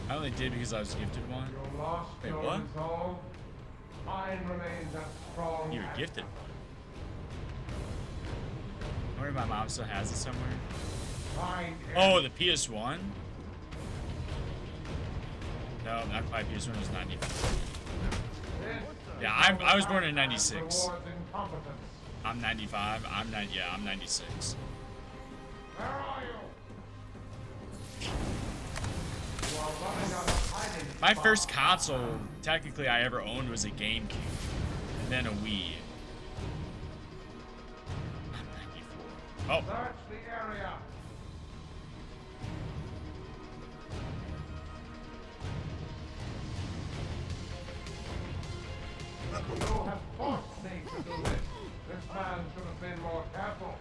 I only did because I was gifted one. You lost Wait, your what? resolve. Mine remains as strong. You were as gifted. I wonder if my mom still has it somewhere. Find Oh, him. the PS1? No, not quite. PS1 was 95. Yeah, I was born in 96. Rewards incompetence. I'm 95. I'm 96. Where are you? You are running out of hiding My spot. first console, technically, I ever owned was a GameCube. And then a Wii. I'm 94. Oh. Search the area. You have forced me to do this. This man should have been more careful.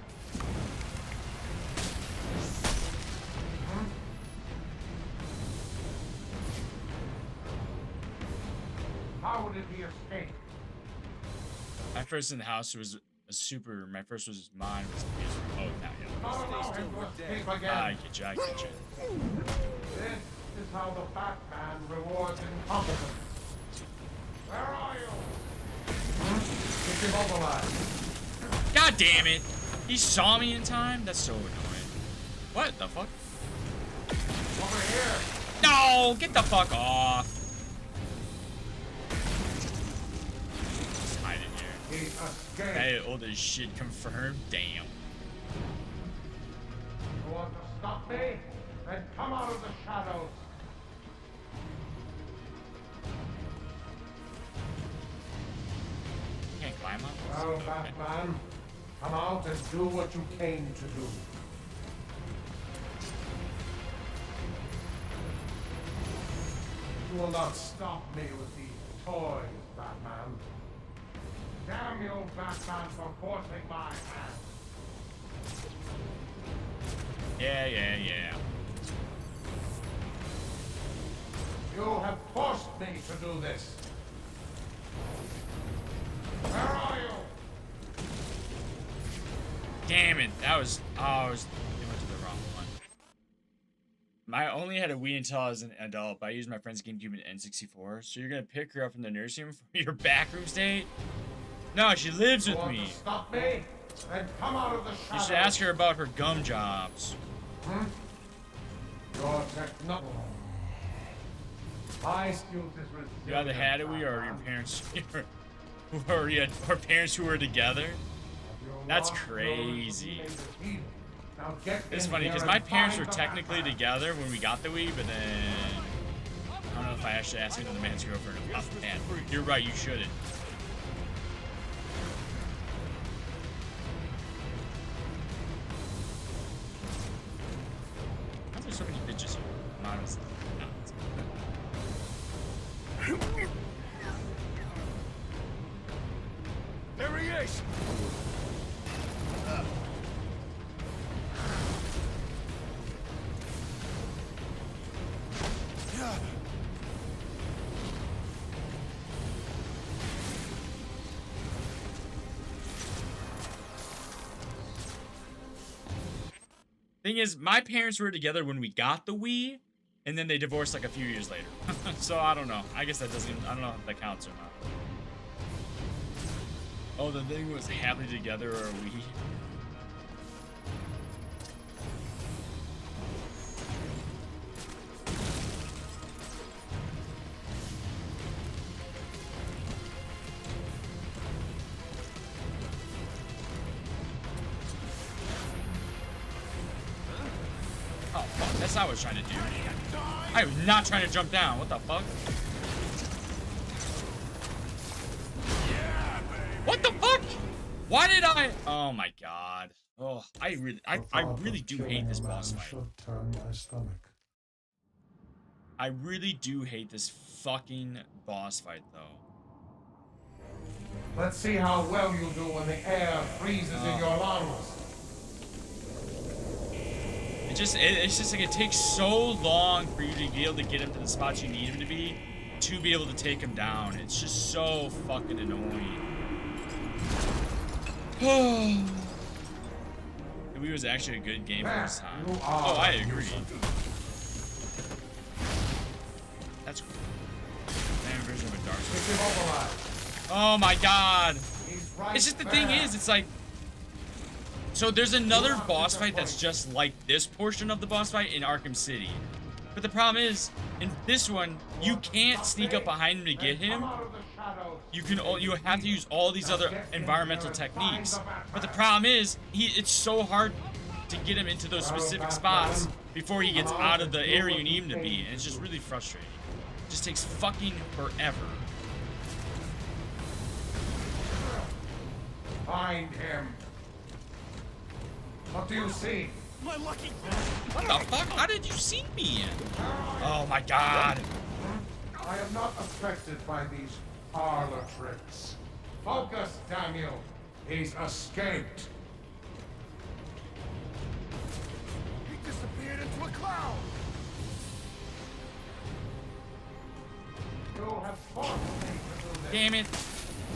How did he escape? My first in the house was a super. My first was mine was the PS1. Oh, now, Not allow him to escape yeah. again. I get you. I get you. This is how the fat man rewards incompetence. Where are you? Keep him immobilized. God damn it! He saw me in time? That's so annoying. What the fuck? Over here. No! Get the fuck off! Just hide in here. He escaped. Hey, old as shit confirmed. Damn. You want to stop me? Then come out of the shadows. Daniel, Batman. Come out and do what you came to do. You will not stop me with these toys, Batman. Damn you, Batman, for forcing my hand. Yeah, yeah, yeah. You have forced me to do this. Where are you? Damn it. That was... Oh, I went to the wrong one. I only had a Wii until I was an adult, but I used my friend's GameCube and N64. So you're gonna pick her up from the nursing home for your backroom stay? No, she lives with me. Stop me? Then come out of the shadows. You should ask her about her gum jobs. Your technology. My skills is resilient. You either had a Wii or your parents... or you had or parents who were together? That's crazy. It's funny because my parents were technically together when we got the Wii, but then I don't know if I actually asked another man's girlfriend about that. You're right, you shouldn't. Why are there so many bitches here? Honestly. There he is! Thing is, my parents were together when we got the Wii, and then they divorced like a few years later. So I don't know. I guess that doesn't. I don't know if that counts or not. Oh, the thing was happily together or Wii. Oh, fuck. That's not what I was trying to do. I was not trying to jump down. What the fuck? What the fuck? Why did I? Oh my god. Oh, I really do hate this boss fight. I really do hate this fucking boss fight, though. Let's see how well you do when the air freezes in your lungs. It's just like it takes so long for you to be able to get him to the spots you need him to be able to take him down. It's just so fucking annoying. The Wii was actually a good game for its time. Oh, I agree. That's cool. Man, version of a Dark Souls. Oh my god! It's just the thing is, it's like. So there's another boss fight that's just like this portion of the boss fight in Arkham City. But the problem is, in this one, you can't sneak up behind him to get him. You have to use all these other environmental techniques. But the problem is, it's so hard to get him into those specific spots before he gets out of the area you need him to be, and it's just really frustrating. It just takes fucking forever. Find him. What do you see? My lucky. What the fuck? How did you see me? Oh my god. I am not affected by these parlor tricks. Focus, Daniel. He's escaped. He disappeared into a cloud! You have forced me to do this. Damn it.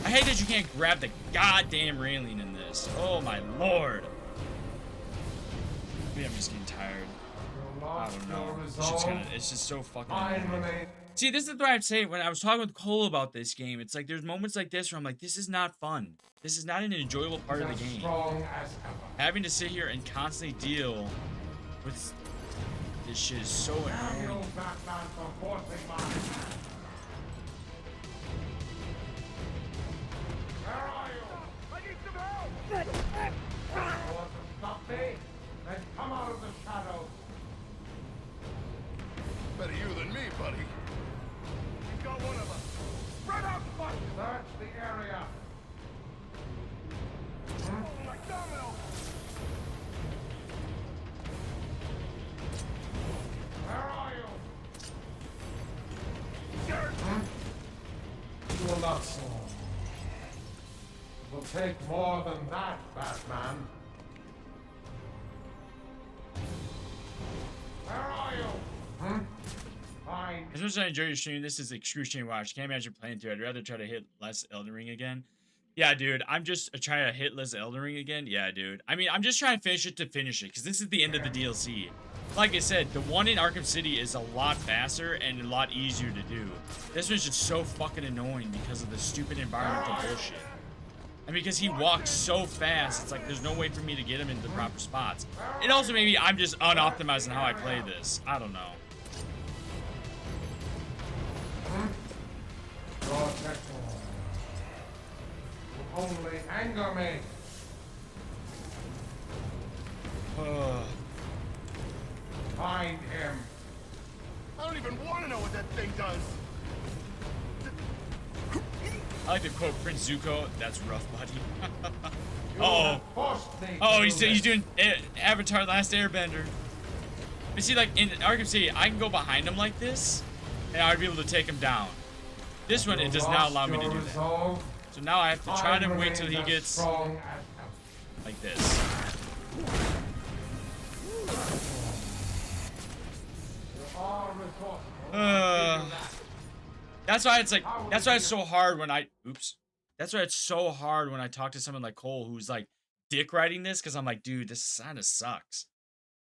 I hate that you can't grab the goddamn railing in this. Oh my lord. Maybe I'm just getting tired. I don't know. It's just so fucking annoying. See, this is what I'd say when I was talking with Cole about this game. It's like there's moments like this where I'm like, this is not fun. This is not an enjoyable part of the game. Having to sit here and constantly deal with this shit is so annoying. Then come out of the shadows. Better you than me, buddy. You got one of us. Spread out, fuck! Search the area. not so. It will take more than that, Batman. Where are you? Fine. As much as I enjoy your stream, this is excruciating watch. Can't imagine playing through. I'd rather try to hit less Elden Ring again. Yeah, dude. I'm just trying to hit less Elden Ring again. Yeah, dude. I mean, I'm just trying to finish it to finish it, because this is the end of the DLC. Like I said, the one in Arkham City is a lot faster and a lot easier to do. This one's just so fucking annoying because of the stupid environmental bullshit. And because he walks so fast, it's like there's no way for me to get him into the proper spots. And also maybe I'm just unoptimizing how I play this. I don't know. Your technical. You only anger me. Find him. I don't even want to know what that thing does. I like to quote Prince Zuko. That's rough, buddy. He's doing Avatar: Last Airbender. You see, like in Arkham City, I can go behind him like this, and I'd be able to take him down. This one, it does not allow me to do that. So now I have to try to wait till he gets like this. That's why it's like, that's why it's so hard when that's why it's so hard when I talk to someone like Cole who's like dick riding this, because I'm like, dude, this kind of sucks.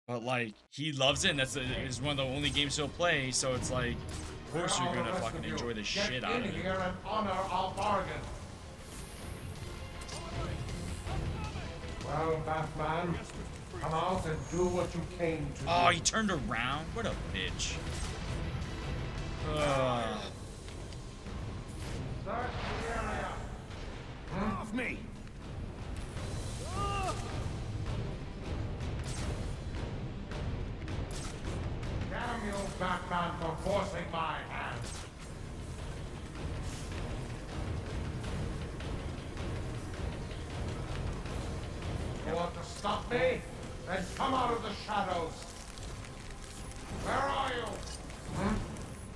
But like, he loves it, and is one of the only games he'll play, so it's like, of course you're gonna fucking enjoy the shit out of it. Here and honor our bargain. Well, Batman, come out and do what you came to do. Oh, he turned around? What a bitch. Search the area. Off me! Damn you, Batman, for forcing my hand. You want to stop me? Then come out of the shadows. Where are you?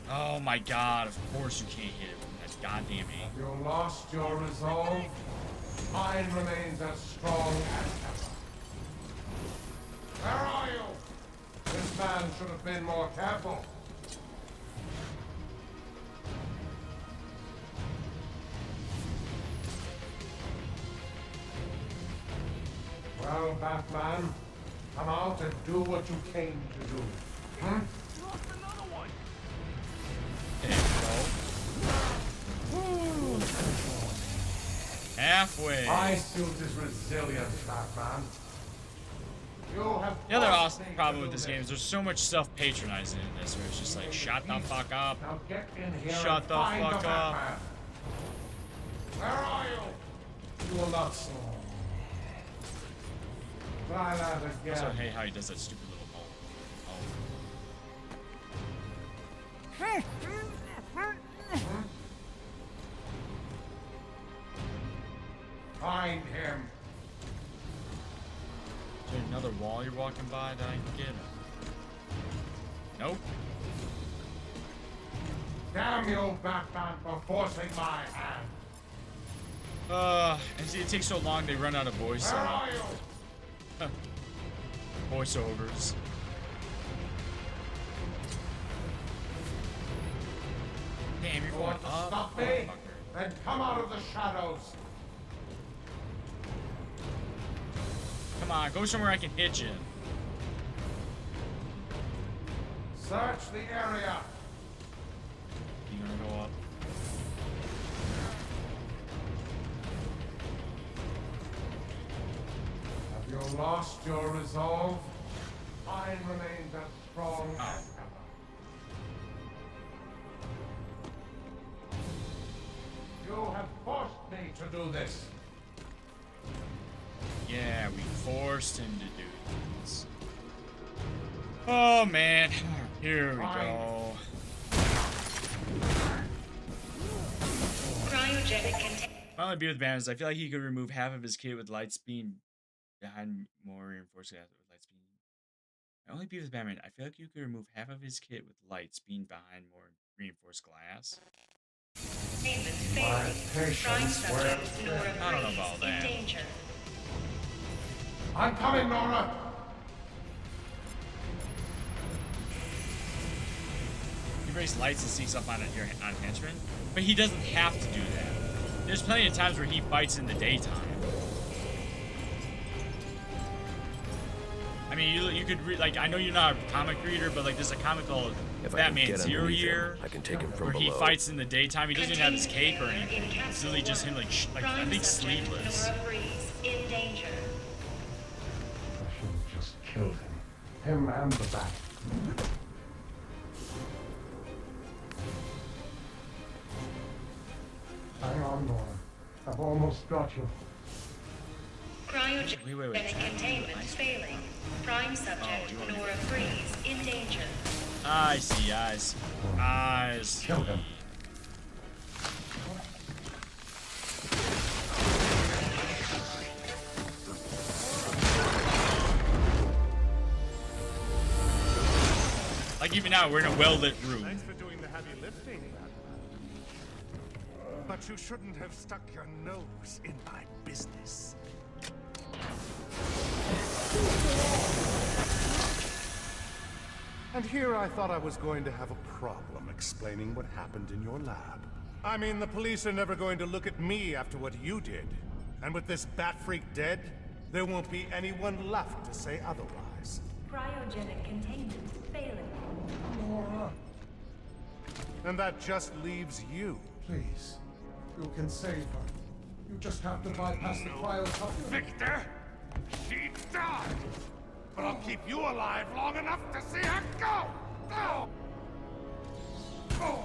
Oh my god, of course you can't hit it with that goddamn aim. Have you lost your resolve? Mine remains as strong as ever. Where are you? This man should have been more careful. Well, Batman, come out and do what you came to do. Halfway. My suit is resilient, Batman. The other awesome problem with this game is there's so much self-patronizing in this, where it's just like, shut the fuck up. Now get in here Shut the fuck up. Where are you? You will not slow. Try that again. Also, hey, how he does that stupid little ball. Find him. Is there another wall you're walking by that I can get? Nope. Damn you, Batman, for forcing my hand. And see, it takes so long they run out of voice. Where are you? Voiceovers. Damn, you're going to up. stop me? Then come out of the shadows. Come on, go somewhere I can hit you. Search the area. You gonna go up? Have you lost your resolve? Mine remains as strong as ever. You have forced me to do this. Yeah, we forced him to do this. Oh man, here we go. My only beef with Batman is I feel like he could remove half of his kit with light speed behind more reinforced glass with light speed. My only beef with Batman, I feel like you could remove half of his kit with light speed behind more reinforced glass. containment My failing. Prime patience subject will Nora I don't know about Freeze that. in danger. I'm coming, Nora! He raised lights and sneaks up on henchmen, but he doesn't have to do that. There's plenty of times where he fights in the daytime. I mean, you could read, like, I know you're not a comic reader, but like there's a comic called If I can Batman get Zero underneath Year, him, I can take him from where he below. fights in the daytime. He doesn't even have his cape or anything. It's really just him, like I think sleeveless. Nora Freeze in danger. I should have just killed him. Him and the bat. Hang on, Nora. I've almost got you. Cryogenic Wait. containment failing. Prime subject Nora Freeze in danger. I see. I see. Kill him. Like even now, we're in a well-lit room. Thanks for doing the heavy lifting, Batman. But you shouldn't have stuck your nose in my business. And here I thought I was going to have a problem explaining what happened in your lab. I mean, the police are never going to look at me after what you did. And with this bat freak dead, there won't be anyone left to say otherwise. Cryogenic containment failing. Nora, And that just leaves you. please. You can save her. You just have to bypass the cryo coupling. Victor! She died! But I'll keep you alive long enough to see her go! Go! Go!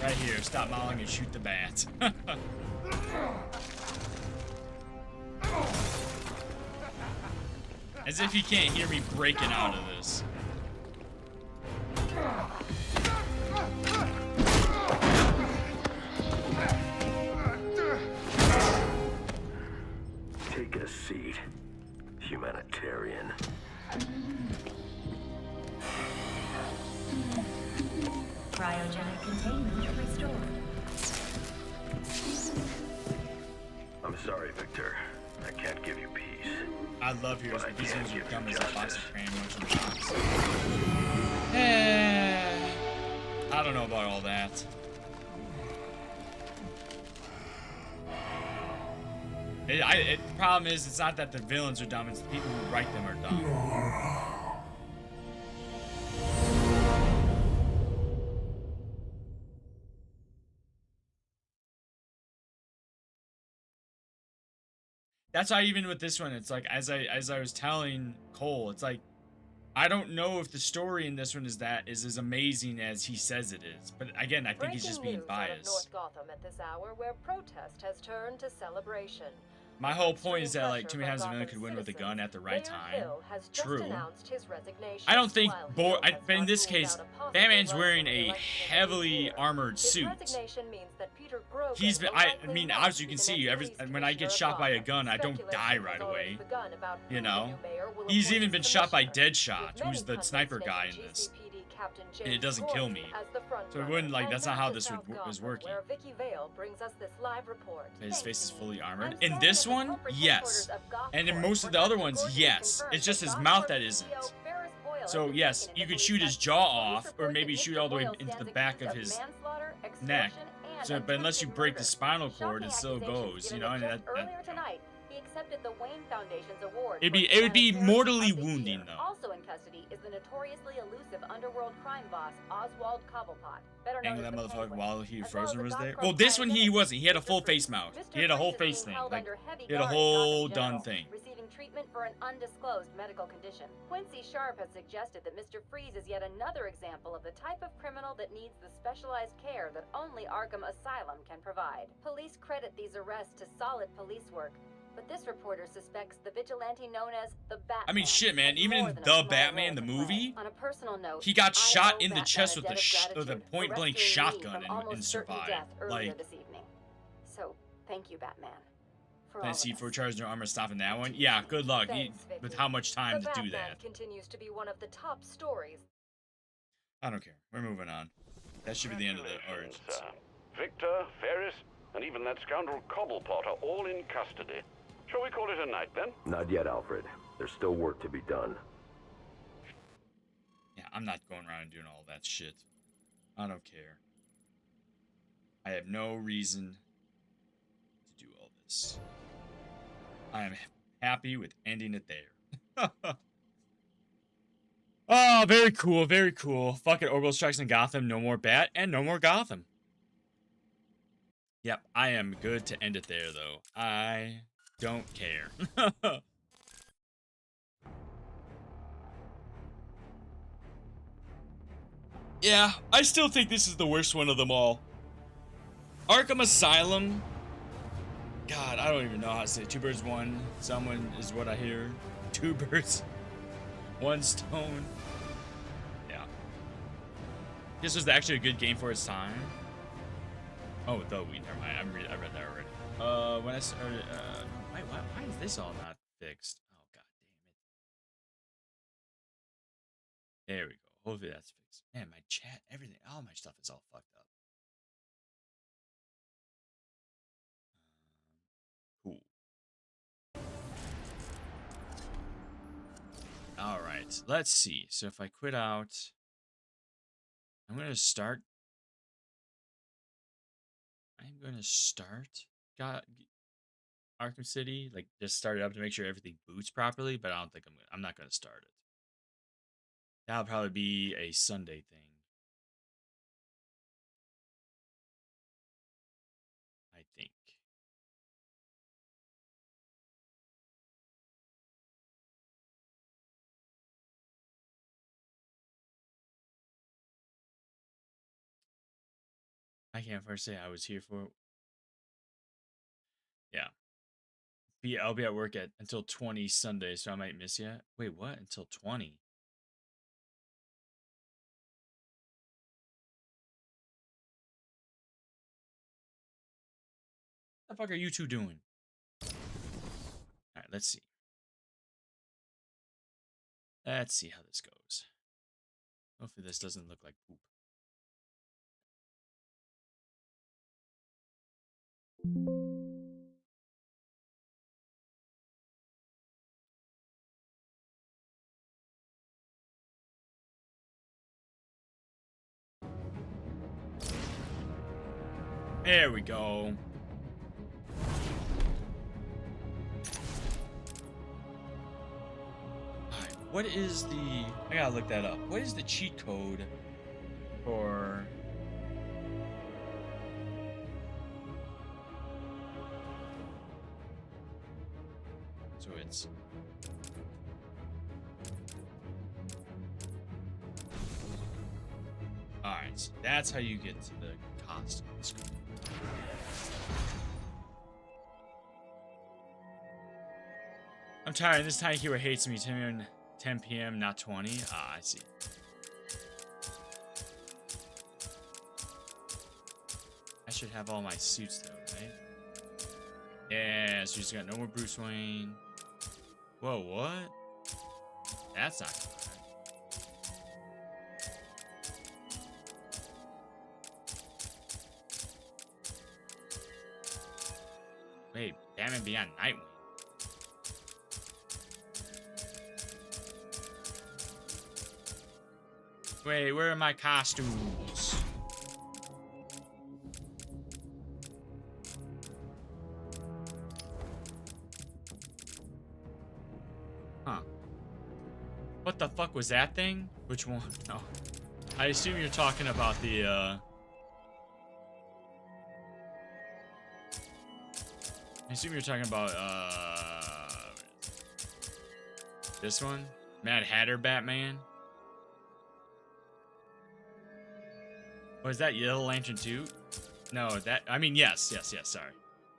Right here, stop mauling and shoot the bat. As if he can't hear me breaking out of this. Take a seat, humanitarian. Cryogenic containment restored. I'm sorry, Victor. I can't give you peace. I love heroes, But I but these can't ones are give dumb you as a box justice. of crayon once in the box. I don't know about all that. The problem is, it's not that the villains are dumb, it's the people who write them are dumb. That's why even with this one, it's like, as I was telling Cole, it's like, I don't know if the story in this one is as amazing as he says it is. But again, I think he's just being biased. North Gotham at this hour, where protest has turned to celebration. My whole point is that, like, too many times a villain could win with a gun at the right time. True. I don't think, but in this case, Batman's wearing a heavily armored suit. He's been, I mean, as you can see, when I get shot by a gun, I don't die right away. You know? He's even been shot by Deadshot, who's the sniper guy in this. And it doesn't kill me. So it wouldn't, like, that's not how this was working. His face is fully armored. In this one, yes. And in most of the other ones, yes. It's just his mouth that isn't. So yes, you could shoot his jaw off, or maybe shoot all the way into the back of his neck. So, but unless you break the spinal cord, it still goes, you know, and it would be mortally wounding, though. Also in custody is the notoriously elusive underworld crime boss Oswald Cobblepot. Dang, that motherfucker while he frozen was there. Well, this one he wasn't. He had a full face mount. He had a whole face thing. Like, he had a whole done thing. Receiving treatment for an undisclosed medical condition. Quincy Sharp has suggested that Mr. Freeze is yet another example of the type of criminal that needs the specialized care that only Arkham Asylum can provide. Police credit these arrests to solid police work. But this reporter suspects the vigilante known as the Batman. I mean, shit, man. Even in The Batman, the movie, on a personal note, he got shot in the chest with a point-blank shotgun and survived. Like, this evening. So, thank you, Batman. Fancy for charging your armor stopping that one. Yeah, good luck. Thanks, With how much time the to do Batman that. continues to be one of the top stories I don't care. We're moving on. That should be the end of the origins. Victor, Ferris, and even that scoundrel Cobblepot are all in custody. Shall we call it a night, then? Not yet, Alfred. There's still work to be done. Yeah, I'm not going around and doing all that shit. I don't care. I have no reason to do all this. I am happy with ending it there. Oh, very cool, very cool. Fucking Orbital Strikes in Gotham, no more Bat, and no more Gotham. Yep, I am good to end it there, though. I don't care. Yeah, I still think this is the worst one of them all. Arkham Asylum. God, I don't even know how to say it. Two birds, one. Someone is what I hear. Two birds, one stone. Yeah. This was actually a good game for its time. Oh, though we never mind. I read that already. When I started, why is this all not fixed? Oh, god damn it. There we go. Hopefully that's fixed. Man, my chat, everything, all my stuff is all fucked up. Cool. All right, let's see. So if I quit out, I'm gonna start. Got Arkham City, like just start it up to make sure everything boots properly. But I don't think I'm not gonna start it. That'll probably be a Sunday thing. I think. I can't first say I was here for. Yeah. I'll be at work until 20 Sunday, so I might miss you. Wait, what? Until 20? What the fuck are you two doing? Alright, let's see. Let's see how this goes. Hopefully this doesn't look like poop. There we go. Alright, what is the... I gotta look that up. What is the cheat code for... So it's... Alright, so that's how you get to the costumes. I'm tired. This tiny hero hates me. 10 p.m., not 20. Ah, I see. I should have all my suits, though, right? Yeah, so just got no more Bruce Wayne. Whoa, what? That's not good. Wait, Batman Beyond Nightwing. Wait, where are my costumes? Huh. What the fuck was that thing? Which one? No. I assume you're talking about the, I assume you're talking about, this one? Mad Hatter Batman? Oh, is that Yellow Lantern too? No, that... I mean, yes, sorry.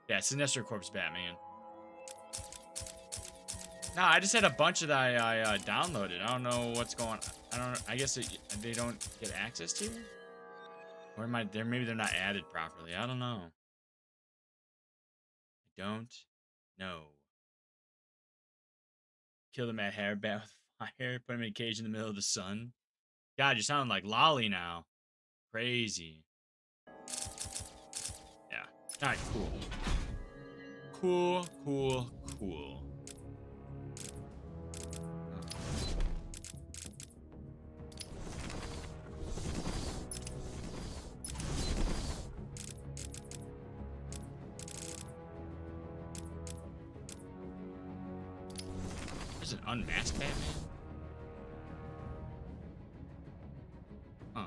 Yeah, Sinestro Corpse Batman. Nah, I just had a bunch that I downloaded. I don't know what's going on. I guess they don't get access to? Or am I... maybe they're not added properly. I don't know. I don't know. Kill the Mad Hatter Bat with fire. Put him in a cage in the middle of the sun. God, you sound like Lolly now. Crazy. Yeah. All right, cool. Cool, cool, cool. There's an unmasked Batman? Huh.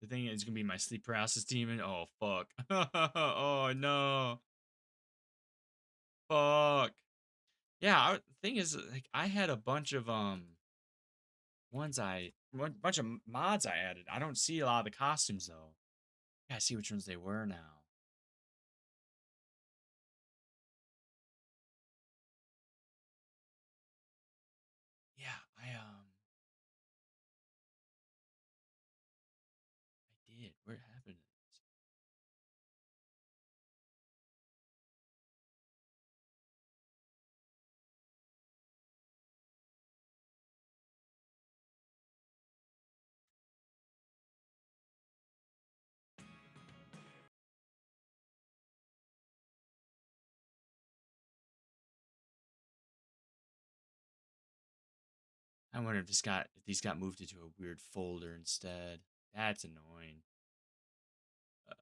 The thing is gonna be my sleep paralysis demon. Oh fuck. Oh no. Fuck. Yeah, thing is, like, I had a bunch of bunch of mods I added. I don't see a lot of the costumes though. Yeah, I see which ones they were now. Yeah, I did. Where happened? I wonder if these got moved into a weird folder instead. That's annoying. Uh,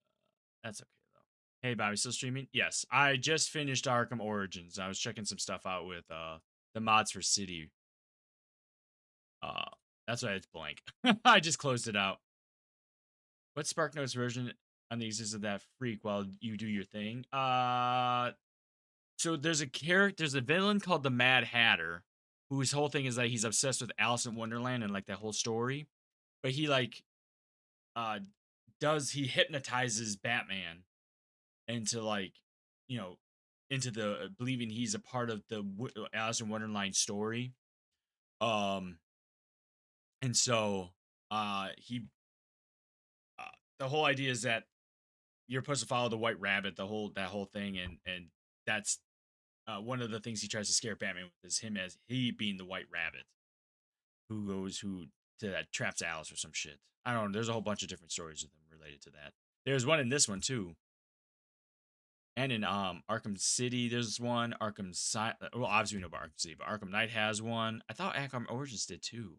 that's okay though. Hey, Bobby, still streaming? Yes, I just finished Arkham Origins. I was checking some stuff out with the mods for City. That's why it's blank. I just closed it out. What's SparkNote's version on the existence of that freak while you do your thing? So there's a villain called the Mad Hatter, whose whole thing is that he's obsessed with Alice in Wonderland and like that whole story. But he like uh he hypnotizes Batman into like, you know, into the believing he's a part of the Alice in Wonderland story. Um and so he uh the whole idea is that you're supposed to follow the White Rabbit, that whole thing, and that's one of the things he tries to scare Batman with is him as he being the White Rabbit, who to that traps Alice or some shit. I don't know. There's a whole bunch of different stories of them related to that. There's one in this one too, and in Arkham City there's one. Well, obviously we know about Arkham City, but Arkham Knight has one. I thought Arkham Origins did too.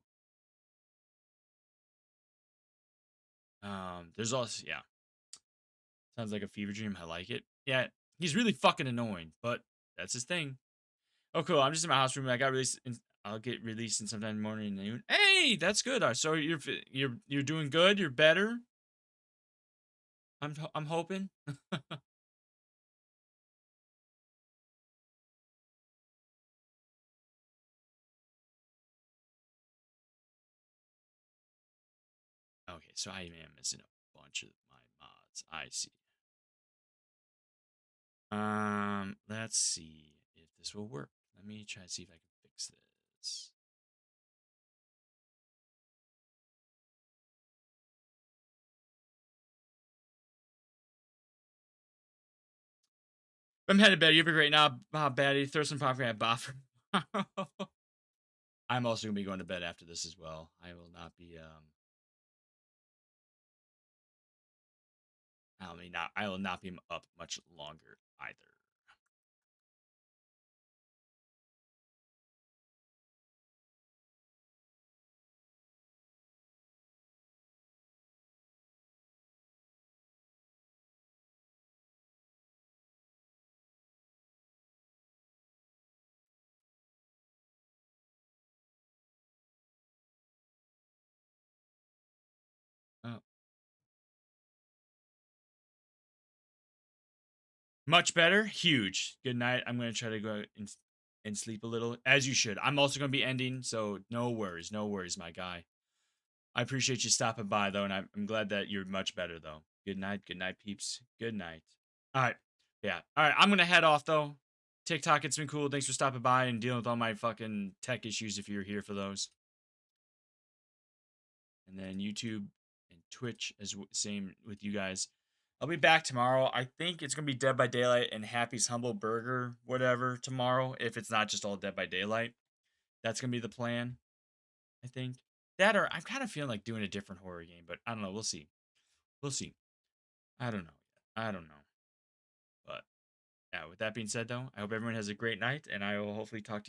There's also yeah. Sounds like a fever dream. I like it. Yeah, he's really fucking annoying, but that's his thing. Oh, cool. I'm just in my house room. I got released. I'll get released in sometime in the morning and noon. Hey, that's good. So you're doing good. You're better. I'm hoping. Okay, so I am missing a bunch of my mods. I see. Let's see if this will work. Let me try to see if I can fix this. I'm headed to bed. You have a great night, Batty. Throw some popcorn at Bob. I'm also gonna be going to bed after this as well. I will not be I will not be up much longer either. Oh. Much better. Huge. Good night. I'm going to try to go and sleep a little, as you should. I'm also going to be ending, so no worries. No worries, my guy. I appreciate you stopping by, though, and I'm glad that you're much better, though. Good night. Good night, peeps. Good night. All right. Yeah. All right. I'm going to head off, though. TikTok, it's been cool. Thanks for stopping by and dealing with all my fucking tech issues if you're here for those. And then YouTube and Twitch as same with you guys. I'll be back tomorrow. I think it's going to be Dead by Daylight and Happy's Humble Burger, whatever, tomorrow. If it's not just all Dead by Daylight. That's going to be the plan, I think. That or I'm kind of feeling like doing a different horror game, but I don't know. We'll see. We'll see. I don't know. I don't know. But yeah, with that being said, though, I hope everyone has a great night, and I will hopefully talk to you